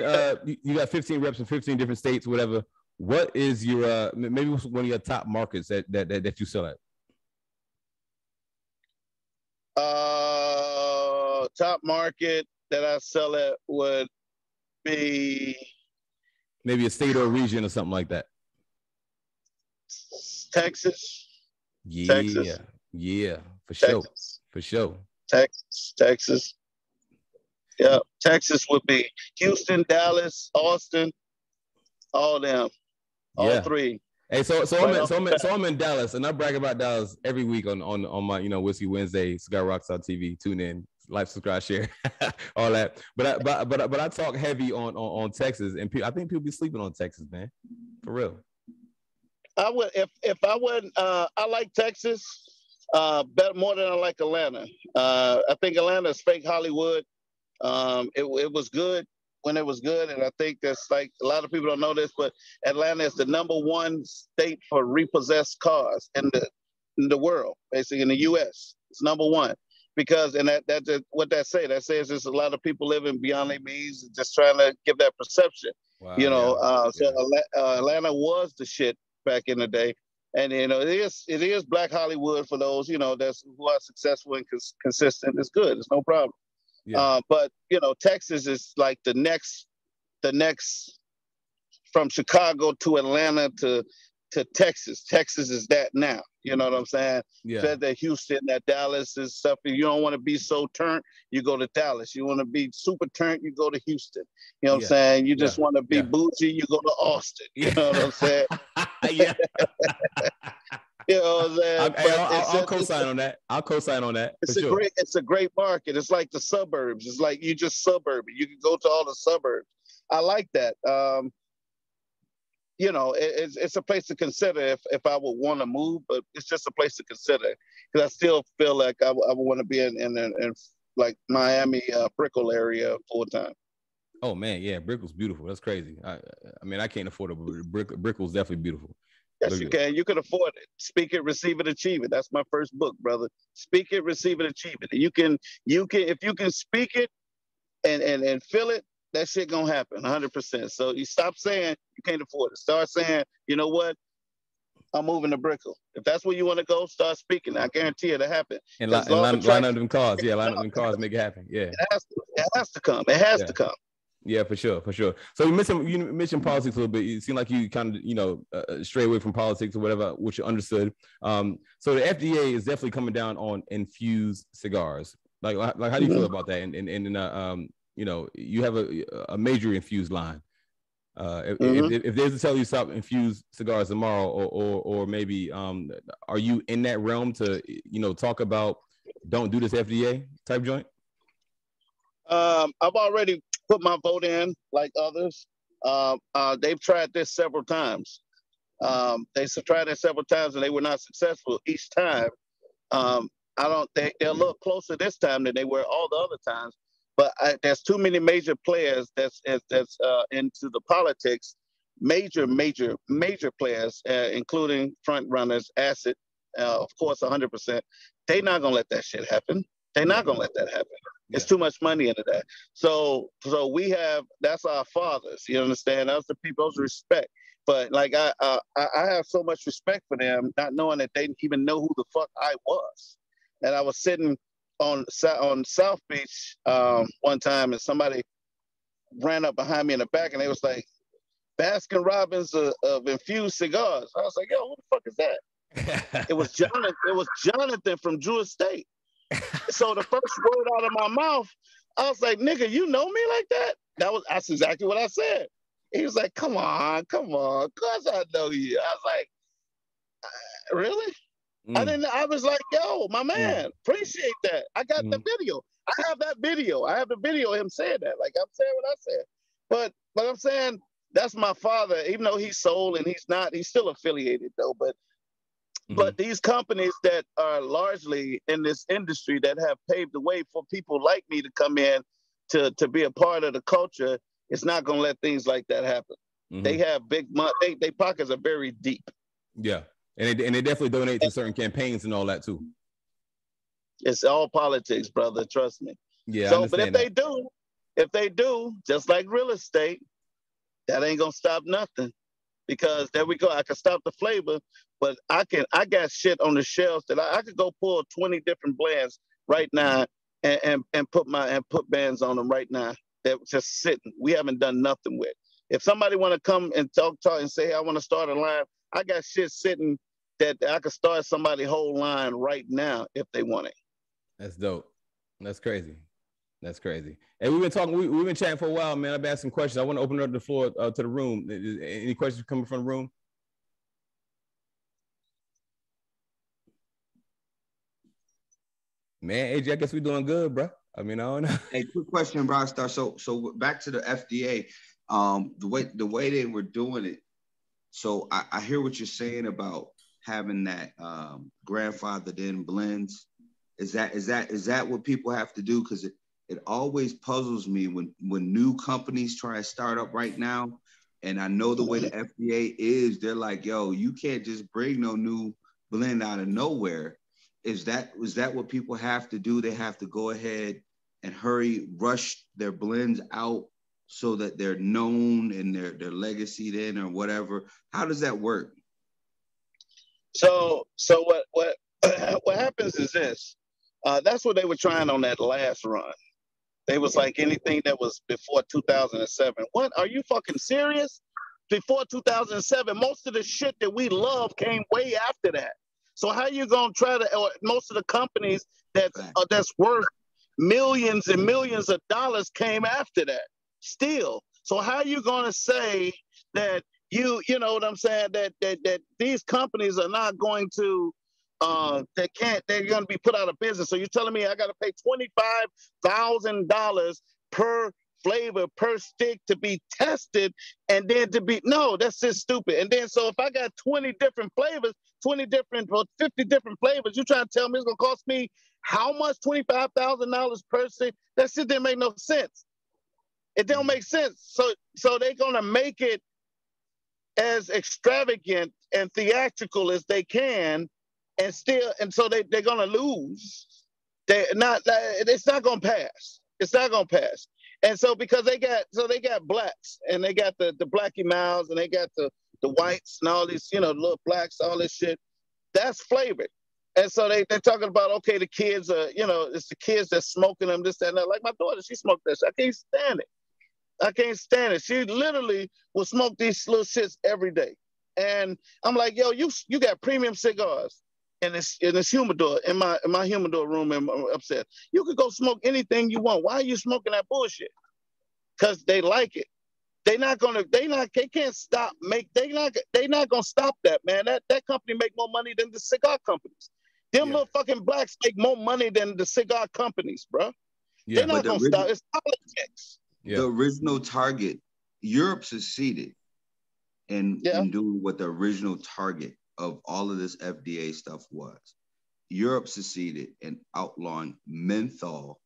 you got 15 reps in 15 different states, whatever. What is your maybe one of your top markets that you sell at? Top market that I sell at would be maybe a state or a region or something like that. Texas. Yeah, Texas. Yeah, for Texas. Sure. Texas. Yeah, Texas would be Houston, Dallas, Austin, all them. All 3. Hey, so I'm in Dallas, and I brag about Dallas every week on my Whiskey Wednesday, Cigar Rockstar TV. Tune in, like, subscribe, share, all that. But I talk heavy on Texas, and I think people be sleeping on Texas, man, for real. I would if I wouldn't. I like Texas better more than I like Atlanta. I think Atlanta is fake Hollywood. It was good when it was good, and I think that's like a lot of people don't know this, but Atlanta is the #1 state for repossessed cars in the world, basically in the U.S. It's #1 because, and that's what that says. That says there's a lot of people living beyond their means, just trying to give that perception. Wow, so Atlanta was the shit back in the day, and it is Black Hollywood for those who are successful and consistent. It's good. It's no problem. Yeah. But Texas is like the next from Chicago to Atlanta to Texas. Texas is that now. You know what I'm saying? Yeah. Said that Houston, that Dallas is stuff. If you don't want to be so turnt, you go to Dallas. You want to be super turnt, you go to Houston. You know what I'm saying? You just want to be bougie, you go to Austin. You know what I'm saying? Yeah. You know what I'm saying? I'll co-sign on that. It's a great market. It's like the suburbs. It's like you just suburban. You can go to all the suburbs. I like that. It's a place to consider if I would want to move, but it's just a place to consider because I still feel like I would want to be in like Miami, Brickell area full time. Oh man, yeah, Brickell's beautiful. That's crazy. I mean, I can't afford it, but Brickell's definitely beautiful. Yes, you can. You can afford it. Speak it, receive it, achieve it. That's my first book, brother. Speak it, receive it, achieve it. You can if you can speak it and feel it, that shit gonna happen 100%. So you stop saying you can't afford it. Start saying, you know what? I'm moving to Brickell. If that's where you want to go, start speaking. I guarantee it'll happen. And line up them cars. Yeah, line up them cars, make it happen. Yeah. It has to come. It has to come. Yeah, for sure. So you mentioned politics a little bit. It seemed like you kind of, stray away from politics or whatever, which you understood. So the FDA is definitely coming down on infused cigars. Like how do you feel about that? And you have a major infused line. If there's to tell you stop infused cigars tomorrow, or maybe are you in that realm to talk about don't do this FDA type joint? I've already put my vote in, like others. They've tried this several times. They tried it several times and they were not successful each time. They're a little closer this time than they were all the other times. But there's too many major players that's into the politics. Major players, including front runners, Acid, of course, 100%. They're not gonna let that shit happen. They're not gonna let that happen. It's too much money into that. So we have, that's our fathers. You understand? That's the people, those respect. But like I have so much respect for them, not knowing that they didn't even know who the fuck I was. And I was sitting on South Beach one time, and somebody ran up behind me in the back, and they was like, Baskin Robbins of infused cigars. I was like, yo, who the fuck is that? It was Jonathan. It was Jonathan from Drew Estate. So the first word out of my mouth, I was like, nigga, you know me like that? That's exactly what I said. He was like, come on, of course I know you. I was like, really? I was like, yo, my man, appreciate that. I got the video. I have that video. I have the video of him saying that. Like, I'm saying what I said. But I'm saying that's my father, even though he's sold and he's still affiliated though. But these companies that are largely in this industry that have paved the way for people like me to come in to be a part of the culture, it's not going to let things like that happen. They have big money. They pockets are very deep. Yeah. And they definitely donate to certain campaigns and all that too. It's all politics, brother. Trust me. Yeah. So, but if they do, just like real estate, that ain't going to stop nothing. Because there we go. I can stop the flavor, but I got shit on the shelves that I could go pull 20 different blends right now and put bands on them right now. They're just sitting. We haven't done nothing with. If somebody want to come and talk and say, hey, I want to start a line, I got shit sitting that I could start somebody's whole line right now if they want it. That's dope. That's crazy. That's crazy. And we've been talking, we've been chatting for a while, man. I've asked some questions. I want to open up the floor to the room. Any questions coming from the room? Man, AJ, I guess we're doing good, bro. I mean, I don't know. Hey, quick question, Rockstar. So back to the FDA, the way they were doing it. So I hear what you're saying about having that grandfathered in blends. Is that what people have to do? Because it always puzzles me when new companies try to start up right now. And I know the way the FDA is, they're like, yo, you can't just bring no new blend out of nowhere. Was that what people have to do? They have to go ahead and rush their blends out so that they're known and their legacy then or whatever. How does that work? So what happens is this. That's what they were trying on that last run. They was like anything that was before 2007. What? Are you fucking serious? Before 2007, most of the shit that we love came way after that. So how you gonna try to? Or most of the companies that's worth millions and millions of dollars came after that. Still, so how you gonna say that you know what I'm saying? That these companies are not going to. They're going to be put out of business. So you're telling me I got to pay $25,000 per flavor per stick to be tested, and then that's just stupid. And then so if I got 20 different flavors, 50 different flavors, you trying to tell me it's going to cost me how much? $25,000 per stick? That shit didn't make no sense. It don't make sense. So they're going to make it as extravagant and theatrical as they can. And so they're gonna lose. It's not gonna pass. It's not gonna pass. And so because they got blacks and they got the Blackie Miles and they got the whites and all these, little blacks, all this shit, that's flavored. And so they're talking about, okay, the kids are, it's the kids that's smoking them, this, that, and that. Like my daughter, she smoked that shit. I can't stand it. She literally will smoke these little shits every day. And I'm like, yo, you got premium cigars. In this humidor, in my humidor room upstairs. You could go smoke anything you want. Why are you smoking that bullshit? Because they like it. They can't stop they're not gonna stop that, man. That company make more money than the cigar companies. Them little fucking blacks make more money than the cigar companies, bro. Yeah, they're not gonna stop. It's politics. The original target, Europe succeeded in doing what the original target of all of this FDA stuff was. Europe succeeded in outlawing menthol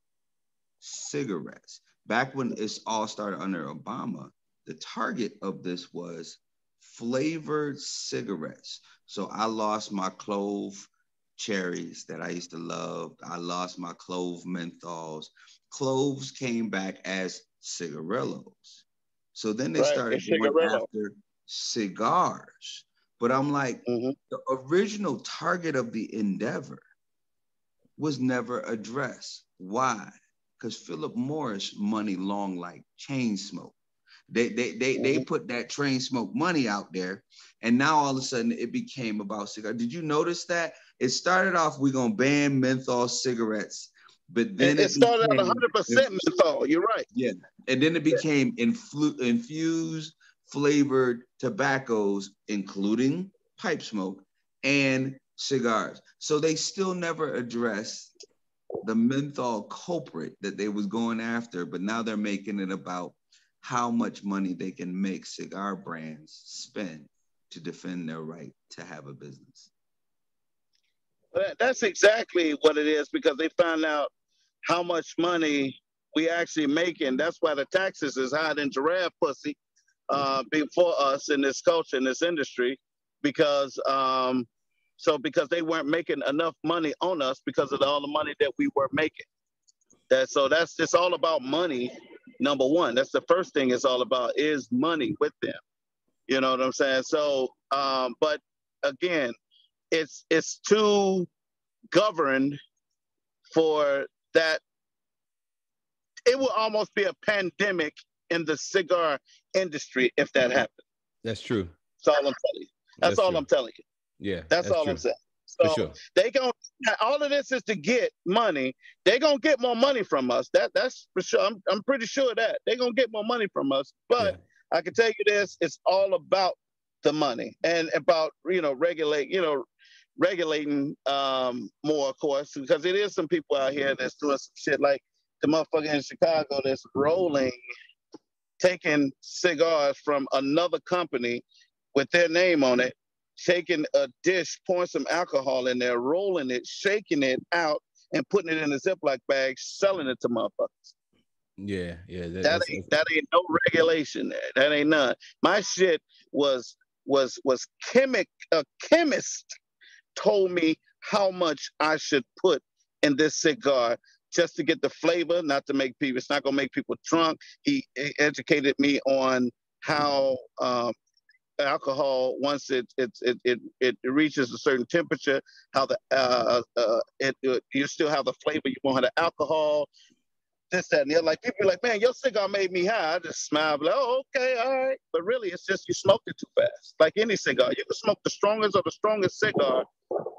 cigarettes. Back when it's all started under Obama, the target of this was flavored cigarettes. So I lost my clove cherries that I used to love. I lost my clove menthols. Cloves came back as cigarillos. So then they started going after cigars. But I'm like, the original target of the endeavor was never addressed. Why? Because Philip Morris money long like chain smoke. They put that train smoke money out there, and now all of a sudden it became about cigar. Did you notice that? It started off, we're gonna ban menthol cigarettes, but then it started at 100% menthol. You're right. Yeah, and then it became infused flavored tobaccos, including pipe smoke and cigars. So they still never addressed the menthol culprit that they was going after, but now they're making it about how much money they can make cigar brands spend to defend their right to have a business. That's exactly what it is, because they found out how much money we actually making. That's why the taxes is higher than giraffe pussy before us in this culture, in this industry, because because they weren't making enough money on us because of all the money that we were making. That's just all about money. Number one, that's the first thing it's all about, is money with them. You know what I'm saying? So, but again, it's too governed for that. It will almost be a pandemic in the cigar industry if that happened. That's true. That's all I'm telling you. That's all I'm telling you. Yeah, that's all true. I'm saying. So they gonna, all of this is to get money. They're gonna get more money from us. That's for sure. I'm pretty sure that they're gonna get more money from us. But I can tell you this: it's all about the money and about regulating more, of course, because it is some people out here that's doing some shit like the motherfucker in Chicago that's taking cigars from another company with their name on it, taking a dish, pouring some alcohol in there, rolling it, shaking it out, and putting it in a Ziploc bag, selling it to motherfuckers. Yeah. That ain't no regulation there. That ain't none. My shit was a chemist told me how much I should put in this cigar just to get the flavor, not to make people, it's not gonna make people drunk. He educated me on how alcohol, once it reaches a certain temperature, how you still have the flavor, you won't have the alcohol, this, that, and the other. Like, people be like, man, your cigar made me high. I just smile, like, oh, okay, all right. But really, it's just you smoked it too fast. Like any cigar, you can smoke the strongest of the strongest cigar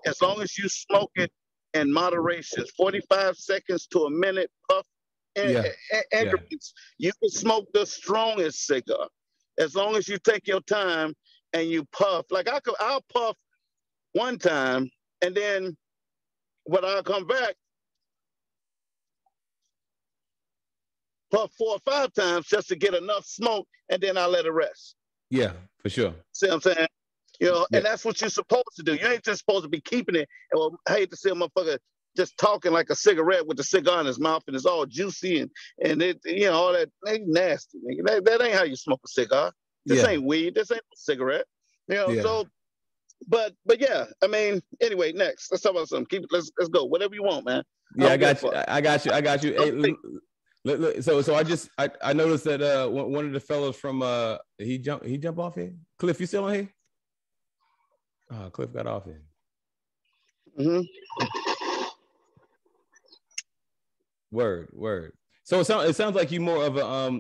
as long as you smoke it in moderation, 45 seconds to a minute puff increments. You can smoke the strongest cigar as long as you take your time and you puff. Like I'll puff one time, and then when I come back, puff 4 or 5 times just to get enough smoke, and then I let it rest. Yeah, for sure. See what I'm saying? And that's what you're supposed to do. You ain't just supposed to be keeping it. Well, I hate to see a motherfucker just talking like a cigarette with the cigar in his mouth and it's all juicy and it, all that. Ain't nasty, nigga. That ain't how you smoke a cigar. This ain't weed. This ain't a cigarette. So, but yeah. I mean, anyway, next. Let's talk about something. Let's go. Whatever you want, man. Yeah, I got you. Hey, look, so I noticed that one of the fellows from he jump off here. Cliff, you still on here? Oh, Cliff got off here. Word. So it sounds like you more of a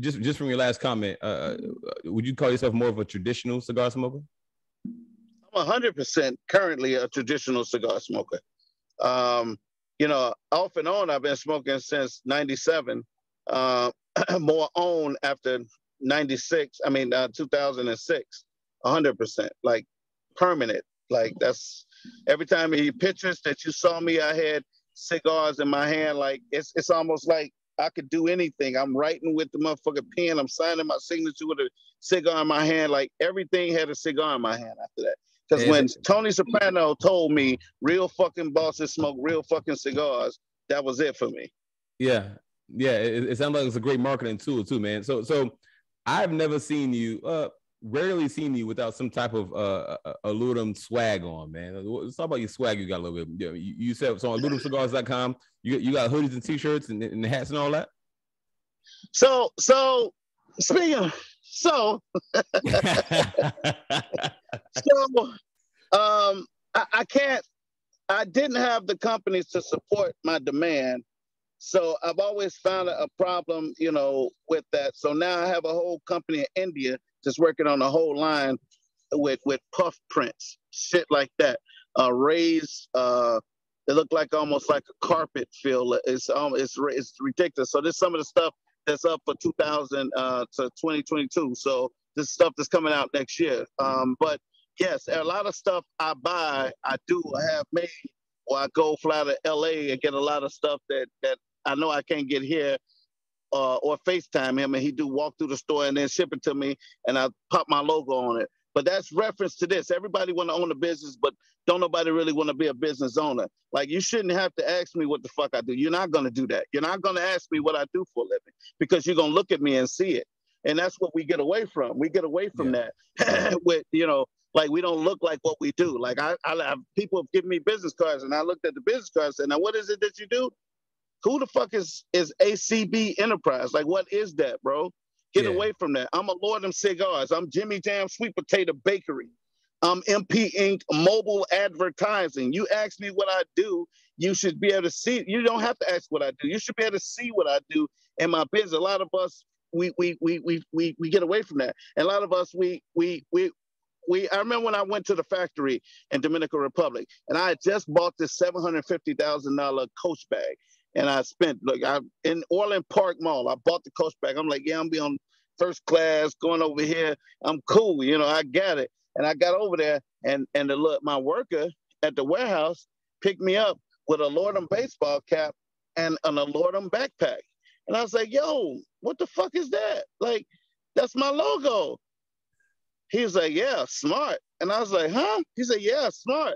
just from your last comment. Would you call yourself more of a traditional cigar smoker? I'm 100% currently a traditional cigar smoker. Off and on, I've been smoking since '97. More on after 2006. 100%, like permanent. Like that's every time you pictures that you saw me, I had cigars in my hand. Like it's almost like I could do anything. I'm writing with the motherfucking pen. I'm signing my signature with a cigar in my hand. Like everything had a cigar in my hand after that. Because when Tony Soprano told me real fucking bosses smoke real fucking cigars, that was it for me. Yeah. It sounds like it's a great marketing tool too, man. So I've never seen you. rarely seen you without some type of Alourdam swag on, man. Let's talk about your swag. You got a little bit. Yeah, you said so on alourdamcigars.com. You got hoodies and t-shirts and hats and all that. So speaking of, so I can't. I didn't have the companies to support my demand. So I've always found a problem, you know, with that. So now I have a whole company in India just working on a whole line with puff prints, shit like that. Raised, they look like almost like a carpet feel. It's ridiculous. So this is some of the stuff that's up for 2000 to 2022. So this stuff that's coming out next year. But yes, a lot of stuff I buy, I do have made, or I go fly to LA and get a lot of stuff that I know I can't get here, or FaceTime him and he do walk through the store and then ship it to me and I pop my logo on it. But that's reference to this. Everybody want to own a business, but don't nobody really want to be a business owner. Like, you shouldn't have to ask me what the fuck I do. You're not going to do that. You're not going to ask me what I do for a living because you're going to look at me and see it. And that's what we get away from. We get away from that with, you know, like, we don't look like what we do. Like, I people have given me business cards and I looked at the business cards and now what is it that you do? Who the fuck is ACB Enterprise? Like, what is that, bro? Get away from that. I'm Alourdam Cigars. I'm Jimmy Jam Sweet Potato Bakery. I'm MP Inc. Mobile Advertising. You ask me what I do, you should be able to see. You don't have to ask what I do. You should be able to see what I do in my business. A lot of us, we get away from that. And a lot of us, I remember when I went to the factory in Dominican Republic, and I had just bought this $750,000 Coach bag. And I spent, in Orland Park Mall, I bought the Coach bag. I'm like, yeah, I'm be on first class, going over here. I'm cool, you know, I got it. And I got over there, and my worker at the warehouse picked me up with a Alourdam baseball cap and an Alourdam backpack. And I was like, yo, what the fuck is that? Like, that's my logo. He was like, yeah, smart. And I was like, huh? He said, yeah, smart.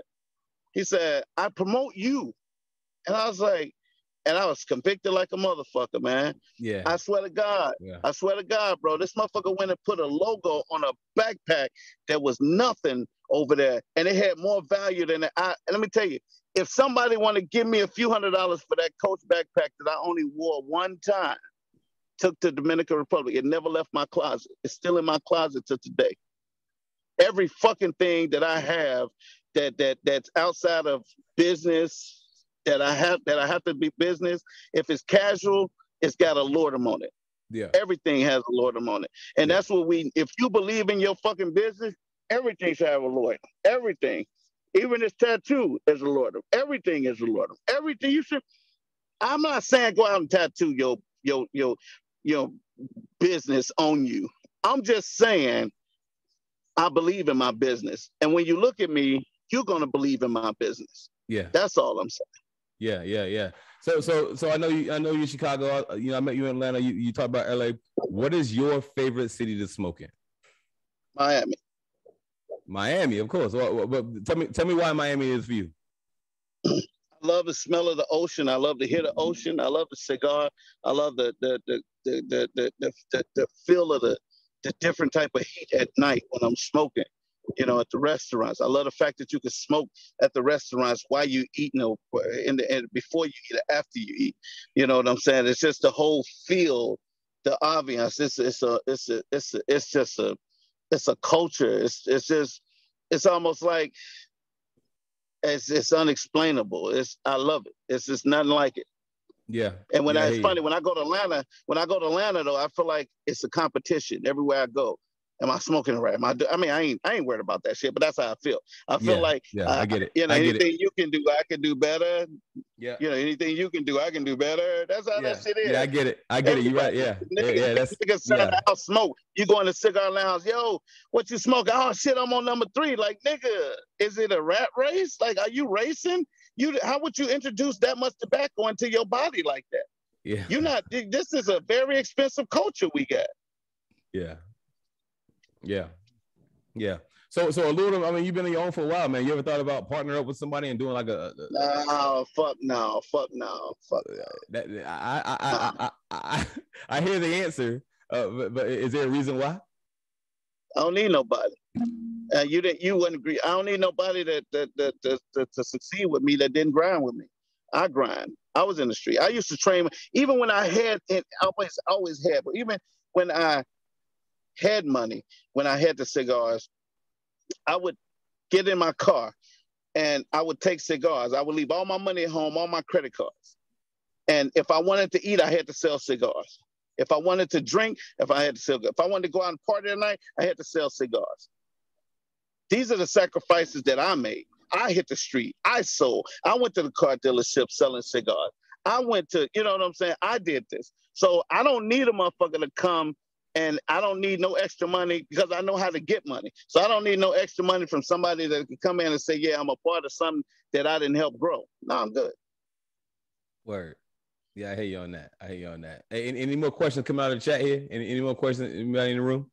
He said, I promote you. And I was like, and I was convicted like a motherfucker, man. Yeah. I swear to God. Yeah. I swear to God, bro. This motherfucker went and put a logo on a backpack that was nothing over there. And it had more value than and let me tell you, if somebody want to give me a few $100s for that Coach backpack that I only wore one time, took to Dominican Republic, it never left my closet. It's still in my closet to today. Every fucking thing that I have that's outside of business, that I have to be business. If it's casual, it's got Alourdam on it. Yeah. Everything has Alourdam on it. And that's what if you believe in your fucking business, everything should have Alourdam. Everything. Even this tattoo is Alourdam. Everything is Alourdam. Everything you should. I'm not saying go out and tattoo your business on you. I'm just saying I believe in my business. And when you look at me, you're gonna believe in my business. Yeah. That's all I'm saying. Yeah. So I know you're Chicago. You know, I met you in Atlanta. You talk about LA. What is your favorite city to smoke in? Miami, of course. But tell me why Miami is for you. I love the smell of the ocean. I love to hear the ocean. I love the cigar. I love the feel of the different type of heat at night when I'm smoking. You know, at the restaurants. I love the fact that you can smoke at the restaurants while you eat, before you eat or after you eat. You know what I'm saying? It's just the whole feel, the ambiance. It's a culture. It's almost like it's unexplainable. I love it. It's just nothing like it. Yeah. And it's funny when I go to Atlanta though, I feel like it's a competition everywhere I go. Am I smoking it right? I ain't worried about that shit, but that's how I feel. I feel like, I get it. You know, anything you can do, I can do better. Yeah. You know, anything you can do, I can do better. That's how that shit is. Yeah, I get it. You're right. Yeah. Niggas selling out smoke. You go in the cigar lounge, yo, what you smoking? Oh shit, I'm on number 3. Like, nigga, is it a rat race? Like, are you racing? How would you introduce that much tobacco into your body like that? Yeah. You're not. This is a very expensive culture we got. Yeah. So Alourdam, I mean, you've been on your own for a while, man. You ever thought about partnering up with somebody and doing like Fuck no. I hear the answer, but is there a reason why? I don't need nobody. You wouldn't agree. I don't need nobody to succeed with me that didn't grind with me. I grind. I was in the street. I used to train, even when I had, and always had, but even when I had money, when I had the cigars, I would get in my car and I would take cigars. I would leave all my money at home, all my credit cards. And if I wanted to eat, I had to sell cigars. If I wanted to drink, if I wanted to go out and party at night, I had to sell cigars. These are the sacrifices that I made. I hit the street. I sold. I went to the car dealership selling cigars. I went to, you know what I'm saying? I did this. So I don't need a motherfucker to come, and I don't need no extra money because I know how to get money. So I don't need no extra money from somebody that can come in and say, yeah, I'm a part of something that I didn't help grow. No, I'm good. Word. Yeah, I hear you on that. Hey, any more questions come out of the chat here? Any more questions? Anybody in the room?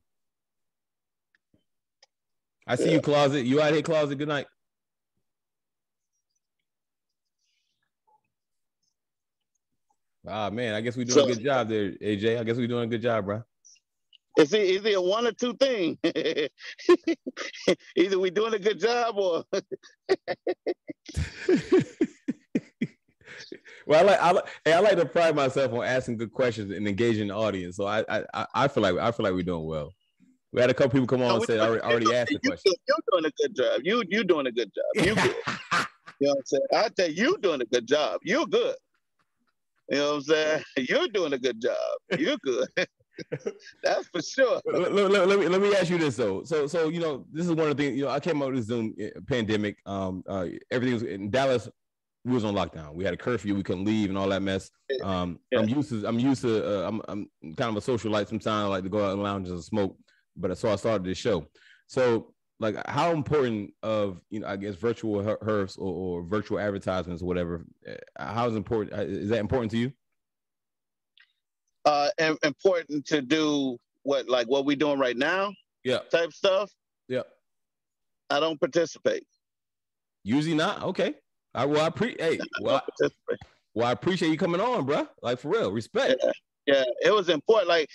I see you, Closet. You out here, Closet? Good night. Ah, man, I guess we're doing a good job there, AJ. I guess we're doing a good job, bro. Is it a one or two thing? Either we doing a good job or... Well, I like to pride myself on asking good questions and engaging the audience. So I feel like we're doing well. We had a couple people come on and say already asked the question. You're doing a good job. You doing a good job. You good. You know what I'm saying? I tell you doing a good job. You're good. You know what I'm saying? You're doing a good job. You're good. That's for sure. Let me ask you this though. So you know, this is one of the things, you know, I came out with the Zoom pandemic. Everything was in Dallas. We was on lockdown. We had a curfew. We couldn't leave and all that mess. I'm used to. I'm kind of a socialite. Sometimes I like to go out in lounges and smoke. But so I started this show. So like, how important of, you know, I guess virtual herfs or virtual advertisements or whatever. How is important? Is that important to you? Important to do what, like what we're doing right now? Yeah. Type stuff? Yeah. I don't participate. Usually not? Okay. I appreciate you coming on, bro. Like, for real, respect. Yeah, it was important. Like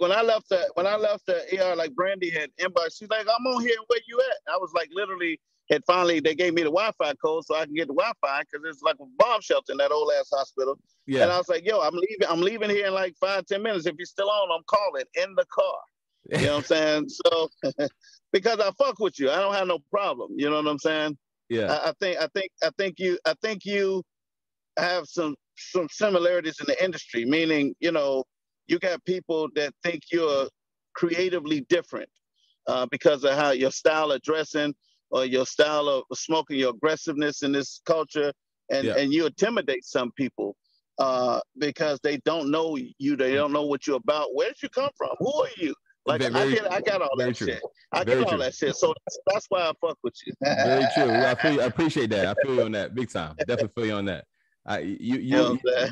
when I left the ER, like Brandy had inbox. She's like, I'm on here. Where you at? I was like, literally, they gave me the Wi-Fi code so I can get the Wi-Fi because it's like a bomb shelter in that old ass hospital. Yeah. And I was like, yo, I'm leaving here in like 5-10 minutes. If you're still on, I'm calling in the car. You know what I'm saying? So because I fuck with you, I don't have no problem. You know what I'm saying? Yeah. I think you have some similarities in the industry, meaning, you know, you got people that think you're creatively different because of how your style of dressing or your style of smoking, your aggressiveness in this culture, and you intimidate some people because they don't know you, they don't know what you're about. Where did you come from? Who are you? Like, I got all that shit. I get all that shit. So that's why I fuck with you. Very true. I appreciate that. I feel you on that big time. Definitely feel you on that.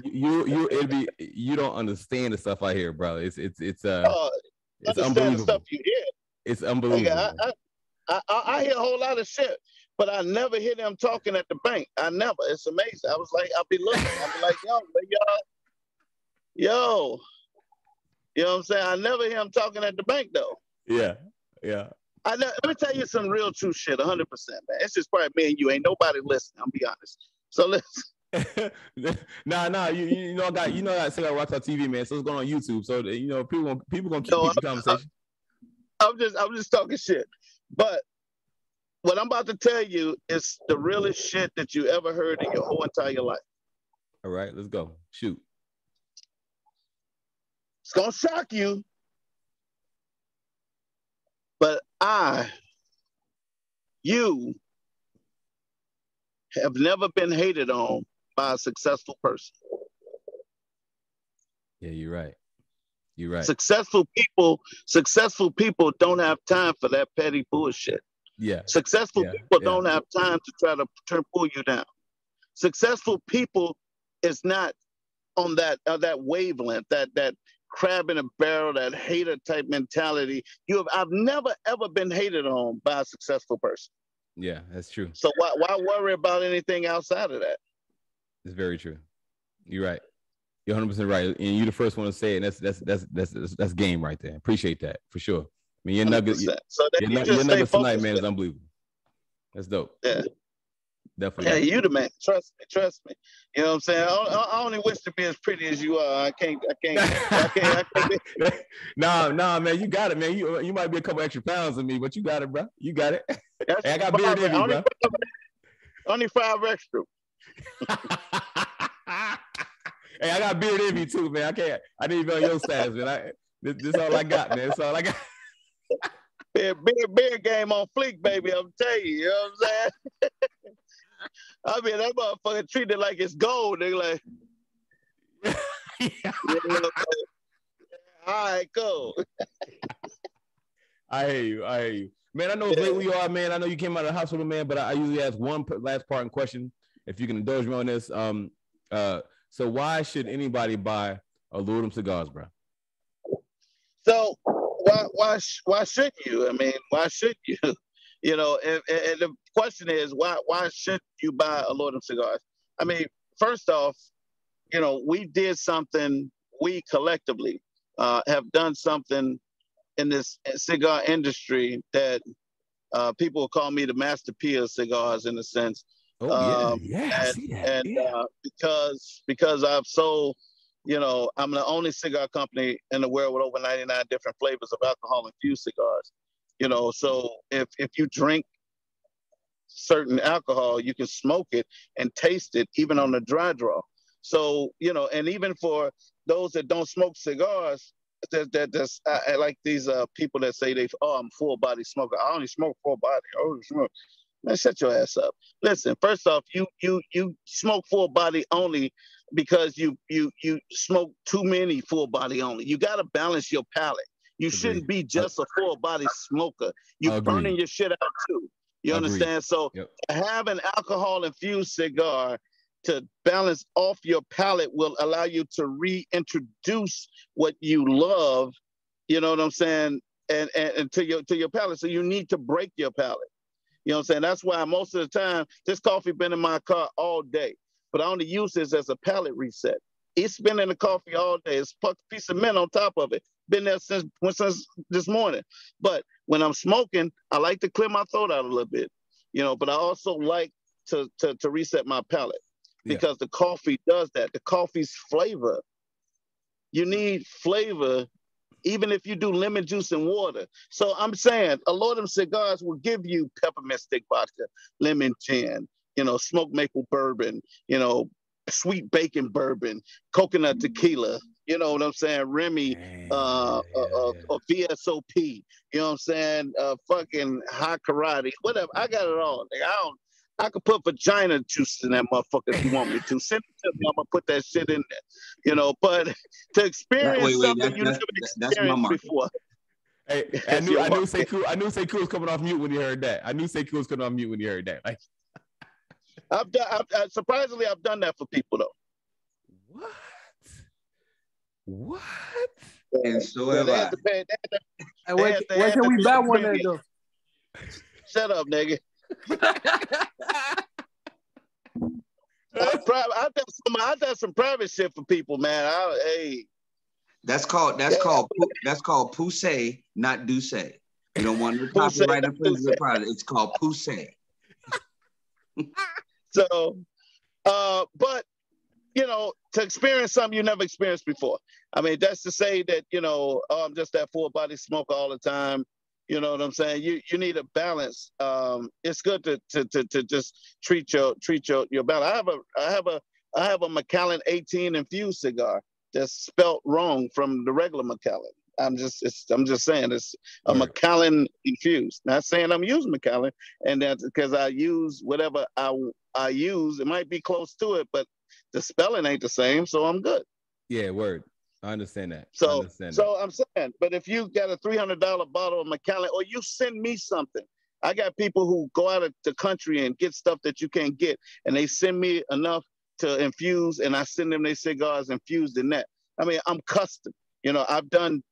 You don't understand the stuff I hear, bro. It's unbelievable. The stuff you hear. It's unbelievable. Like, I hear a whole lot of shit, but I never hear them talking at the bank. I never. It's amazing. I was like, I'll be looking. I'll be like, yo. You know what I'm saying? I never hear them talking at the bank though. Yeah. Let me tell you some real true shit, 100%, man. It's just probably me and you. Ain't nobody listening. I'll be honest. So listen. Nah. You know that Cigar Rockstar TV, man. So it's going on YouTube. So you know people gonna keep the conversation. I'm just talking shit. But what I'm about to tell you is the realest shit that you ever heard in your whole entire life. All right, let's go. Shoot. It's gonna shock you, but you have never been hated on by a successful person. Yeah, you're right. You're right. Successful people don't have time for that petty bullshit. Yeah. Successful people don't have time to try to pull you down. Successful people is not on that wavelength, that crab in a barrel, that hater type mentality. I've never ever been hated on by a successful person. Yeah, that's true. So why worry about anything outside of that? It's very true. You're right. You're 100% right, and you're the first one to say it. And that's game right there. Appreciate that for sure. mean, your nuggets, So that your, you your just stay nuggets tonight, focused. man, is unbelievable. That's dope. Yeah. Definitely. Yeah, you the man. Trust me. You know what I'm saying? I only wish to be as pretty as you are. I can't. Nah, man, you got it, man. You might be a couple extra pounds than me, but you got it, bro. You got it. Hey, I got beard envy, bro. Only 5 extra. Hey, I got beard envy too, man. I need to be on your status, man. This all I got, man. That's all I got. Beard game on fleek, baby. I'm telling you. You know what I'm saying? I mean, that motherfucker treated like it's gold. They're like, all right, cool. I hear you. Man, I know it's late where you are, man. I know you came out of the hospital, man, but I usually ask one last part in question, if you can indulge me on this. So why should anybody buy Alourdam Cigars, bro? So why should you? I mean, why should you? You know, and the question is, why should you buy Alourdam Cigars? I mean, first off, you know, we did something, we collectively have done something in this cigar industry that people call me the Master P of cigars, in a sense. Oh, yeah, I see that. Because I've sold, you know, I'm the only cigar company in the world with over 99 different flavors of alcohol-infused cigars. You know, so if you drink certain alcohol, you can smoke it and taste it, even on the dry draw. So, you know, and even for those that don't smoke cigars, I like these people that say I'm a full body smoker. I only smoke full body. Man, shut your ass up. Listen, first off, you smoke full body only because you smoke too many full body only. You got to balance your palate. You shouldn't be just a full body smoker. You're burning your shit out too. You understand? So to have an alcohol infused cigar to balance off your palate will allow you to reintroduce what you love, you know what I'm saying, and to your palate. So you need to break your palate. You know what I'm saying? That's why most of the time, this coffee been in my car all day, but I only use this as a palate reset. It's been in the coffee all day. It's a piece of mint on top of it. Been there since this morning. But when I'm smoking, I like to clear my throat out a little bit, you know, but I also like to reset my palate because the coffee does that. The coffee's flavor. You need flavor even if you do lemon juice and water. So I'm saying Alourdam Cigars will give you peppermint stick vodka, lemon gin, you know, smoked maple bourbon, you know, sweet bacon bourbon, coconut tequila, you know what I'm saying, Remy, or VSOP, you know what I'm saying, fucking high karate, whatever. I got it all. Like, I could put vagina juice in that motherfucker if you want me to. Send it to me, I'm gonna put that shit in there. You know, but to experience something you never experienced before. Hey, I knew Sekou was coming off mute when you heard that. I knew Sekou was coming off mute when you heard that. Like, surprisingly, I've done that for people though. What? And so have I. Where can we buy one there though? Shut up, nigga. I've done some private shit for people, man. That's called pousse, not douce. You don't want to copyright infringement product. It's called pousse. So, but you know, to experience something you never experienced before. I mean, that's to say that, you know, I'm just that full body smoker all the time. You know what I'm saying? You need a balance. It's good to just treat your balance. I have a Macallan 18 infused cigar that's spelt wrong from the regular Macallan. I'm just saying it's a Macallan infused. Not saying I'm using Macallan, and that's because I use whatever I use. It might be close to it, but the spelling ain't the same, so I'm good. Yeah, word. I understand that. So I'm saying, but if you got a $300 bottle of Macallan, or you send me something, I got people who go out of the country and get stuff that you can't get, and they send me enough to infuse, and I send them their cigars infused in that. I mean, I'm custom. You know, I've done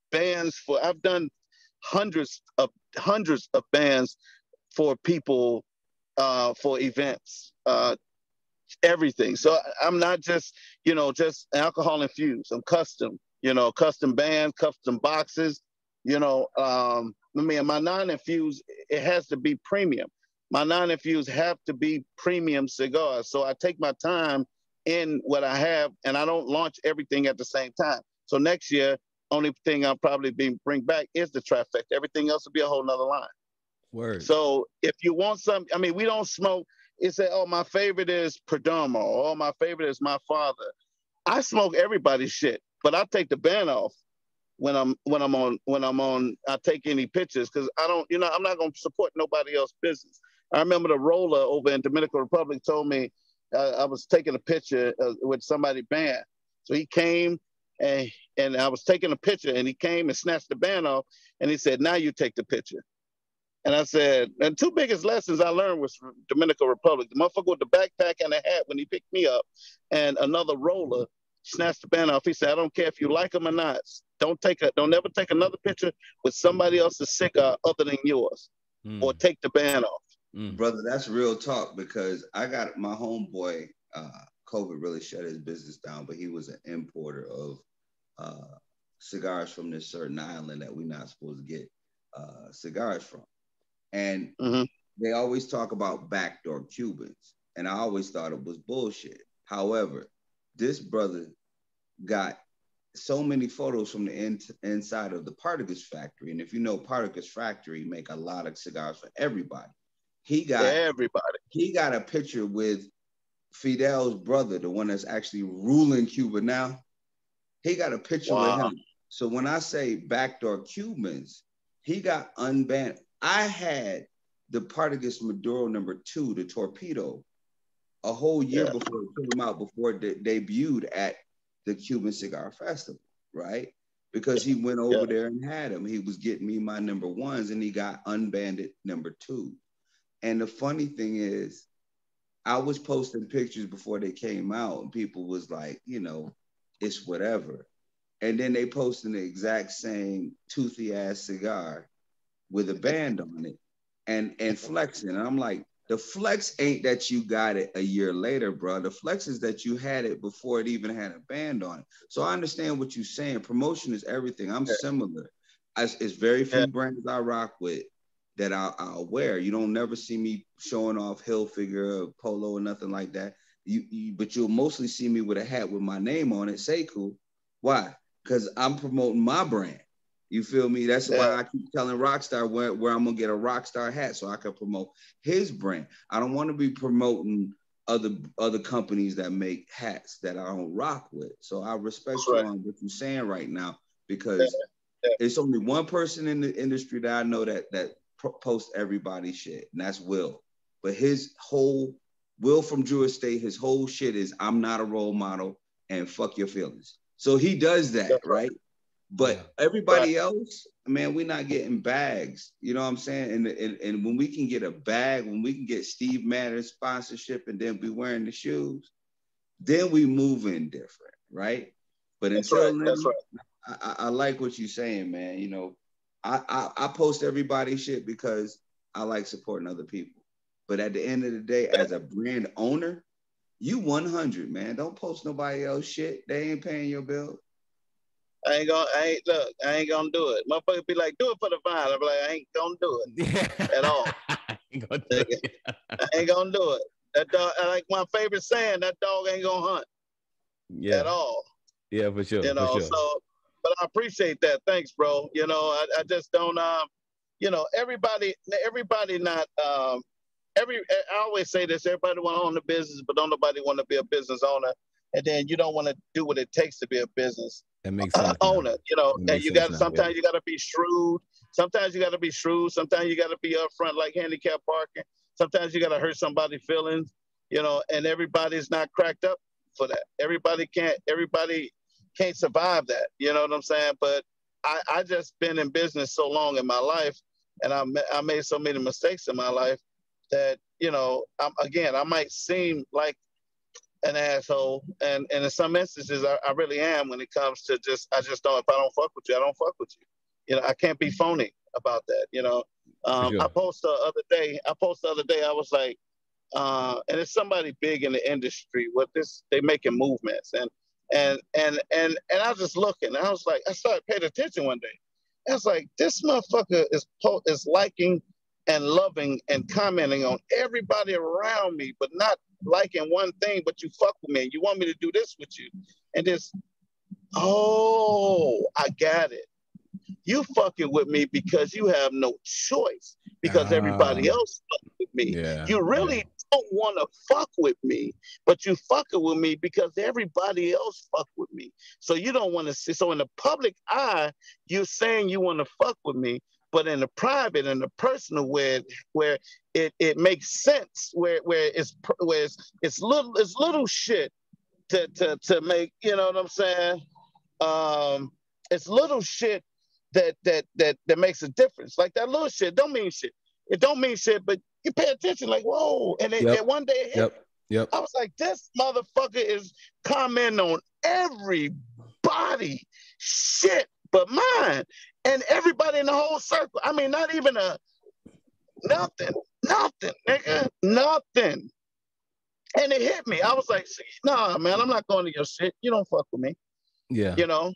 hundreds of bands for people, for events, everything. So I'm not just, just alcohol infused. I'm custom, custom bands, custom boxes, You know, I mean, my non-infused, it has to be premium. My non-infused have to be premium cigars. So I take my time in what I have, and I don't launch everything at the same time. So next year, only thing I'll probably bring back is the trifecta. Everything else will be a whole nother line. Word. So if you want some, I mean, we don't smoke. It's say, oh, my favorite is Perdomo. Oh, my favorite is my father. I smoke everybody's shit, but I take the band off when I'm on. I take any pictures because I don't, you know, I'm not gonna support nobody else's business. I remember the roller over in Dominican Republic told me I was taking a picture with somebody band. So he came and I was taking a picture and he came and snatched the band off and he said, now you take the picture. And I said, and two biggest lessons I learned was from Dominican Republic. The motherfucker with the backpack and the hat when he picked me up, and another roller snatched the band off. He said, I don't care if you like them or not. Don't ever take another picture with somebody else's cigar other than yours, or take the band off. Brother, that's real talk, because I got my homeboy, COVID really shut his business down, but he was an importer of cigars from this certain island that we're not supposed to get cigars from. And they always talk about backdoor Cubans, and I always thought it was bullshit. However, this brother got so many photos from the inside of the Partagas factory, and if you know Partagas factory make a lot of cigars for everybody. He got a picture with Fidel's brother, the one that's actually ruling Cuba now. He got a picture with him. So when I say backdoor Cubans, he got unbanned. I had the Partagas Maduro #2, the Torpedo, a whole year before it came out, before it debuted at the Cuban Cigar Festival, right? Because he went over there and had them. He was getting me my #1s, and he got unbanded #2. And the funny thing is, I was posting pictures before they came out, and people was like, you know, it's whatever. And then they posted the exact same toothy ass cigar with a band on it and flexing. And I'm like, the flex ain't that you got it a year later, bro. The flex is that you had it before it even had a band on it. So I understand what you're saying. Promotion is everything. I'm similar. It's very few brands I rock with that I'll wear. You don't never see me showing off Hilfiger or Polo or nothing like that. But you'll mostly see me with a hat with my name on it, Sekou. Why? Because I'm promoting my brand. You feel me? That's why I keep telling Rockstar where I'm gonna get a Rockstar hat so I can promote his brand. I don't want to be promoting other companies that make hats that I don't rock with. So I respect you on what you're saying right now, because it's only one person in the industry that I know that posts everybody's shit, and that's Will. But his whole Will from Drew Estate, his whole shit is I'm not a role model and fuck your feelings. So he does that, right? But everybody else, man, we're not getting bags. You know what I'm saying? And when we can get a bag, when we can get Steve Madden's sponsorship and then be wearing the shoes, then we move in different, right? But until then, I like what you're saying, man. You know, I post everybody's shit because I like supporting other people. But at the end of the day, as a brand owner, you 100, man. Don't post nobody else shit. They ain't paying your bill. I ain't gonna do it. Motherfucker be like, do it for the vine. I'm like, I ain't gonna do it at all. I ain't gonna do it. That dog, like my favorite saying, that dog ain't gonna hunt at all. Yeah, for sure. You know, so, but I appreciate that. Thanks, bro. You know, I just don't, you know, everybody not, I always say this, everybody want to own a business, but don't nobody want to be a business owner. And then you don't want to do what it takes to be a business owner, you know, and you got sometimes you got to be shrewd. Sometimes you got to be shrewd. Sometimes you got to be upfront, like handicap parking. Sometimes you got to hurt somebody's feelings, you know, and everybody's not cracked up for that. Everybody can't survive that. You know what I'm saying? But I just been in business so long in my life, and I made so many mistakes in my life that, you know, I might seem like an asshole, and in some instances I really am when it comes to I just don't, if I don't fuck with you, I don't fuck with you. You know, I can't be phony about that, you know. I posted the other day, I was like, and it's somebody big in the industry with this, they making movements, and I was just looking, and I was like, I started paying attention one day, It's like this motherfucker is liking and loving and commenting on everybody around me, but not liking one thing, but you fuck with me. You want me to do this with you. And this, oh, I got it. You fucking with me because you have no choice, because everybody else fuck with me. Yeah, you really don't want to fuck with me, but you fucking with me because everybody else fuck with me. So you don't want to see. So in the public eye, you're saying you want to fuck with me, but in the private and the personal, where it makes sense, where it's little shit to make, you know what I'm saying? It's little shit that makes a difference. Like that little shit don't mean shit. It don't mean shit, but you pay attention, like, whoa. And one day it hit me. I was like, this motherfucker is commenting on everybody shit but mine. And everybody in the whole circle. I mean, not even nothing, nigga, nothing. And it hit me. I was like, nah, man, I'm not going to your shit. You don't fuck with me. Yeah. You know?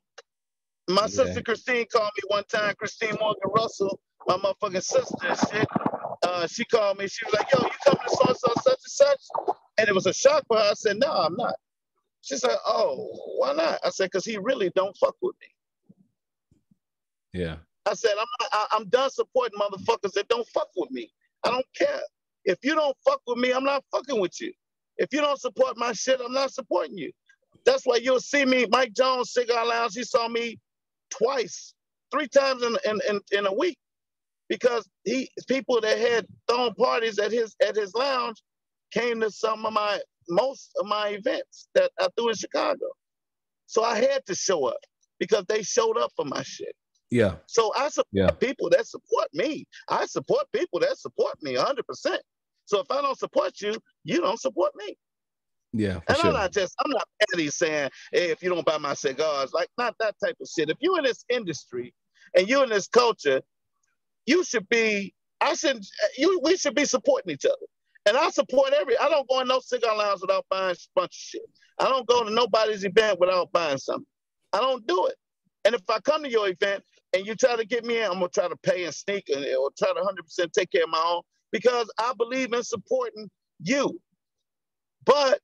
My sister Christine called me one time, Christine Morgan Russell, my motherfucking sister and shit. She called me. She was like, yo, you coming to so-and-so, such and such? And it was a shock for her. I said, no, I'm not. She said, oh, why not? I said, because he really don't fuck with me. Yeah. I said, I'm done supporting motherfuckers that don't fuck with me. I don't care. If you don't fuck with me, I'm not fucking with you. If you don't support my shit, I'm not supporting you. That's why you'll see me, Mike Jones, Cigar Lounge. He saw me three times in a week, because people that had thrown parties at his lounge came to most of my events that I threw in Chicago. So I had to show up because they showed up for my shit. Yeah. So I support people that support me. I support people that support me 100%. So if I don't support you, you don't support me. Yeah, and sure. I'm not petty saying, hey, if you don't buy my cigars, like, not that type of shit. If you're in this industry and you're in this culture, we should be supporting each other. And I support I don't go in no cigar lounge without buying a bunch of shit. I don't go to nobody's event without buying something. I don't do it. And if I come to your event and you try to get me in, I'm going to try to pay and sneak or try to 100% take care of my own, because I believe in supporting you. But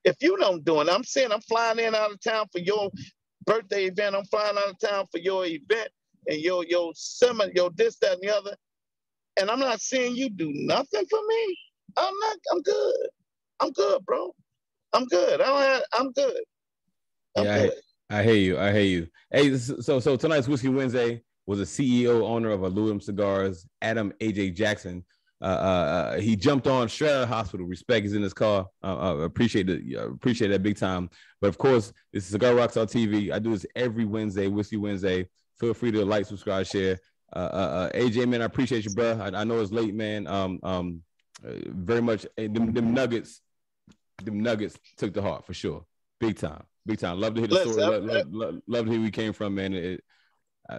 if you don't do it, I'm saying I'm flying in out of town for your birthday event. I'm flying out of town for your event and your seminar, your this, that, and the other. And I'm not seeing you do nothing for me. I'm good. I'm good, bro. I'm good. I'm good. I hear you. Hey, so tonight's Whiskey Wednesday was a CEO owner of Alourdam Cigars, Adam AJ Jackson. He jumped on straight out of the hospital. Respect, he's in his car. Appreciate that big time. But of course, this is Cigar Rockstar TV. I do this every Wednesday, Whiskey Wednesday. Feel free to like, subscribe, share. AJ, man, I appreciate you, bro. I know it's late, man. Very much. Them nuggets took the heart for sure. Big time. Love to hear the story. Love to hear where you came from, man.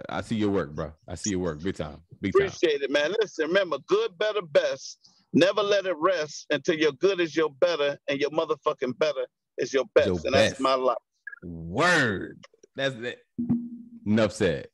I see your work, bro. I see your work. Big time. Appreciate it, man. Listen, remember, good, better, best. Never let it rest until your good is your better and your motherfucking better is your best. That's my life. Word. That's it. Enough said.